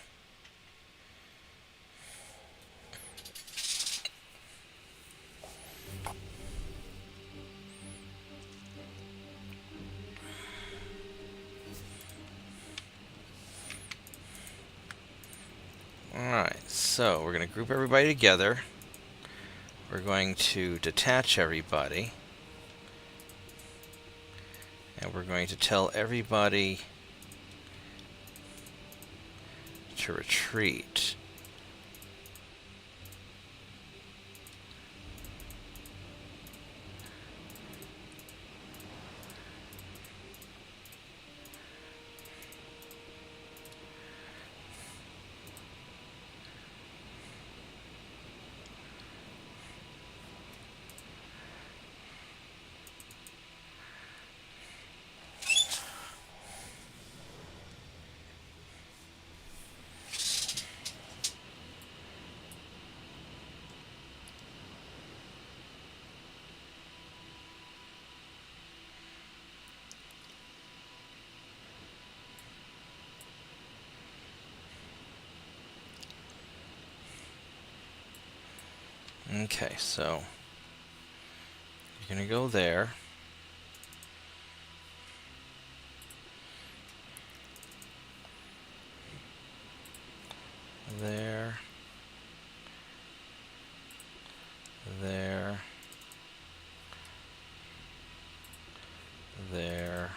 Alright, so we're going to group everybody together. We're going to detach everybody. And we're going to tell everybody to retreat. Okay, so you're going to go there. There. There. There.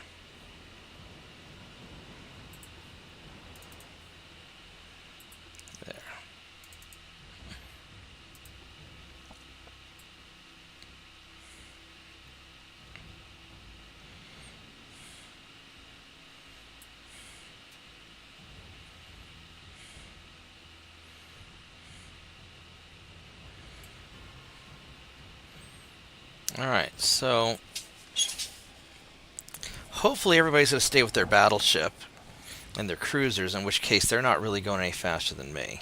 There. Alright, so hopefully everybody's going to stay with their battleship and their cruisers, in which case they're not really going any faster than me.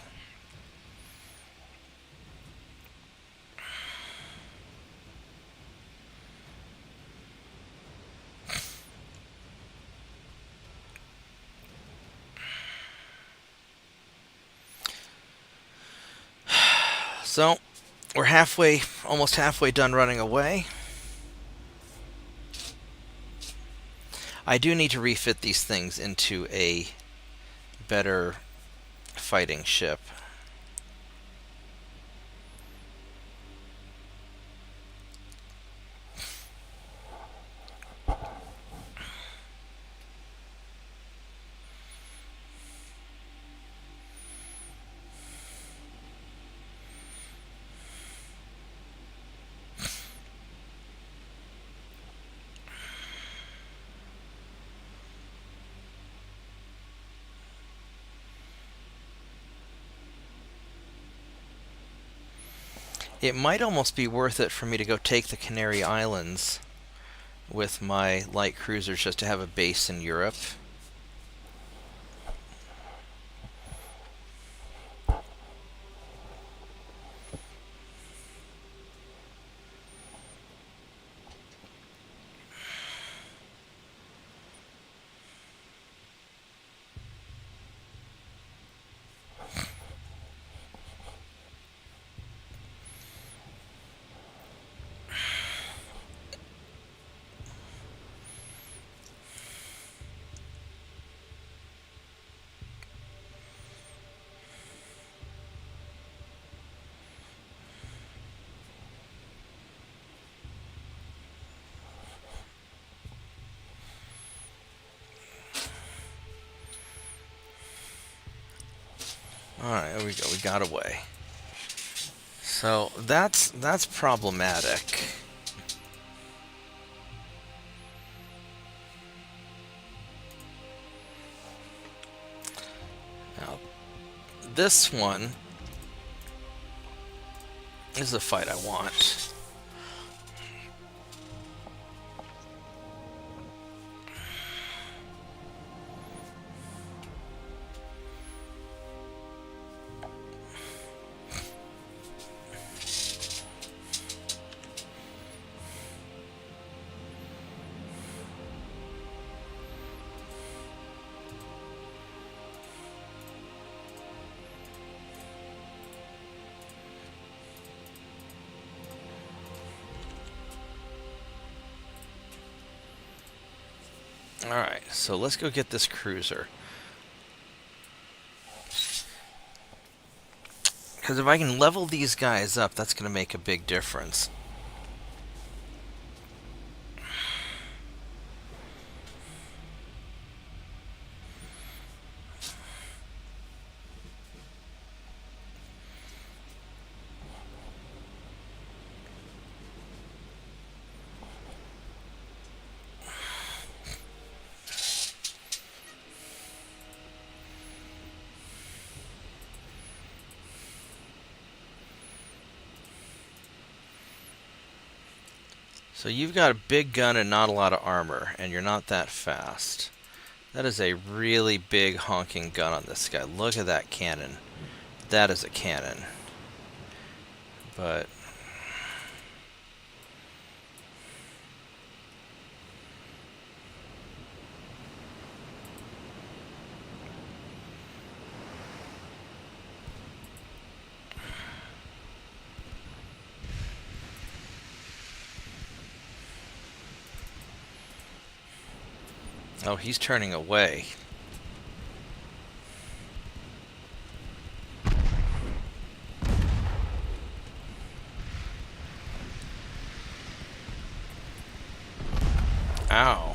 So, we're almost halfway done running away. I do need to refit these things into a better fighting ship. It might almost be worth it for me to go take the Canary Islands with my light cruisers just to have a base in Europe. Alright, there we go. We got away. So that's problematic. Now, this one is the fight I want. Alright, so let's go get this cruiser. Because if I can level these guys up, that's going to make a big difference. So you've got a big gun and not a lot of armor, and you're not that fast. That is a really big honking gun on this guy. Look at that cannon. That is a cannon. But Oh, he's turning away. Ow.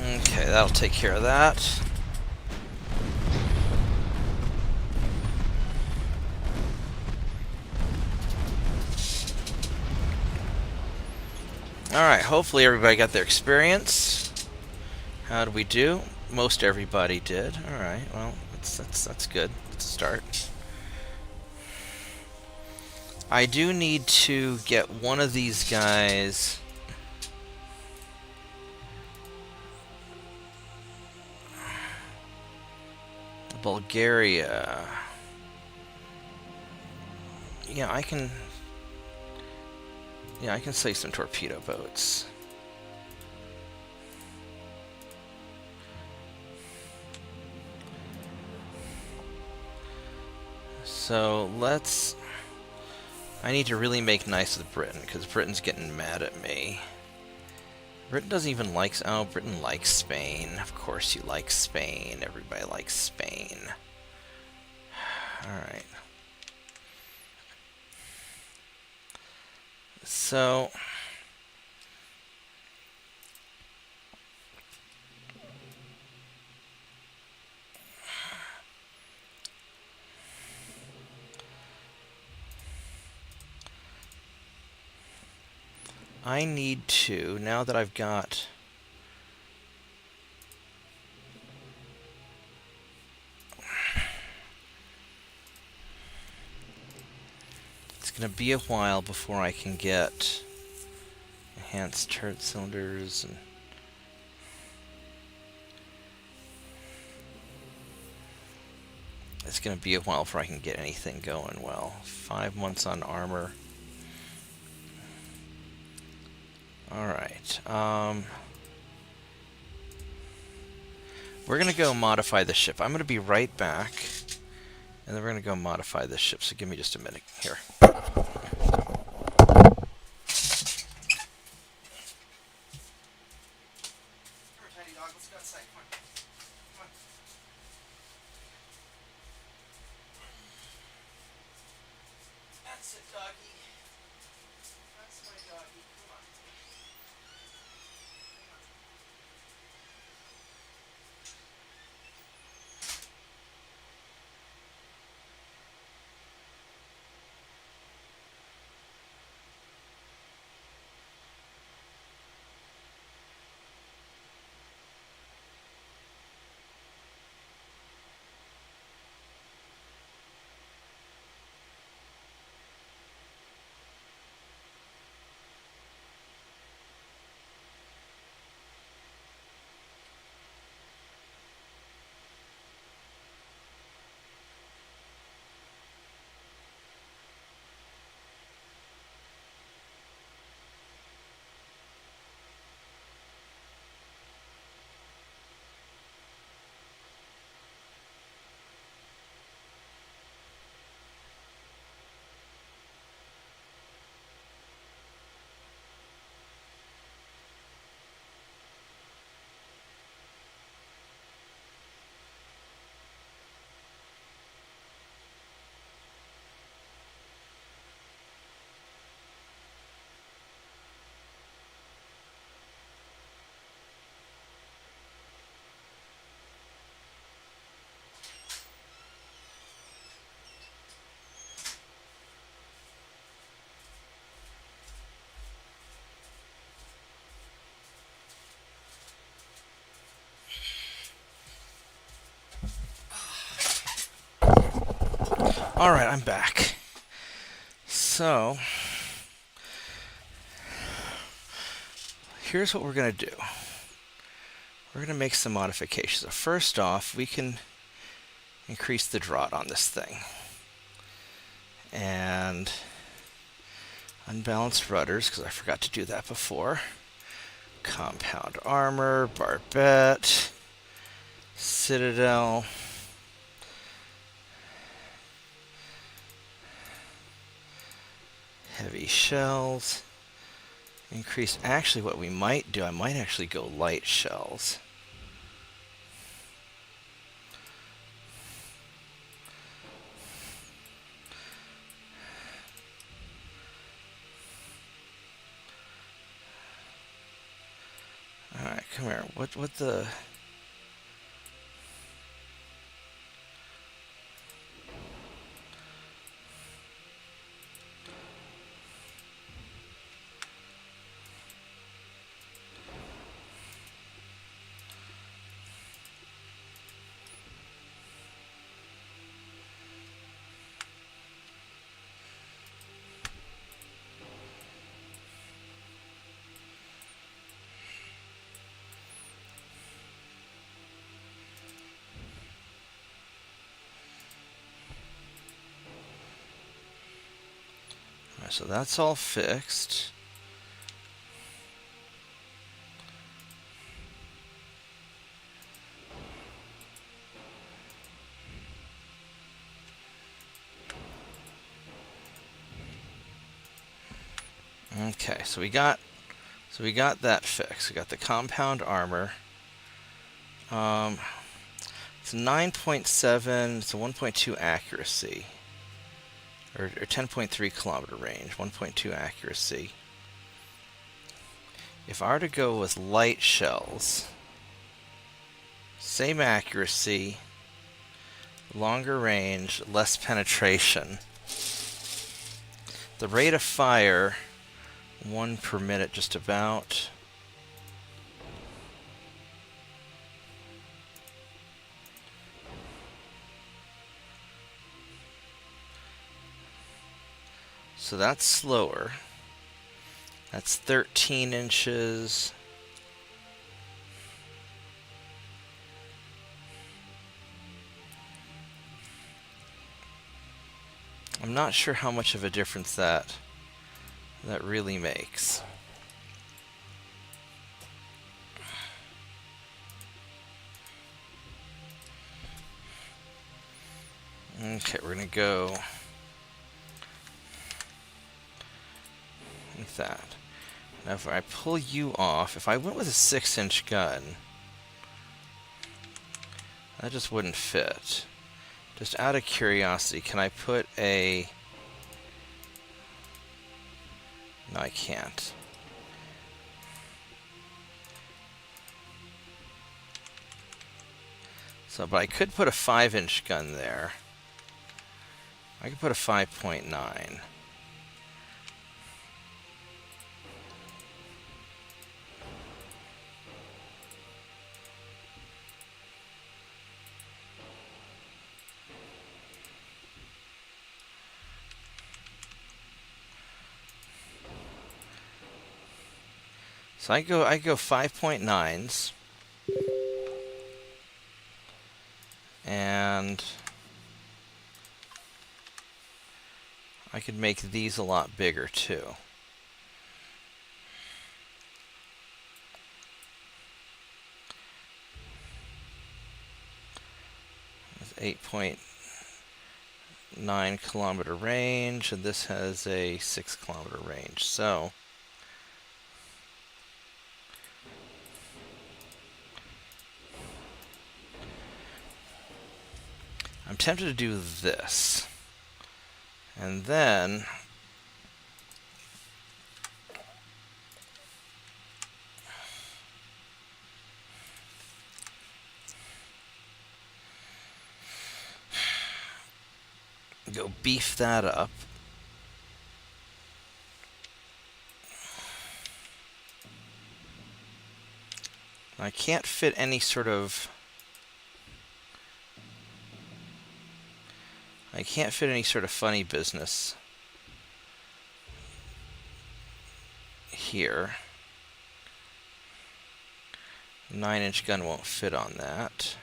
Okay, that'll take care of that. Alright, hopefully everybody got their experience. How did we do? Most everybody did. Alright, well, that's good. It's a start. I do need to get one of these guys... Bulgaria. Yeah, I can say some torpedo boats. So I need to really make nice with Britain, because Britain's getting mad at me. Britain doesn't even like... Oh, Britain likes Spain. Of course you like Spain. Everybody likes Spain. Alright. So... I need to, now that I've got... It's going to be a while before I can get enhanced turret cylinders and... It's going to be a while before I can get anything going well. 5 months on armor. Alright, we're going to go modify the ship. I'm going to be right back, and then we're going to go modify this ship, so give me just a minute here. That's it, doggy. That's my doggy. Come on. Alright, I'm back. So, here's what we're going to do. We're going to make some modifications. So first off, we can increase the draught on this thing. And unbalanced rudders, because I forgot to do that before. Compound armor, barbette, citadel. Heavy shells. Increase. Actually, what we might do, I might actually go light shells. Alright, come here. What the... Alright, so that's all fixed. Okay, so we got that fixed. We got the compound armor. It's 9.7. It's a 1.2 accuracy, or 10.3 kilometer range. 1.2 accuracy. If I were to go with light shells, same accuracy, longer range, less penetration. The rate of fire, 1 per minute, just about. So that's slower. That's 13 inches. I'm not sure how much of a difference that really makes. Okay, we're gonna go with that. Now if I pull you off, if I went with a 6-inch gun, that just wouldn't fit. Just out of curiosity, can I put a... No, I can't. So, but I could put a 5-inch gun there. I could put a 5.9. So I go 5.9s, and I could make these a lot bigger too. With 8.9 kilometer range, and this has a 6 kilometer range. So I'm tempted to do this. And then go beef that up. I can't fit any sort of... I can't fit any sort of funny business here. 9-inch gun won't fit on that.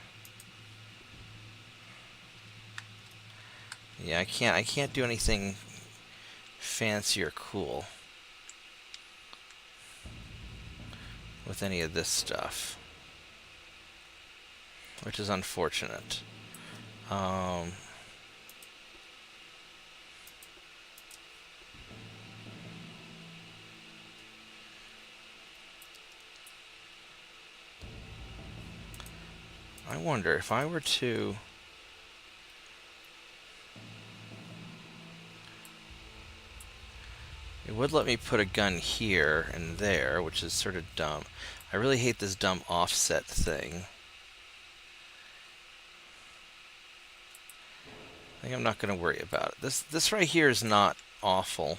Yeah, I can't do anything fancy or cool with any of this stuff, which is unfortunate. I wonder if I were to... It would let me put a gun here and there, which is sort of dumb. I really hate this dumb offset thing. I think I'm not going to worry about it. This right here is not awful.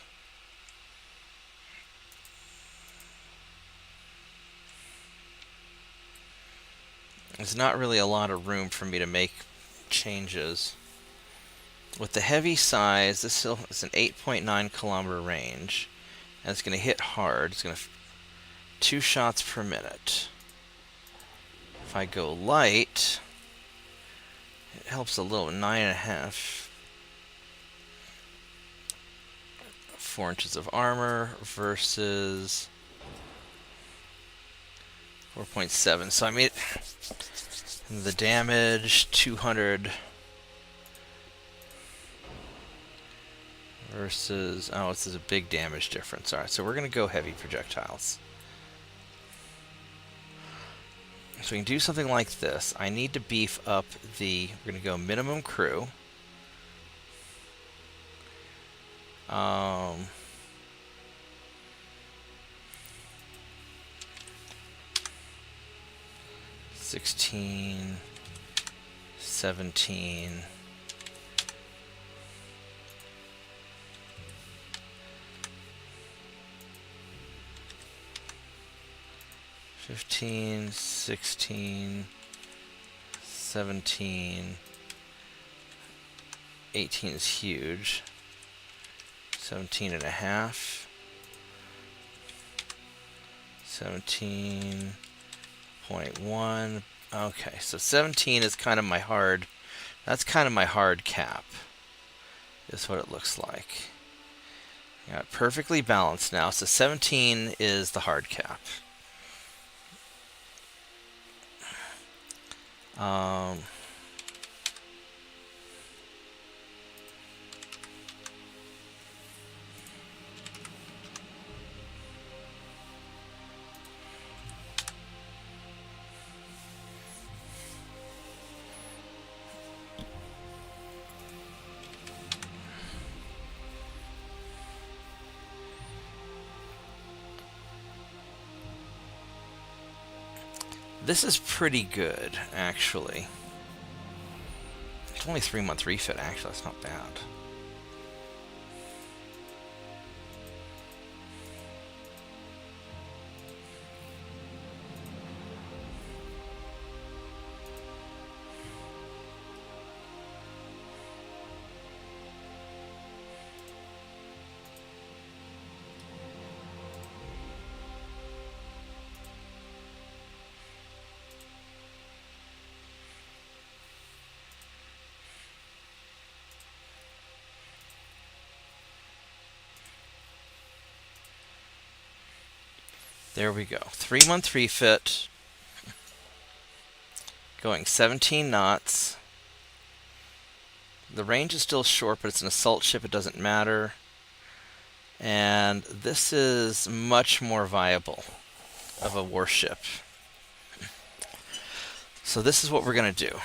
There's not really a lot of room for me to make changes. With the heavy size, this is an 8.9 kilometer range, and it's going to hit hard. It's going to 2 shots per minute. If I go light, it helps a little. 9.5. 4 inches of armor versus 4.7. So I made the damage 200 versus, oh, this is a big damage difference. Alright, so we're going to go heavy projectiles. So we can do something like this. I need to beef up we're going to go minimum crew. 16, 17, 15, 16, 17, 18 is huge. 17.5. 17.1. Okay, so 17 is kind of my hard. That's kind of my hard cap. Is what it looks like. Got it perfectly balanced now. So 17 is the hard cap. This is pretty good, actually. It's only 3-month refit, actually. That's not bad. There we go. 3-month refit. Going 17 knots. The range is still short, but it's an assault ship. It doesn't matter. And this is much more viable of a warship. So this is what we're going to do.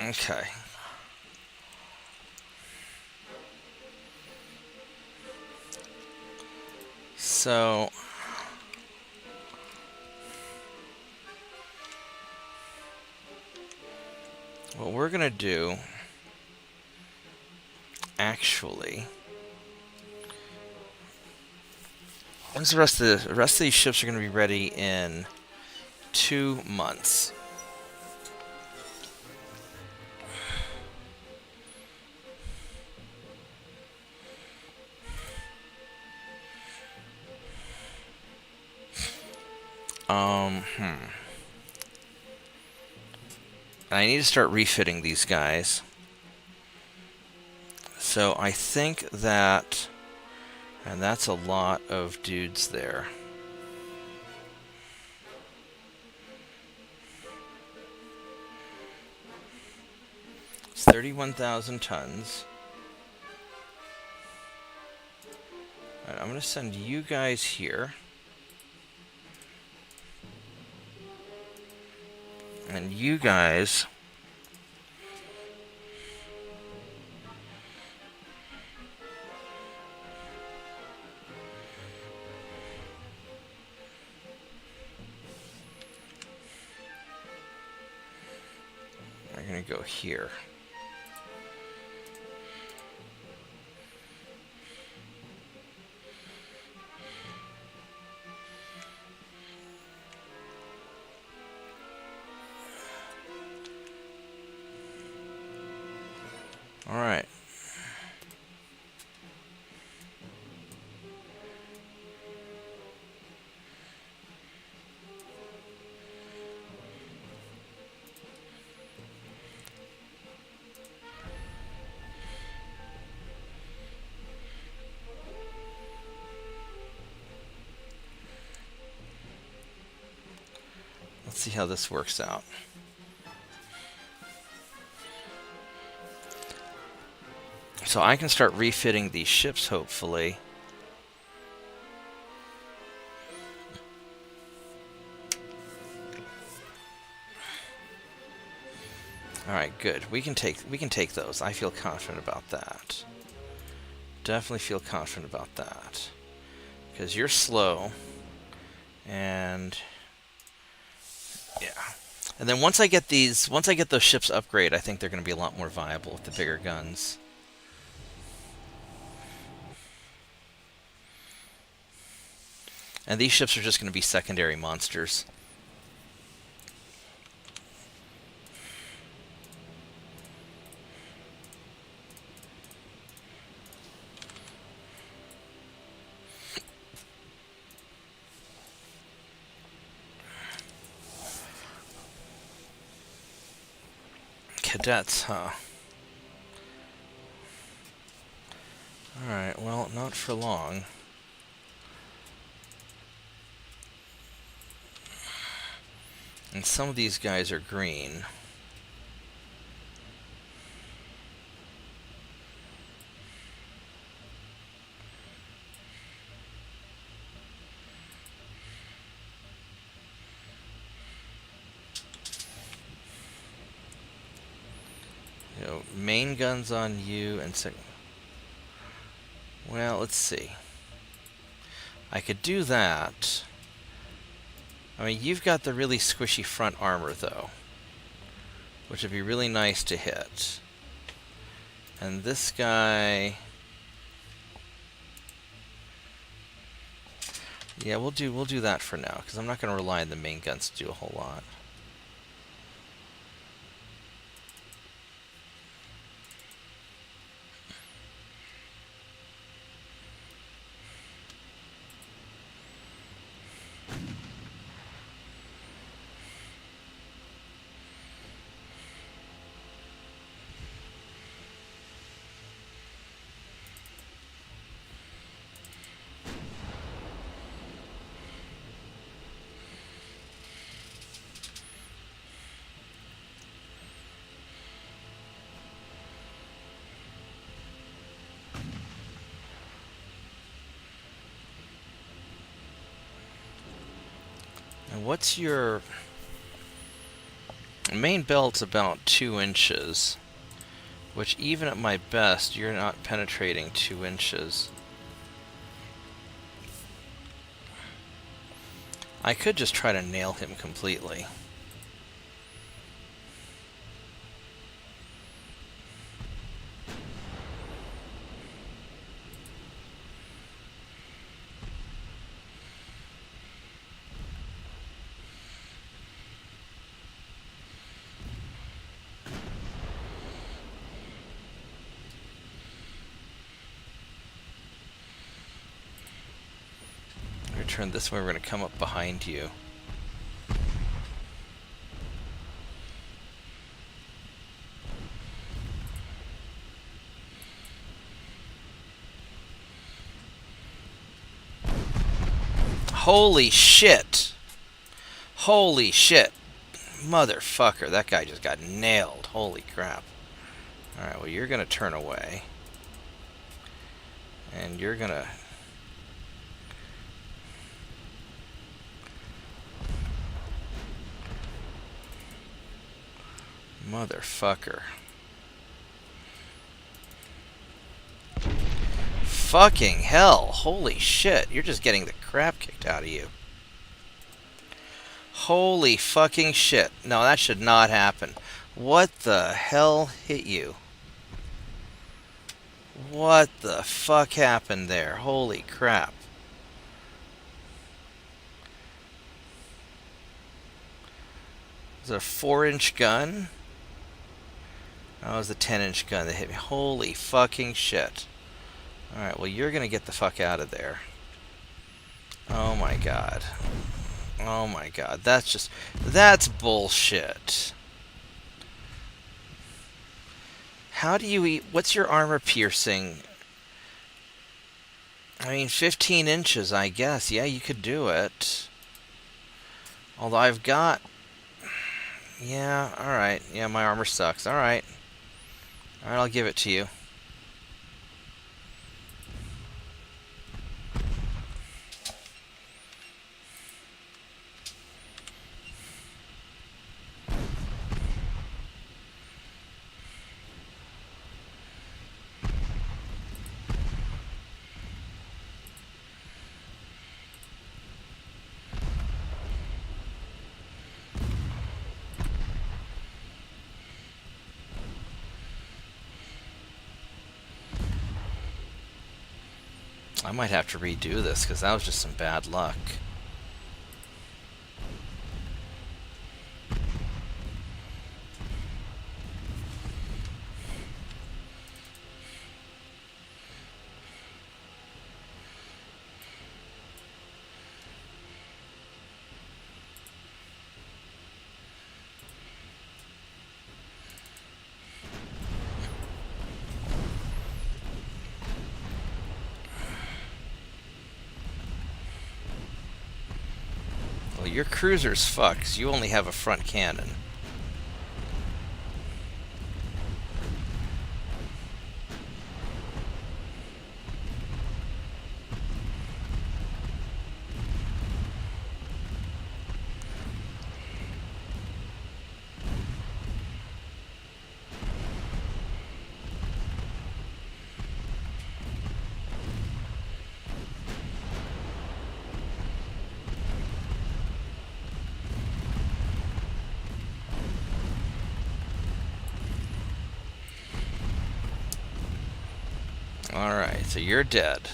Okay. So what we're going to do actually When's the rest of these ships are going to be ready in 2 months. And I need to start refitting these guys. So I think that, and that's a lot of dudes there. It's 31,000 tons. All right, I'm going to send you guys here. And you guys are going to go here. All right. Let's see how this works out. So I can start refitting these ships, hopefully. All right, good. We can take those. I feel confident about that. Definitely feel confident about that. Because you're slow. And yeah. And then once I get those ships upgrade, I think they're going to be a lot more viable with the bigger guns. And these ships are just going to be secondary monsters. Cadets, huh? Alright, well, not for long. And some of these guys are green. You know, main guns on you and well, let's see. I could do that. I mean, you've got the really squishy front armor, though, which would be really nice to hit. And this guy... yeah, we'll do that for now, because I'm not going to rely on the main guns to do a whole lot. And what's your... main belt's about 2 inches, which even at my best, you're not penetrating 2 inches. I could just try to nail him completely. turn this way. We're going to come up behind you. Holy shit! Holy shit! Motherfucker, that guy just got nailed. Holy crap. Alright, well, you're gonna turn away. And you're gonna... Motherfucker. Fucking hell. Holy shit. You're just getting the crap kicked out of you. Holy fucking shit. No, that should not happen. What the hell hit you? What the fuck happened there? Holy crap. Is it a 4-inch gun? That was a 10-inch gun that hit me. Holy fucking shit. Alright, well, you're gonna get the fuck out of there. Oh my god. Oh my god. That's bullshit. How do you eat? What's your armor piercing? I mean, 15 inches, I guess. Yeah, you could do it. Although I've got... Yeah, alright. Yeah, my armor sucks. Alright. Alright, I'll give it to you. I might have to redo this, because that was just some bad luck. Well, your cruiser's fucked, 'cause you only have a front cannon. Alright, so you're dead.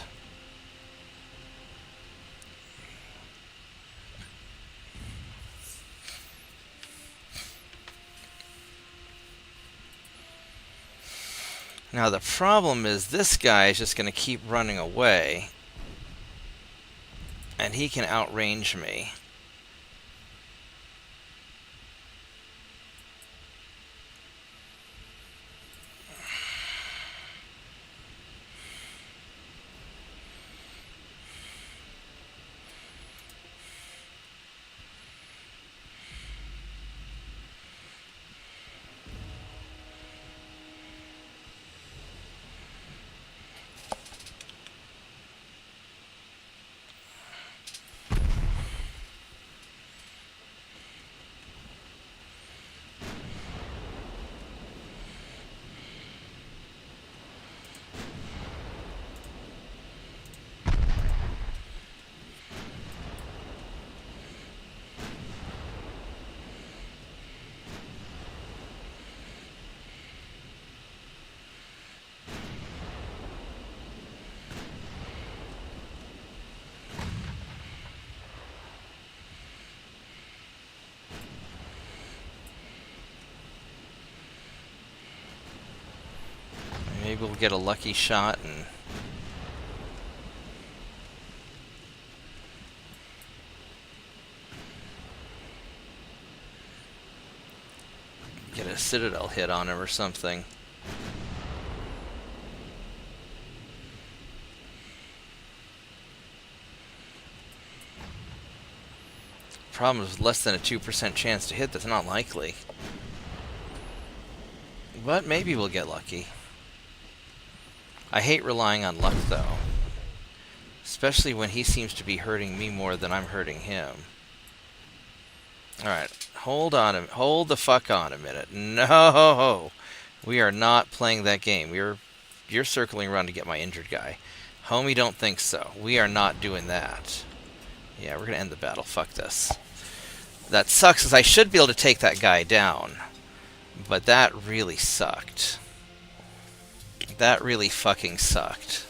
Now the problem is this guy is just going to keep running away. And he can outrange me. Maybe we'll get a lucky shot and... a Citadel hit on him or something. Problem is less than a 2% chance to hit. That's not likely. But maybe we'll get lucky. I hate relying on luck, though. Especially when he seems to be hurting me more than I'm hurting him. Alright, hold the fuck on a minute. No! We are not playing that game. You're circling around to get my injured guy. Homie, don't think so. We are not doing that. Yeah, we're gonna end the battle. Fuck this. That sucks, because I should be able to take that guy down. But that really sucked. That really fucking sucked.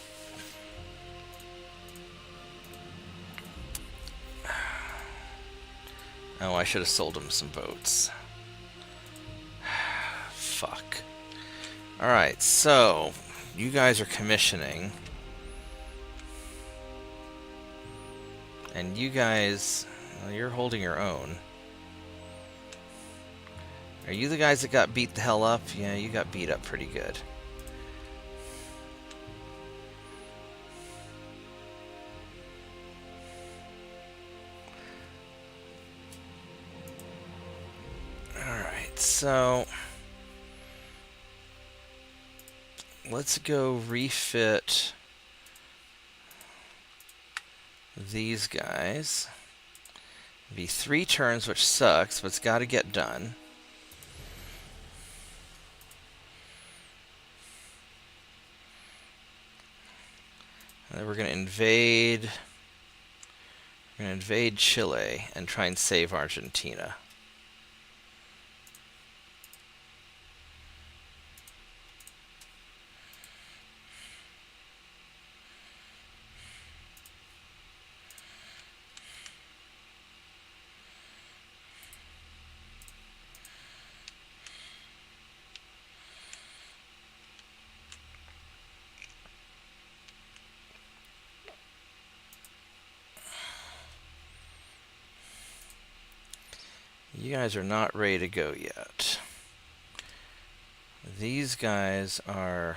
Oh, I should have sold him some boats. Fuck. Alright, so you guys are commissioning. And you guys, well, you're holding your own. Are you the guys that got beat the hell up? Yeah, you got beat up pretty good. Alright, so let's go refit these guys. Be 3 turns, which sucks, but it's got to get done. And then we're going to invade. We're going to invade Chile and try and save Argentina. You guys are not ready to go yet. These guys are...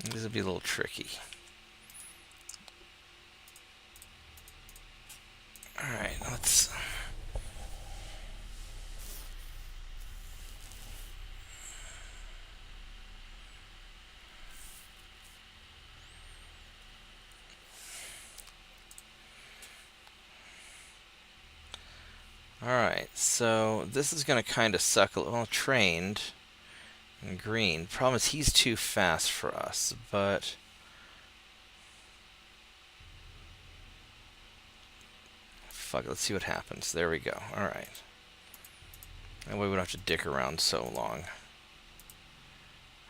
This will be a little tricky. Alright, let's... Alright, so this is going to kind of suck a little. Well, trained in green. Problem is he's too fast for us, but... Fuck, let's see what happens. There we go. Alright. That way we don't have to dick around so long.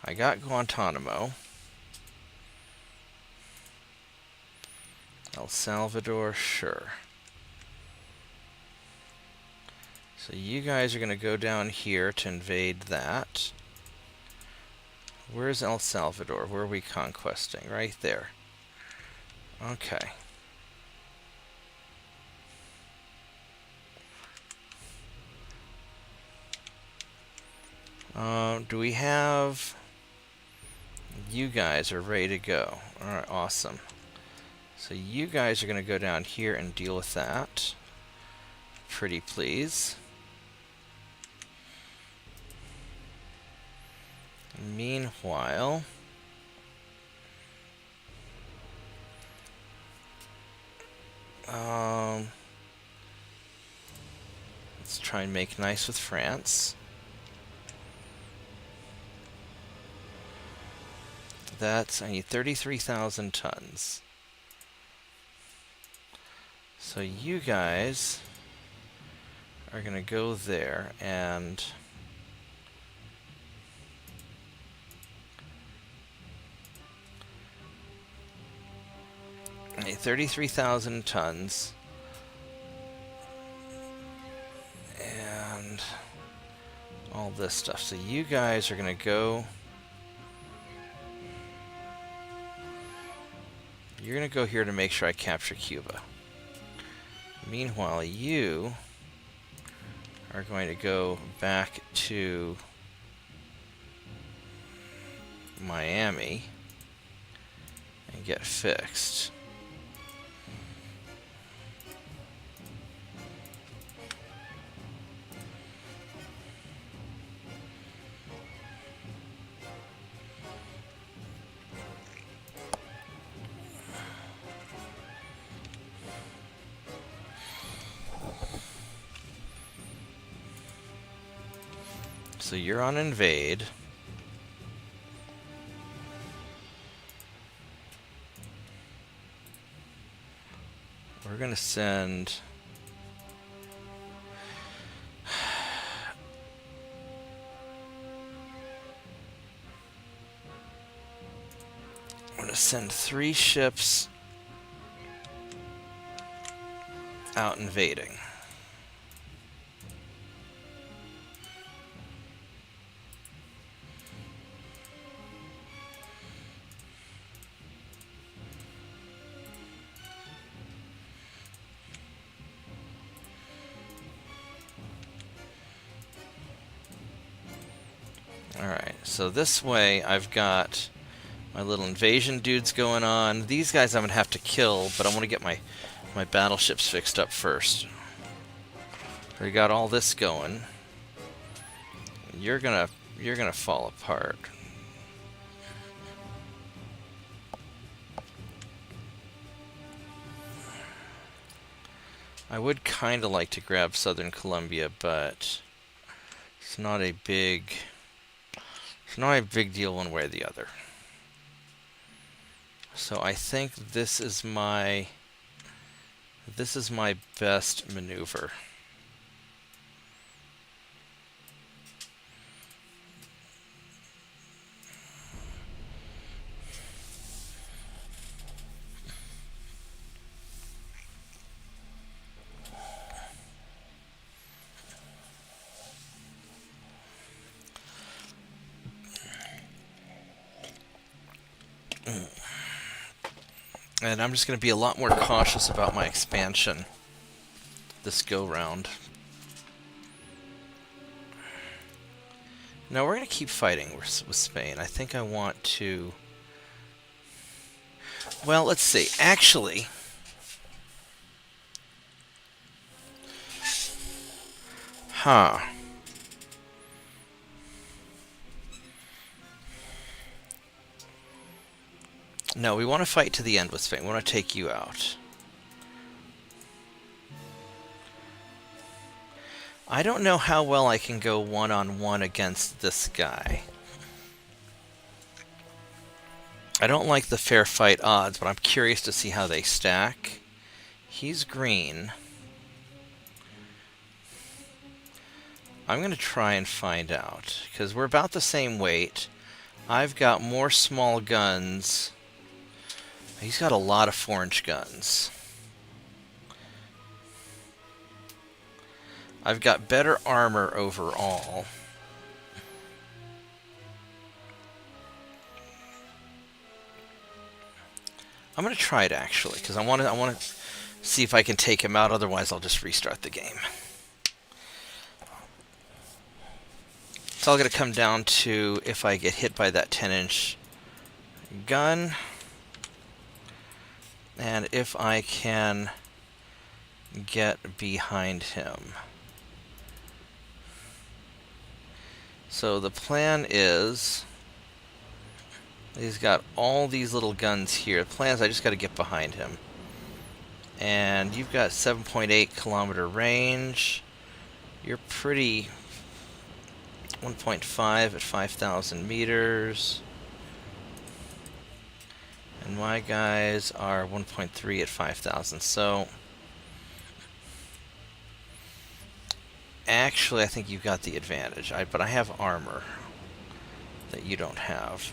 I got Guantanamo. El Salvador, sure. So you guys are going to go down here to invade that. Where's El Salvador? Where are we conquesting? Right there. Okay. Do we have... You guys are ready to go. Alright, awesome. So you guys are going to go down here and deal with that. Pretty please. Meanwhile, let's try and make nice with France. I need 33,000 tons. So you guys are going to go there and... I need 33,000 tons. And all this stuff. So you guys are going to go... You're going to go here to make sure I capture Cuba. Meanwhile, you are going to go back to Miami and get fixed. So you're on invade. We're going to send... I'm going to send 3 ships out invading. Alright, so this way I've got my little invasion dudes going on. These guys I'm going to have to kill, but I want to get my battleships fixed up first. We got all this going. You're gonna fall apart. I would kind of like to grab Southern Colombia, but it's not a big deal one way or the other. So I think this is my best maneuver. And I'm just going to be a lot more cautious about my expansion this go-round. Now we're going to keep fighting with Spain. I think I want to... Well, let's see. Actually... Huh. No, we want to fight to the end with Spain. We want to take you out. I don't know how well I can go one-on-one against this guy. I don't like the fair fight odds, but I'm curious to see how they stack. He's green. I'm going to try and find out, because we're about the same weight. I've got more small guns. He's got a lot of 4-inch guns. I've got better armor overall. I'm going to try it actually, because I want to see if I can take him out. Otherwise, I'll just restart the game. It's all going to come down to if I get hit by that 10-inch gun. And if I can get behind him. So the plan is, he's got all these little guns here. The plan is I just got to get behind him. And you've got 7.8 kilometer range. You're pretty 1.5 at 5,000 meters. And my guys are 1.3 at 5,000. So, actually, I think you've got the advantage. But I have armor that you don't have.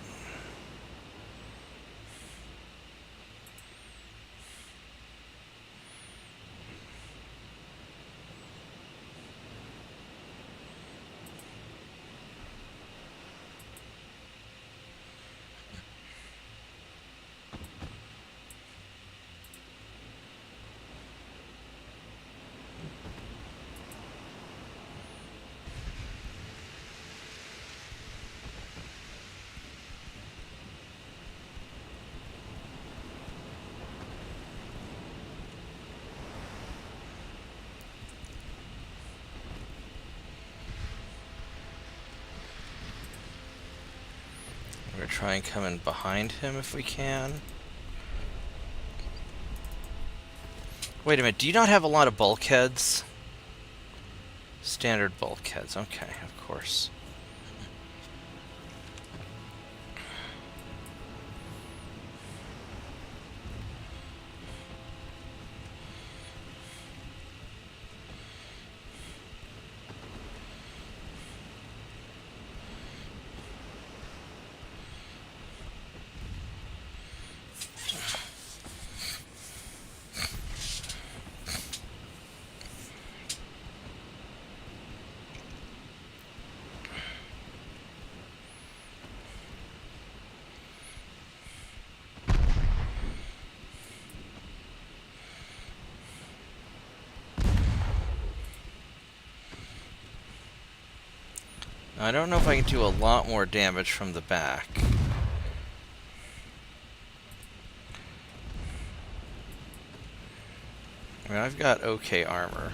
going to try and come in behind him if we can. Wait a minute, do you not have a lot of bulkheads? Standard bulkheads, okay, of course. I don't know if I can do a lot more damage from the back. I mean, I've got okay armor.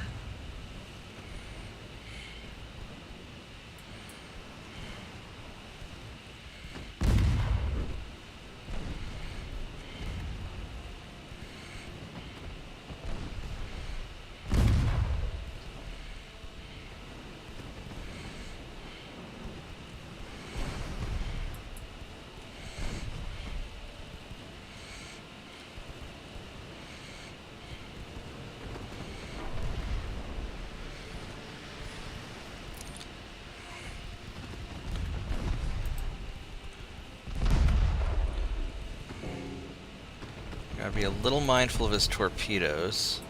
Gotta be a little mindful of his torpedoes.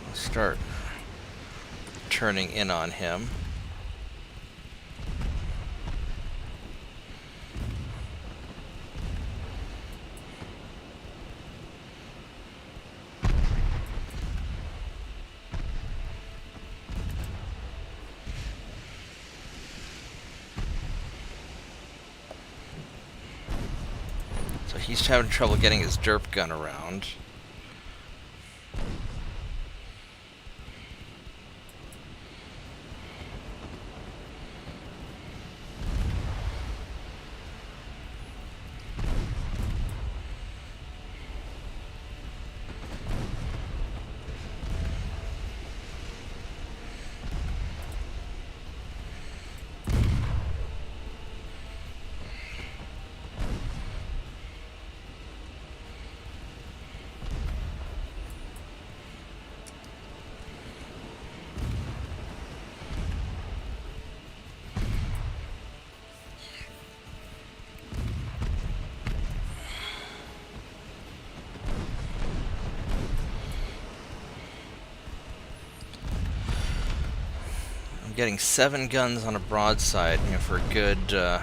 I'll start turning in on him. He's having trouble getting his derp gun around. Getting 7 guns on a broadside, you know, for a good. No,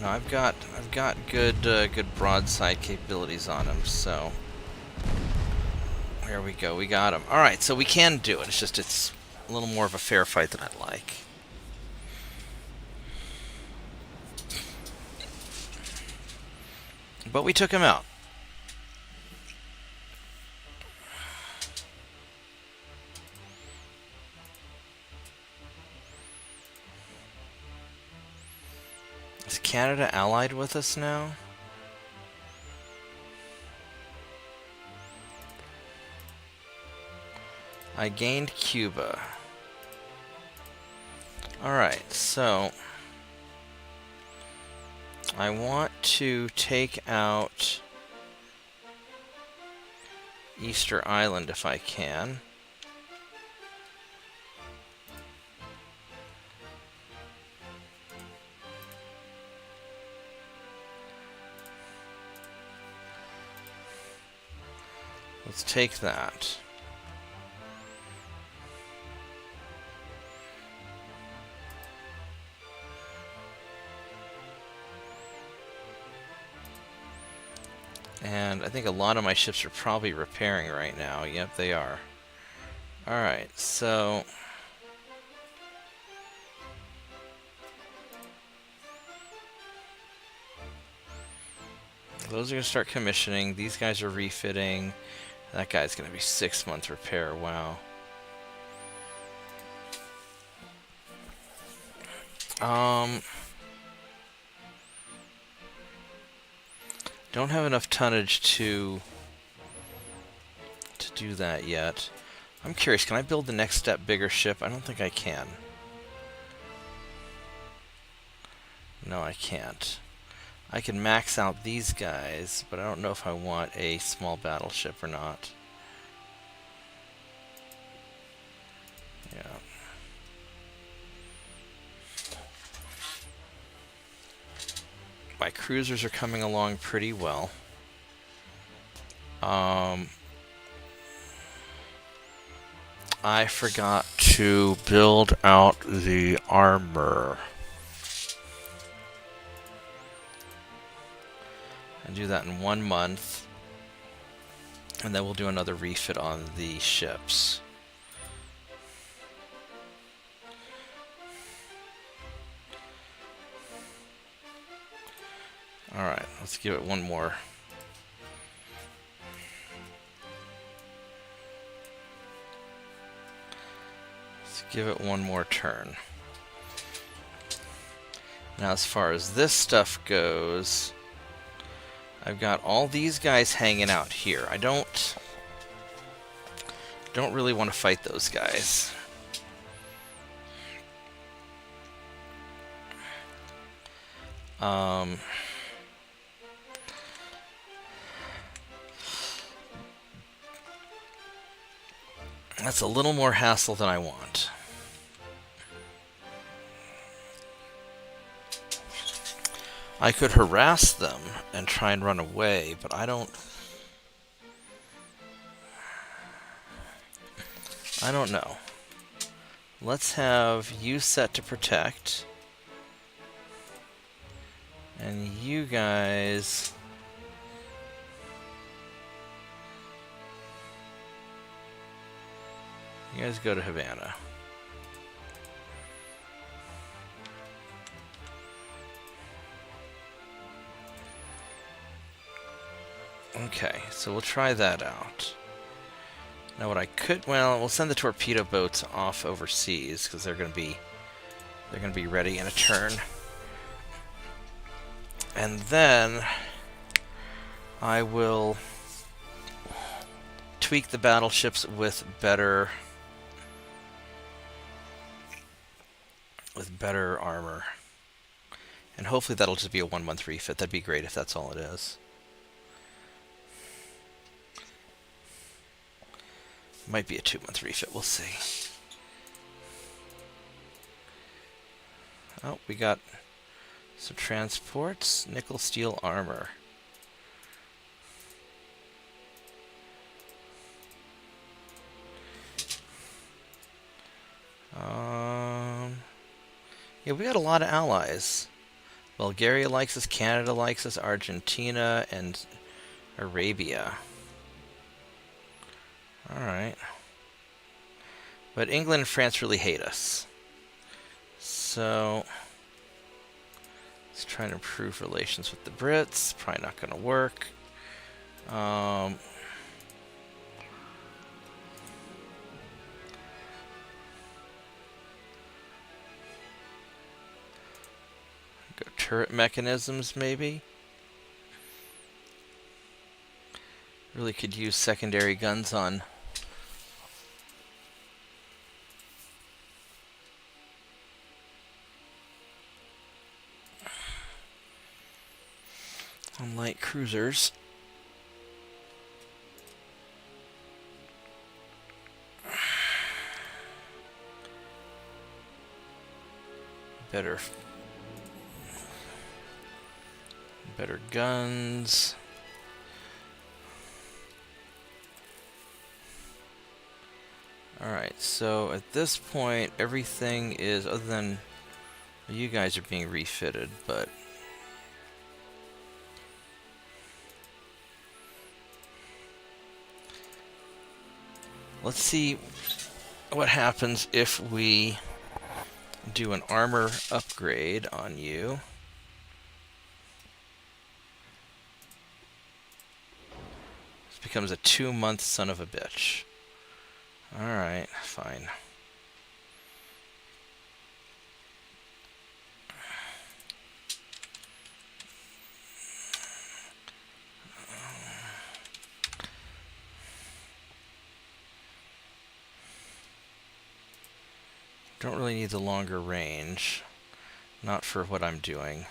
I've got good broadside capabilities on him. So there we go. We got him. All right, so we can do it. It's just it's a little more of a fair fight than I'd like. But we took him out. Is Canada allied with us now? I gained Cuba. Alright, so I want to take out Easter Island if I can. Let's take that. And I think a lot of my ships are probably repairing right now. Yep, they are. Alright, so those are going to start commissioning. These guys are refitting. That guy's going to be 6-month repair. Wow. Don't have enough tonnage to do that yet. I'm curious, can I build the next step bigger ship? I don't think I can. No, I can't. I can max out these guys, but I don't know if I want a small battleship or not. Yeah. My cruisers are coming along pretty well. I forgot to build out the armor. And do that in 1 month. And then we'll do another refit on the ships. Alright, let's give it one more. Let's give it one more turn. Now as far as this stuff goes, I've got all these guys hanging out here. I don't really want to fight those guys. That's a little more hassle than I want. I could harass them and try and run away, but I don't know. Let's have you set to protect. And you guys... You guys go to Havana. Okay, so we'll try that out. Now what I could... Well, we'll send the torpedo boats off overseas, because they're going to be ready in a turn. And then I will tweak the battleships with better armor. And hopefully that'll just be a 1 month refit. That'd be great if that's all it is. Might be a 2 month refit, we'll see. Oh, we got some transports, nickel steel armor. Yeah, we got a lot of allies. Bulgaria likes us, Canada likes us, Argentina, and Arabia. Alright. But England and France really hate us. So let's try and improve relations with the Brits. Probably not going to work. Go turret mechanisms, maybe. Really could use secondary guns on light cruisers. Better guns. Alright, so at this point everything is, other than you guys are being refitted, but let's see what happens if we do an armor upgrade on you. This becomes a 2 month son of a bitch. Alright, fine. Don't really need the longer range. Not for what I'm doing.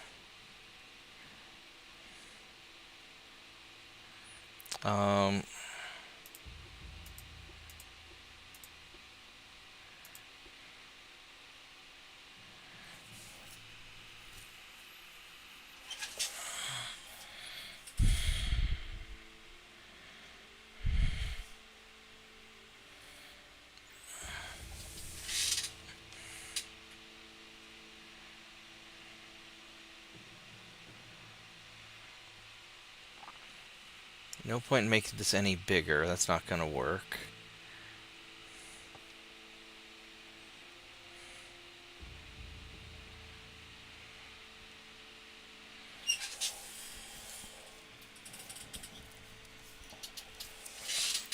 No point in making this any bigger. That's not going to work.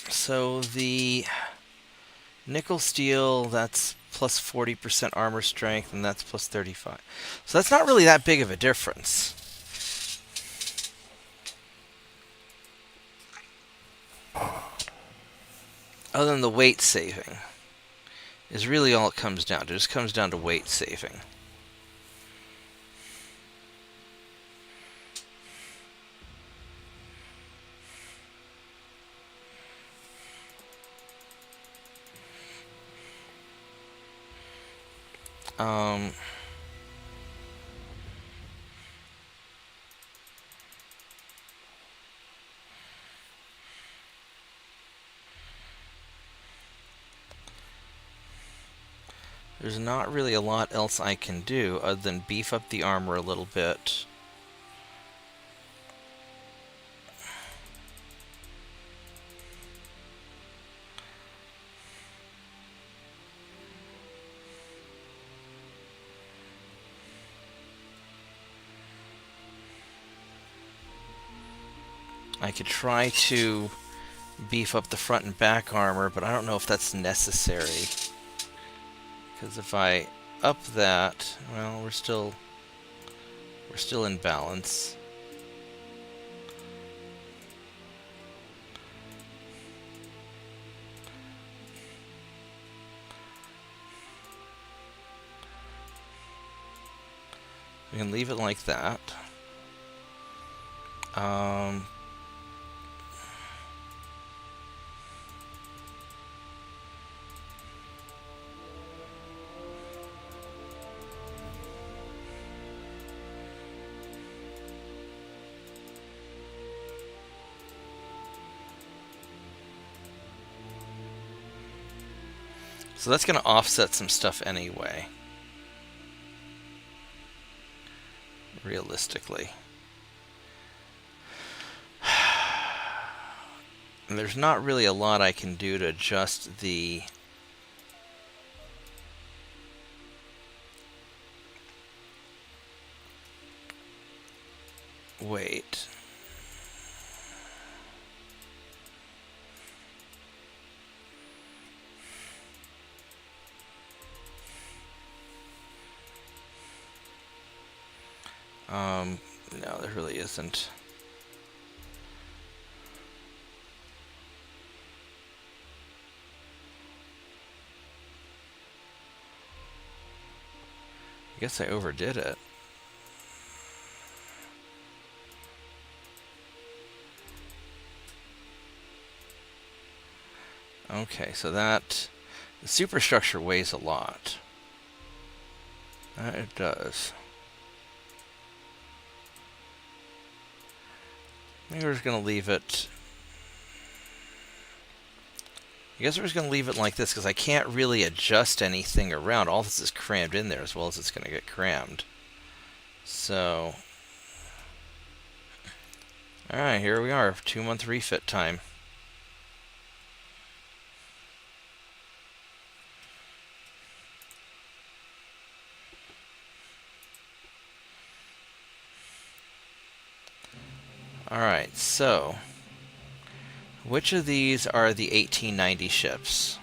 So the nickel steel, that's plus 40% armor strength, and that's plus 35. So that's not really that big of a difference. Other than the weight saving is really all it comes down to. It just comes down to weight saving. There's not really a lot else I can do other than beef up the armor a little bit. I could try to beef up the front and back armor, but I don't know if that's necessary. Because if I up that, well, we're still in balance. We can leave it like that. So that's going to offset some stuff anyway. Realistically. And there's not really a lot I can do to adjust the weight. No, there really isn't. I guess I overdid it. Okay, so that... the superstructure weighs a lot. It does. Maybe we're just going to leave it... I guess we're just going to leave it like this, because I can't really adjust anything around. All this is crammed in there, as well as it's going to get crammed. So... alright, here we are. 2-month refit time. Alright, so... which of these are the 1890 ships?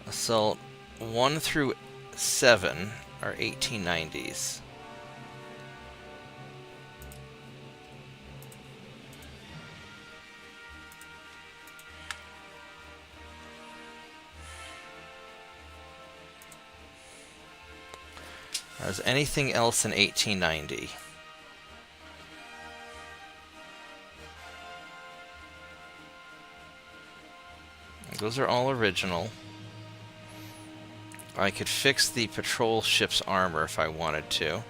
Assault 1 through 7 are 1890s. Is anything else in 1890? Those are all original. I could fix the patrol ship's armor if I wanted to.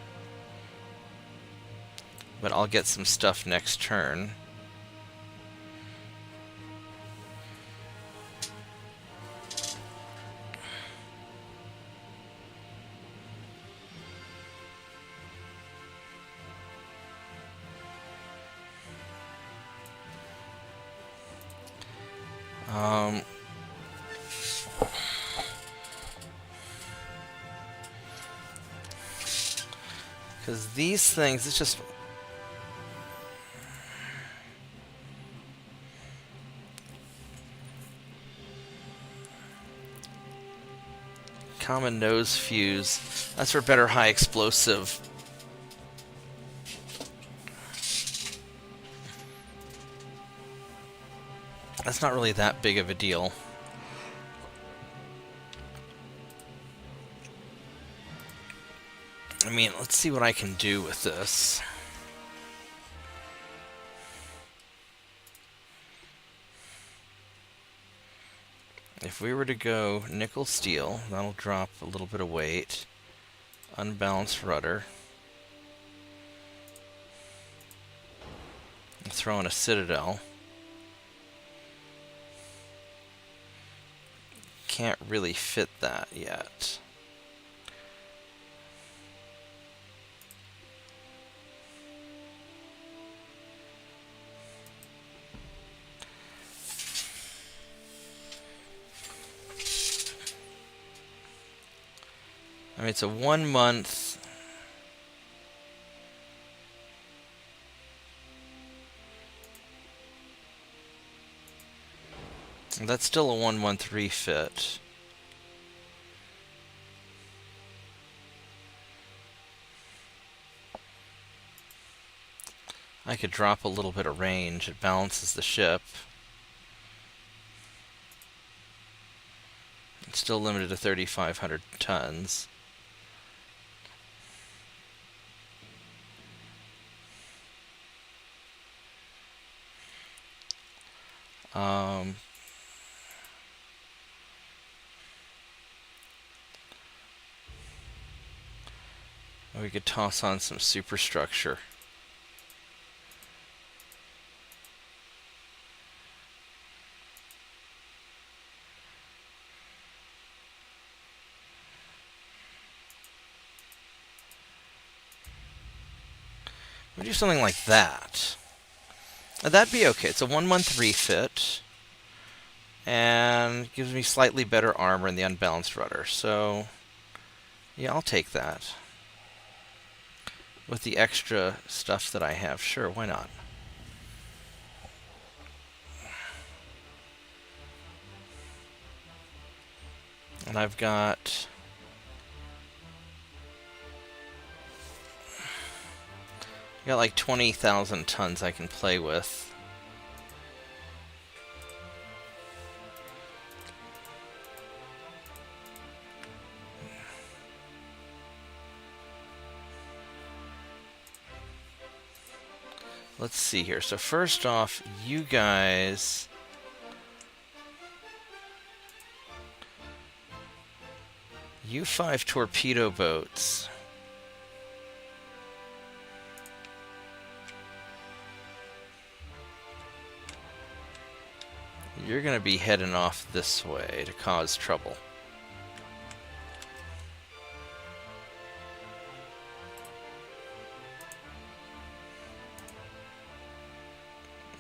But I'll get some stuff next turn. Because these things, it's just... Common nose fuse. That's for better high explosive. That's not really that big of a deal. I mean, let's see what I can do with this. If we were to go nickel steel, that'll drop a little bit of weight. Unbalanced rudder. Throw in a citadel. Can't really fit that yet. I mean, it's a 1 month. That's still a 1 month refit. I could drop a little bit of range. It balances the ship. It's still limited to 3,500 tons. We could toss on some superstructure. We'll do something like that. That'd be okay. It's a 1 month refit. And gives me slightly better armor in the unbalanced rudder. So, yeah, I'll take that. With the extra stuff that I have. Sure, why not? And I've got... like 20,000 tons I can play with. Let's see here. So first off, you guys... U5 torpedo boats. You're going to be heading off this way to cause trouble.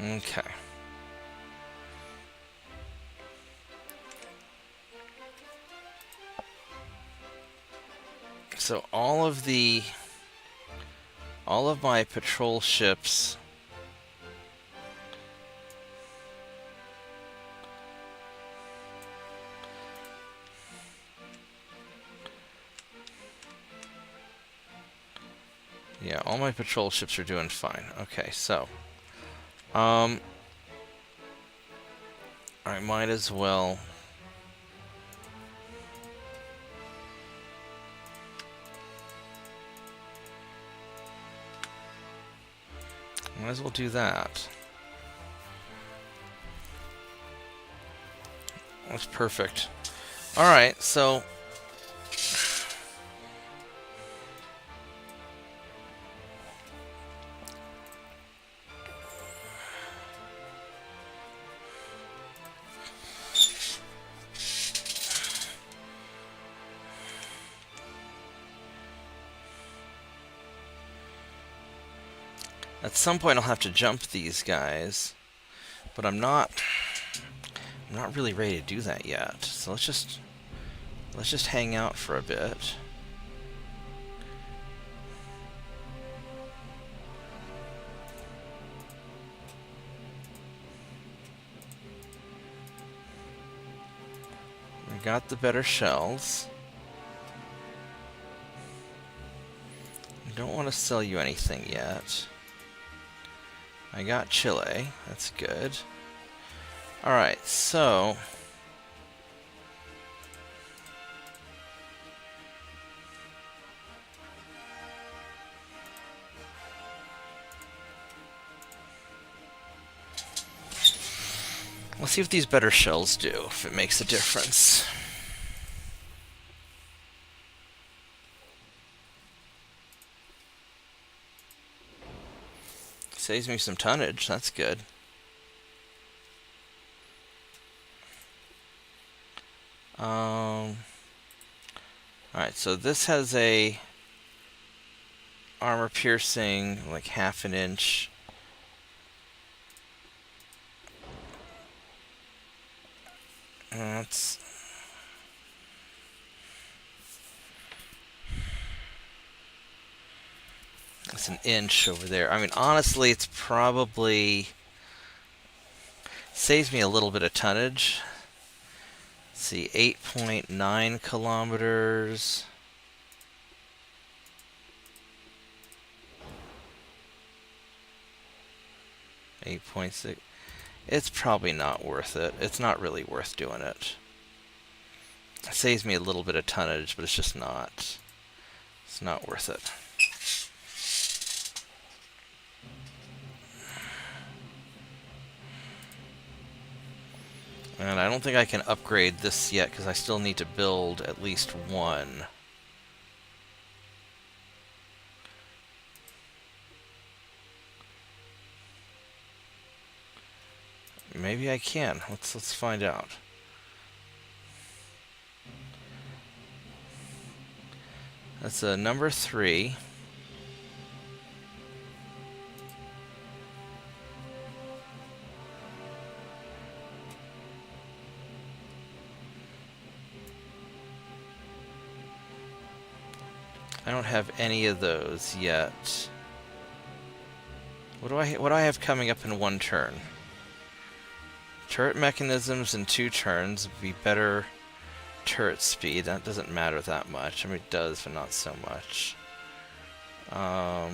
Okay. So all of my patrol ships yeah, all my patrol ships are doing fine. Okay, so I might as well Might as well do that. That's perfect. Alright, so... At some point I'll have to jump these guys, but I'm not really ready to do that yet. So let's just hang out for a bit. We got the better shells. I don't want to sell you anything yet. I got Chile. That's good. Alright, so... let's see what these better shells do, if it makes a difference. Saves me some tonnage, that's good. Alright, so this has a armor piercing, like half an inch. That's... that's an inch over there. I mean, honestly, it's probably... saves me a little bit of tonnage. Let's see, 8.9 kilometers. .6. It's probably not worth it. It's not really worth doing it. It saves me a little bit of tonnage, but it's just not. It's not worth it. And I don't think I can upgrade this yet because I still need to build at least one. Maybe I can. Let's find out. That's a number 3. I don't have any of those yet. What do I have coming up in one turn? Turret mechanisms in 2 turns would be better turret speed. That doesn't matter that much. I mean, it does, but not so much. I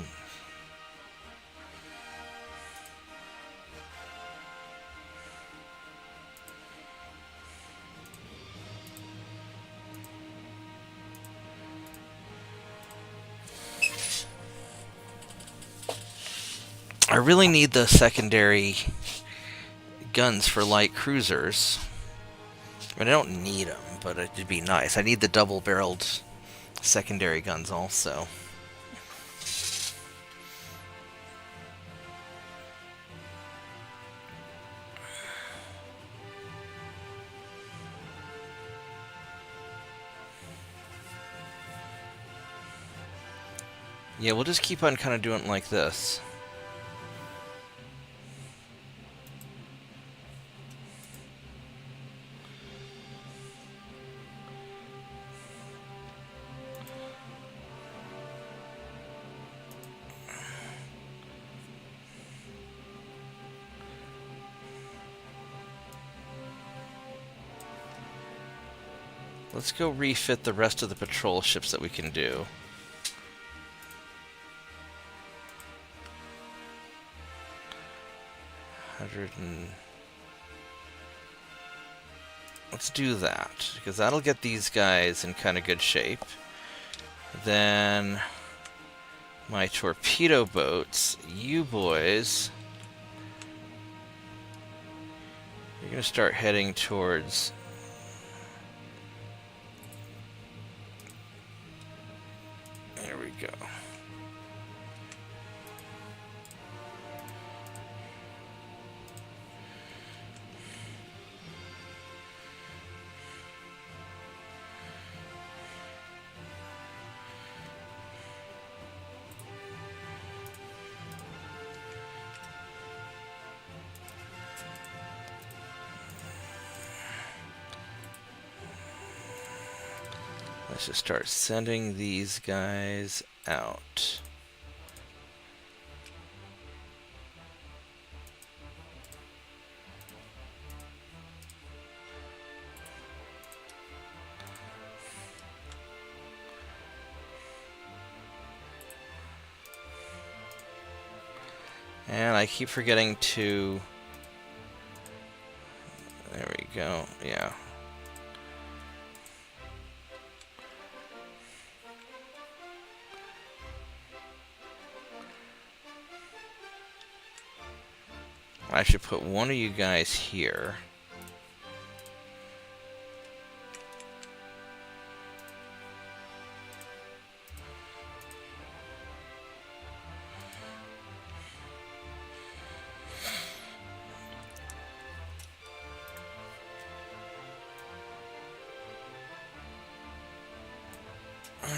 really need the secondary guns for light cruisers. I mean, I don't need them, but it'd be nice. I need the double-barreled secondary guns also. Yeah, we'll just keep on kind of doing it like this. Let's go refit the rest of the patrol ships that we can do. Let's do that, because that'll get these guys in kind of good shape. Then my torpedo boats, you boys, you're going to start heading towards... There we go. Let's just start sending these guys out. And I keep forgetting to... There we go, yeah. I should put one of you guys here.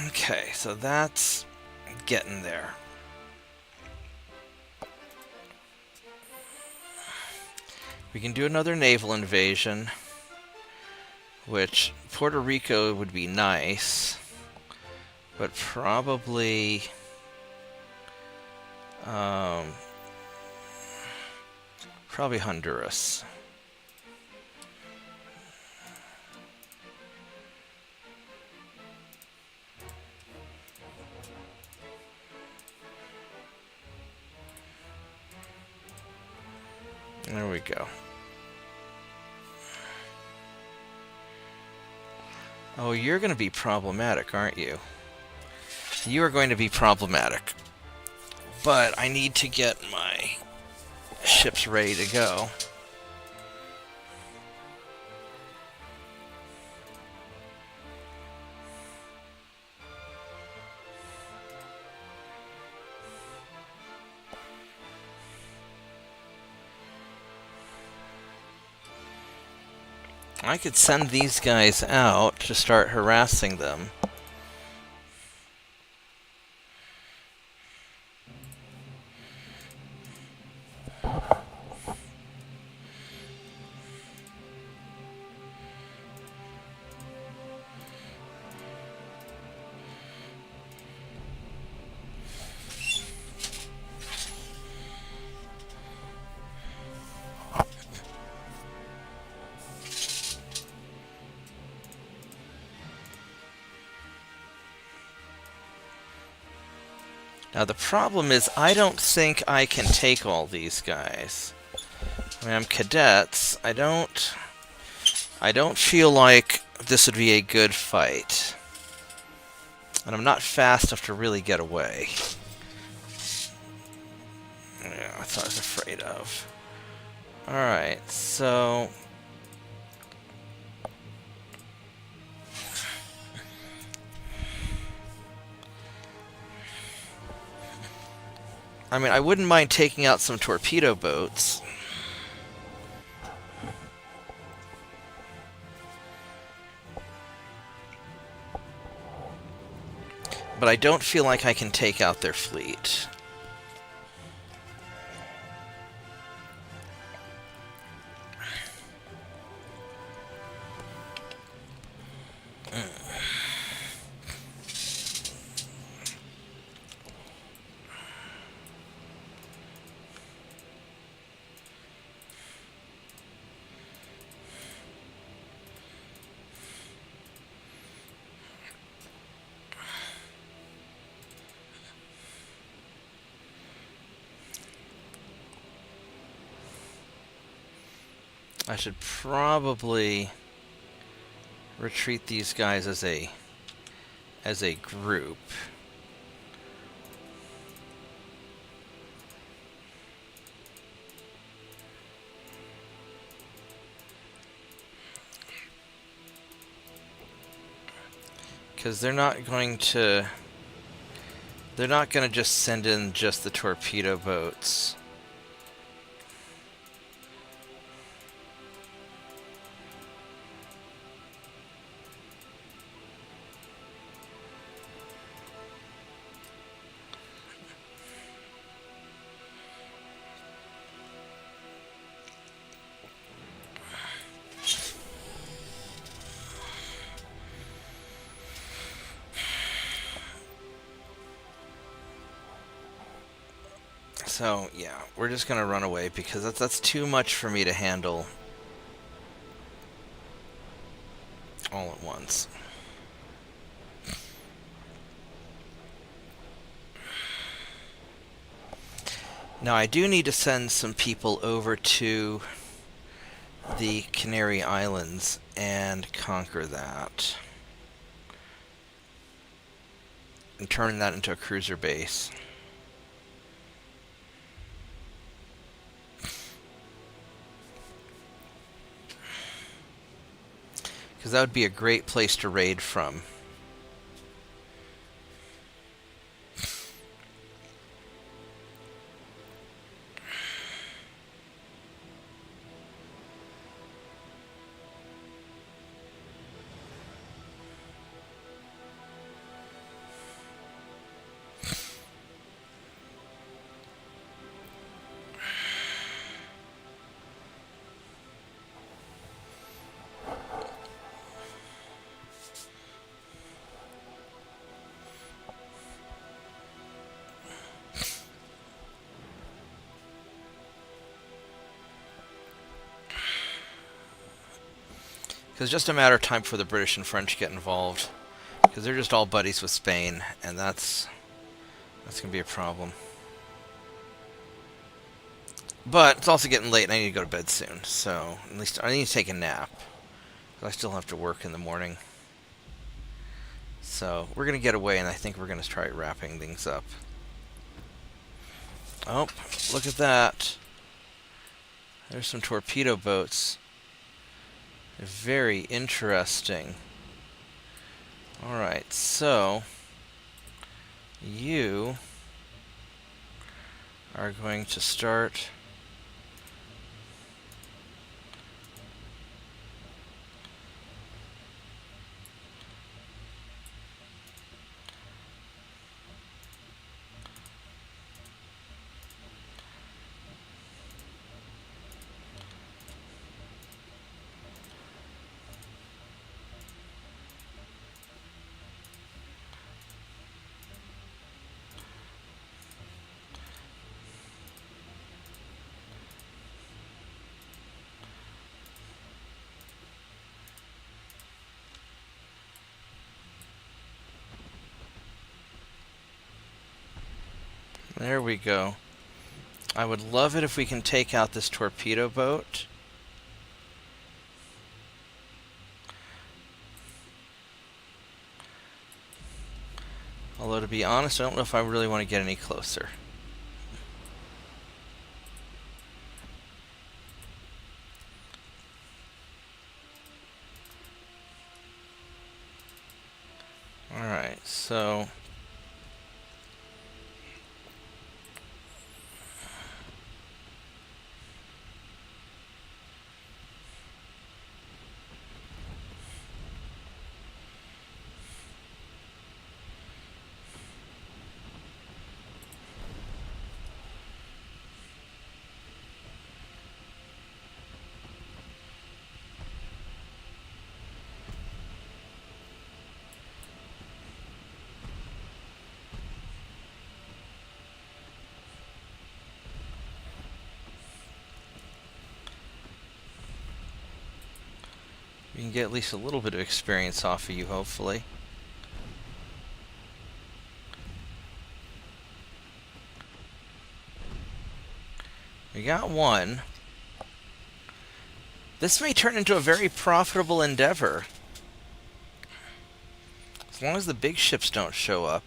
Okay, so that's getting there. We can do another naval invasion, which Puerto Rico would be nice, but probably probably Honduras. There we go. Oh, you're going to be problematic, aren't you? You are going to be problematic. But I need to get my ships ready to go. I could send these guys out to start harassing them. Now the problem is I don't think I can take all these guys. I mean, I'm cadets. I don't feel like this would be a good fight. And I'm not fast enough to really get away. Yeah, that's what I was afraid of. Alright, so... I mean, I wouldn't mind taking out some torpedo boats. But I don't feel like I can take out their fleet. I should probably retreat these guys as a group. Because they're not going to... They're not going to just send in just the torpedo boats. So, yeah, we're just going to run away because that's too much for me to handle all at once. Now, I do need to send some people over to the Canary Islands and conquer that. And turn that into a cruiser base. Because that would be a great place to raid from. Because it's just a matter of time before the British and French get involved. Because they're just all buddies with Spain, and that's going to be a problem. But it's also getting late, and I need to go to bed soon. So, at least I need to take a nap. I still have to work in the morning. So, we're going to get away, and I think we're going to try wrapping things up. Oh, look at that. There's some torpedo boats. They're very interesting. Alright, so you are going to start there we go. I would love it if we can take out this torpedo boat. Although, to be honest, I don't know if I really want to get any closer. Alright, so... we can get at least a little bit of experience off of you, hopefully. We got one. This may turn into a very profitable endeavor. As long as the big ships don't show up.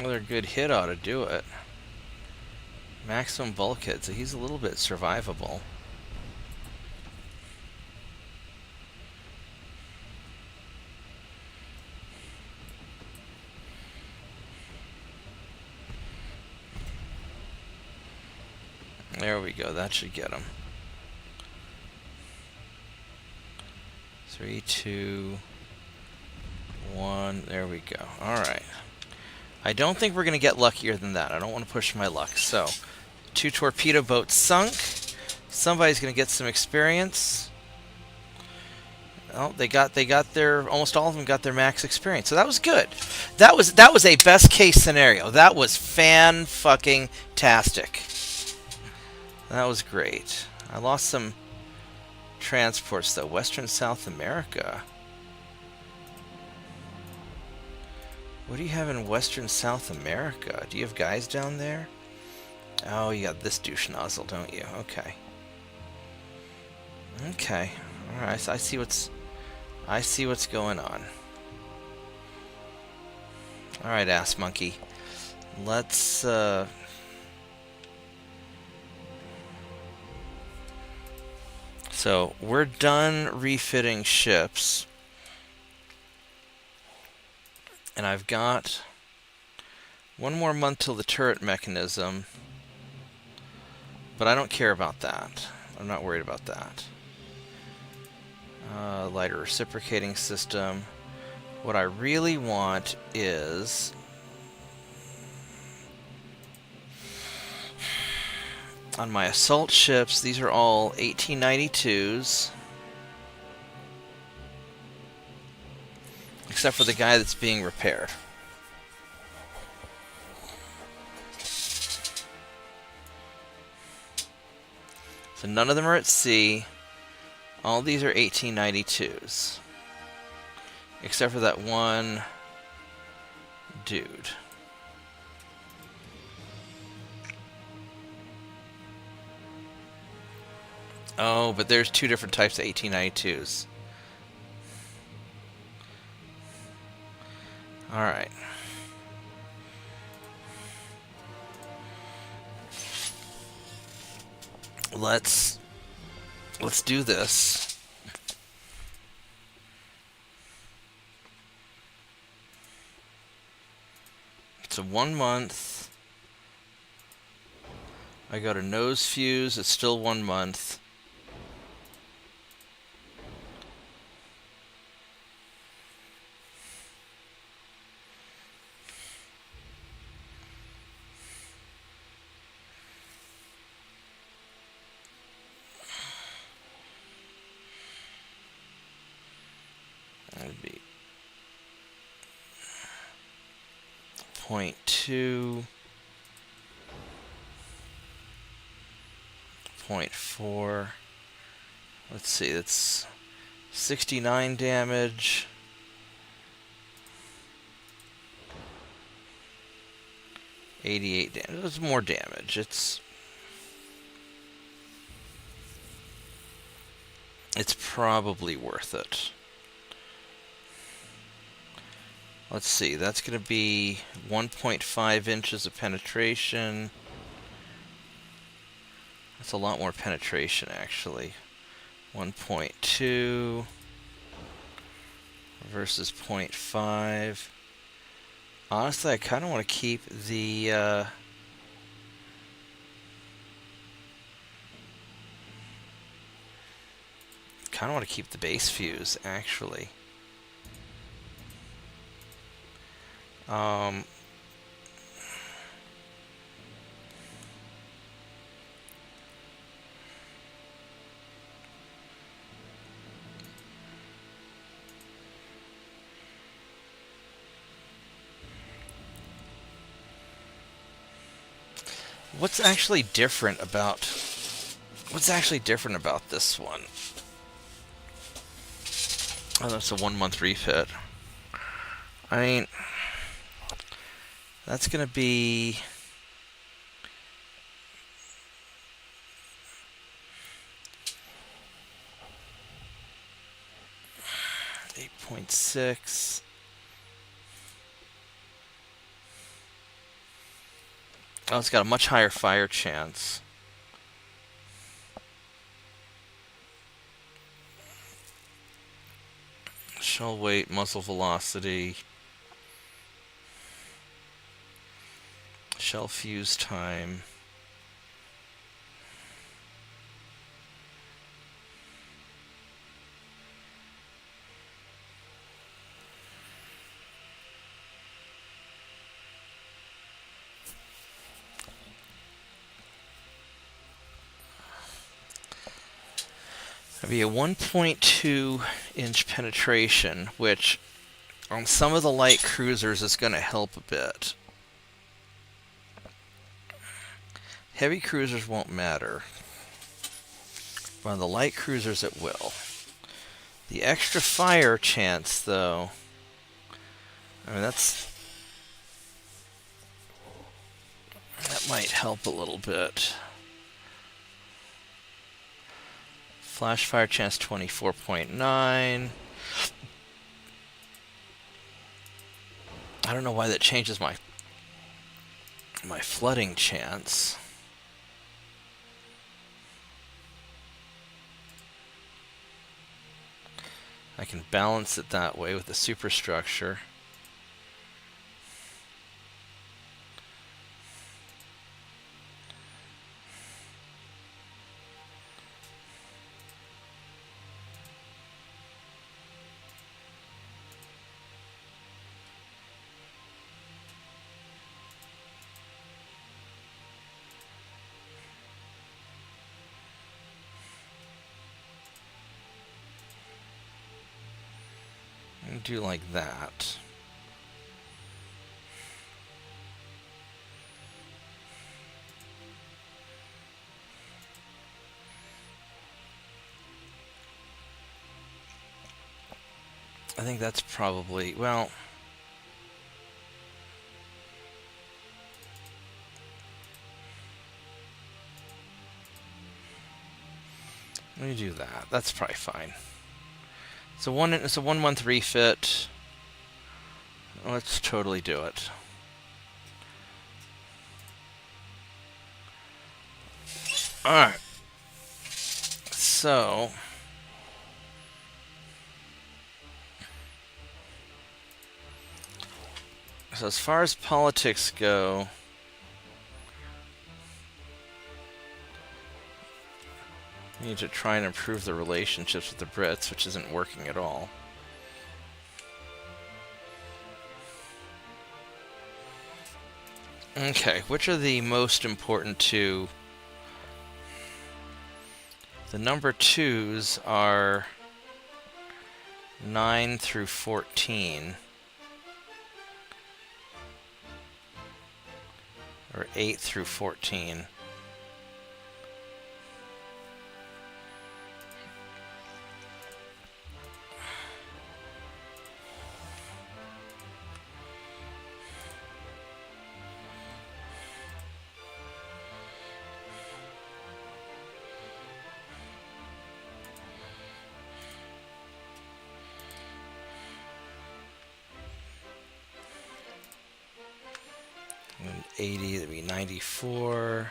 Another good hit ought to do it. Maximum bulkhead, so he's a little bit survivable. There we go, that should get him. 3, 2, 1, there we go. Alright. I don't think we're going to get luckier than that. I don't want to push my luck. So, 2 torpedo boats sunk. Somebody's going to get some experience. Oh, they got their, almost all of them got their max experience. So that was good. That was a best case scenario. That was fan-fucking-tastic. That was great. I lost some transports though. Western South America. What do you have in Western South America? Do you have guys down there? Oh, you got this douche nozzle, don't you? Okay. Okay. Alright, I see what's going on. Alright, ass monkey. Let's So we're done refitting ships. And I've got 1 more month till the turret mechanism. But I don't care about that. I'm not worried about that. Lighter reciprocating system. What I really want is on my assault ships, these are all 1892s. Except for the guy that's being repaired. So none of them are at sea. All these are 1892s. Except for that one dude. Oh, but there's 2 different types of 1892s. Alright. Let's do this. It's a 1 month. I got a nose fuse. It's still 1 month. That'd be 0.2, 0.4. Let's see, that's 69 damage. 88 damage. That's more damage. It's probably worth it. Let's see, that's going to be 1.5 inches of penetration. That's a lot more penetration, actually. 1.2 versus 0.5. Honestly, I kind of want to keep the... kind of want to keep the base fuse, actually. What's actually different about this one? Oh, that's a 1 month refit. I mean, that's gonna be 8.6. Oh, it's got a much higher fire chance. Shell weight, muzzle velocity, shell fuse time. That'd be a 1.2 inch penetration, which on some of the light cruisers is going to help a bit. Heavy cruisers won't matter, but on the light cruisers it will. The extra fire chance, though, I mean, that might help a little bit. Flash fire chance 24.9. I don't know why that changes my flooding chance. I can balance it that way with the superstructure. Do like that. I think that's probably, well, let me do that. That's probably fine. It's a 1 month refit. Let's totally do it. Alright. So as far as politics go, we need to try and improve the relationships with the Brits, which isn't working at all. Okay, which are the most important two? The number 2s are 9 through 14. Or 8 through 14. And 80, that'd be 94.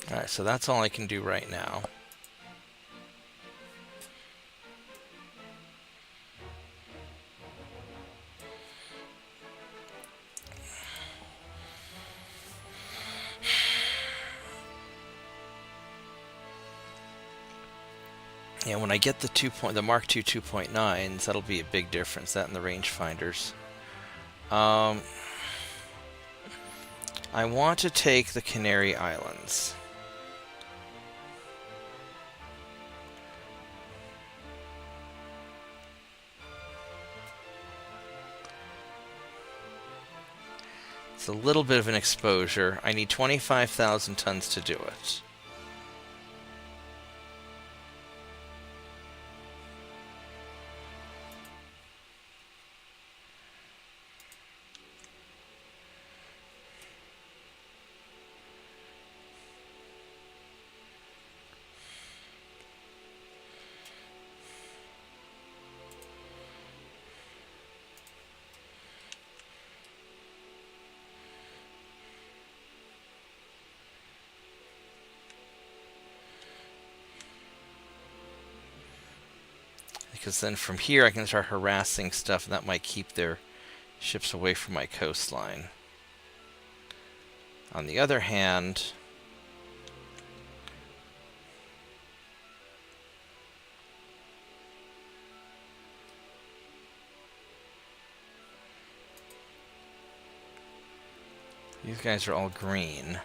Alright, so that's all I can do right now. Yeah, when I get the Mark II 2.9s, that'll be a big difference, that and the rangefinders. I want to take the Canary Islands. It's a little bit of an exposure. I need 25,000 tons to do it. because then from here I can start harassing stuff, and that might keep their ships away from my coastline. On the other hand, these guys are all green.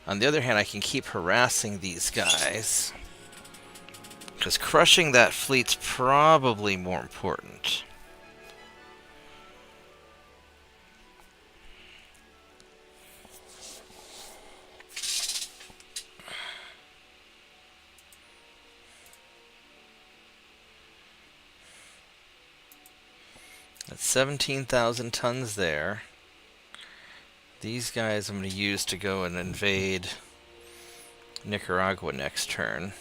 On the other hand, I can keep harassing these guys, because crushing that fleet's probably more important. That's 17,000 tons there. These guys I'm going to use to go and invade Nicaragua next turn.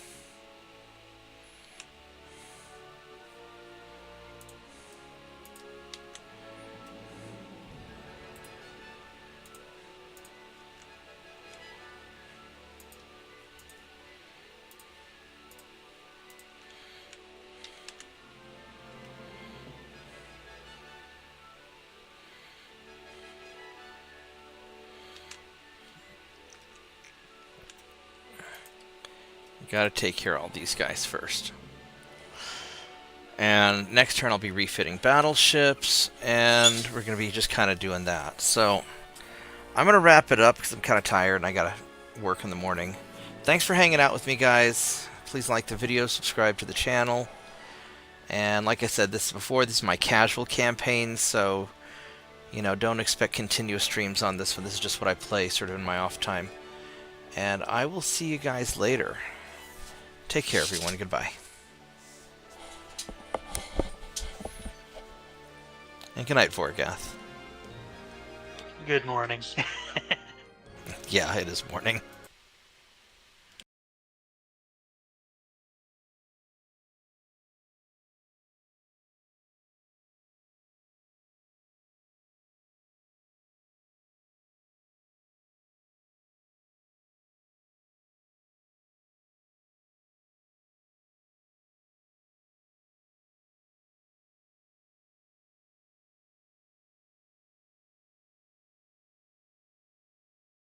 Gotta take care of all these guys first. And next turn I'll be refitting battleships, and we're gonna be just kind of doing that. So I'm gonna wrap it up because I'm kind of tired and I gotta work in the morning. Thanks for hanging out with me, guys. Please like the video, subscribe to the channel. And like I said, this is my casual campaign, so you know, don't expect continuous streams on this one. This is just what I play sort of in my off time. And I will see you guys later. Take care, everyone. Goodbye. And good night, Vorgath. Good morning. Yeah, it is morning.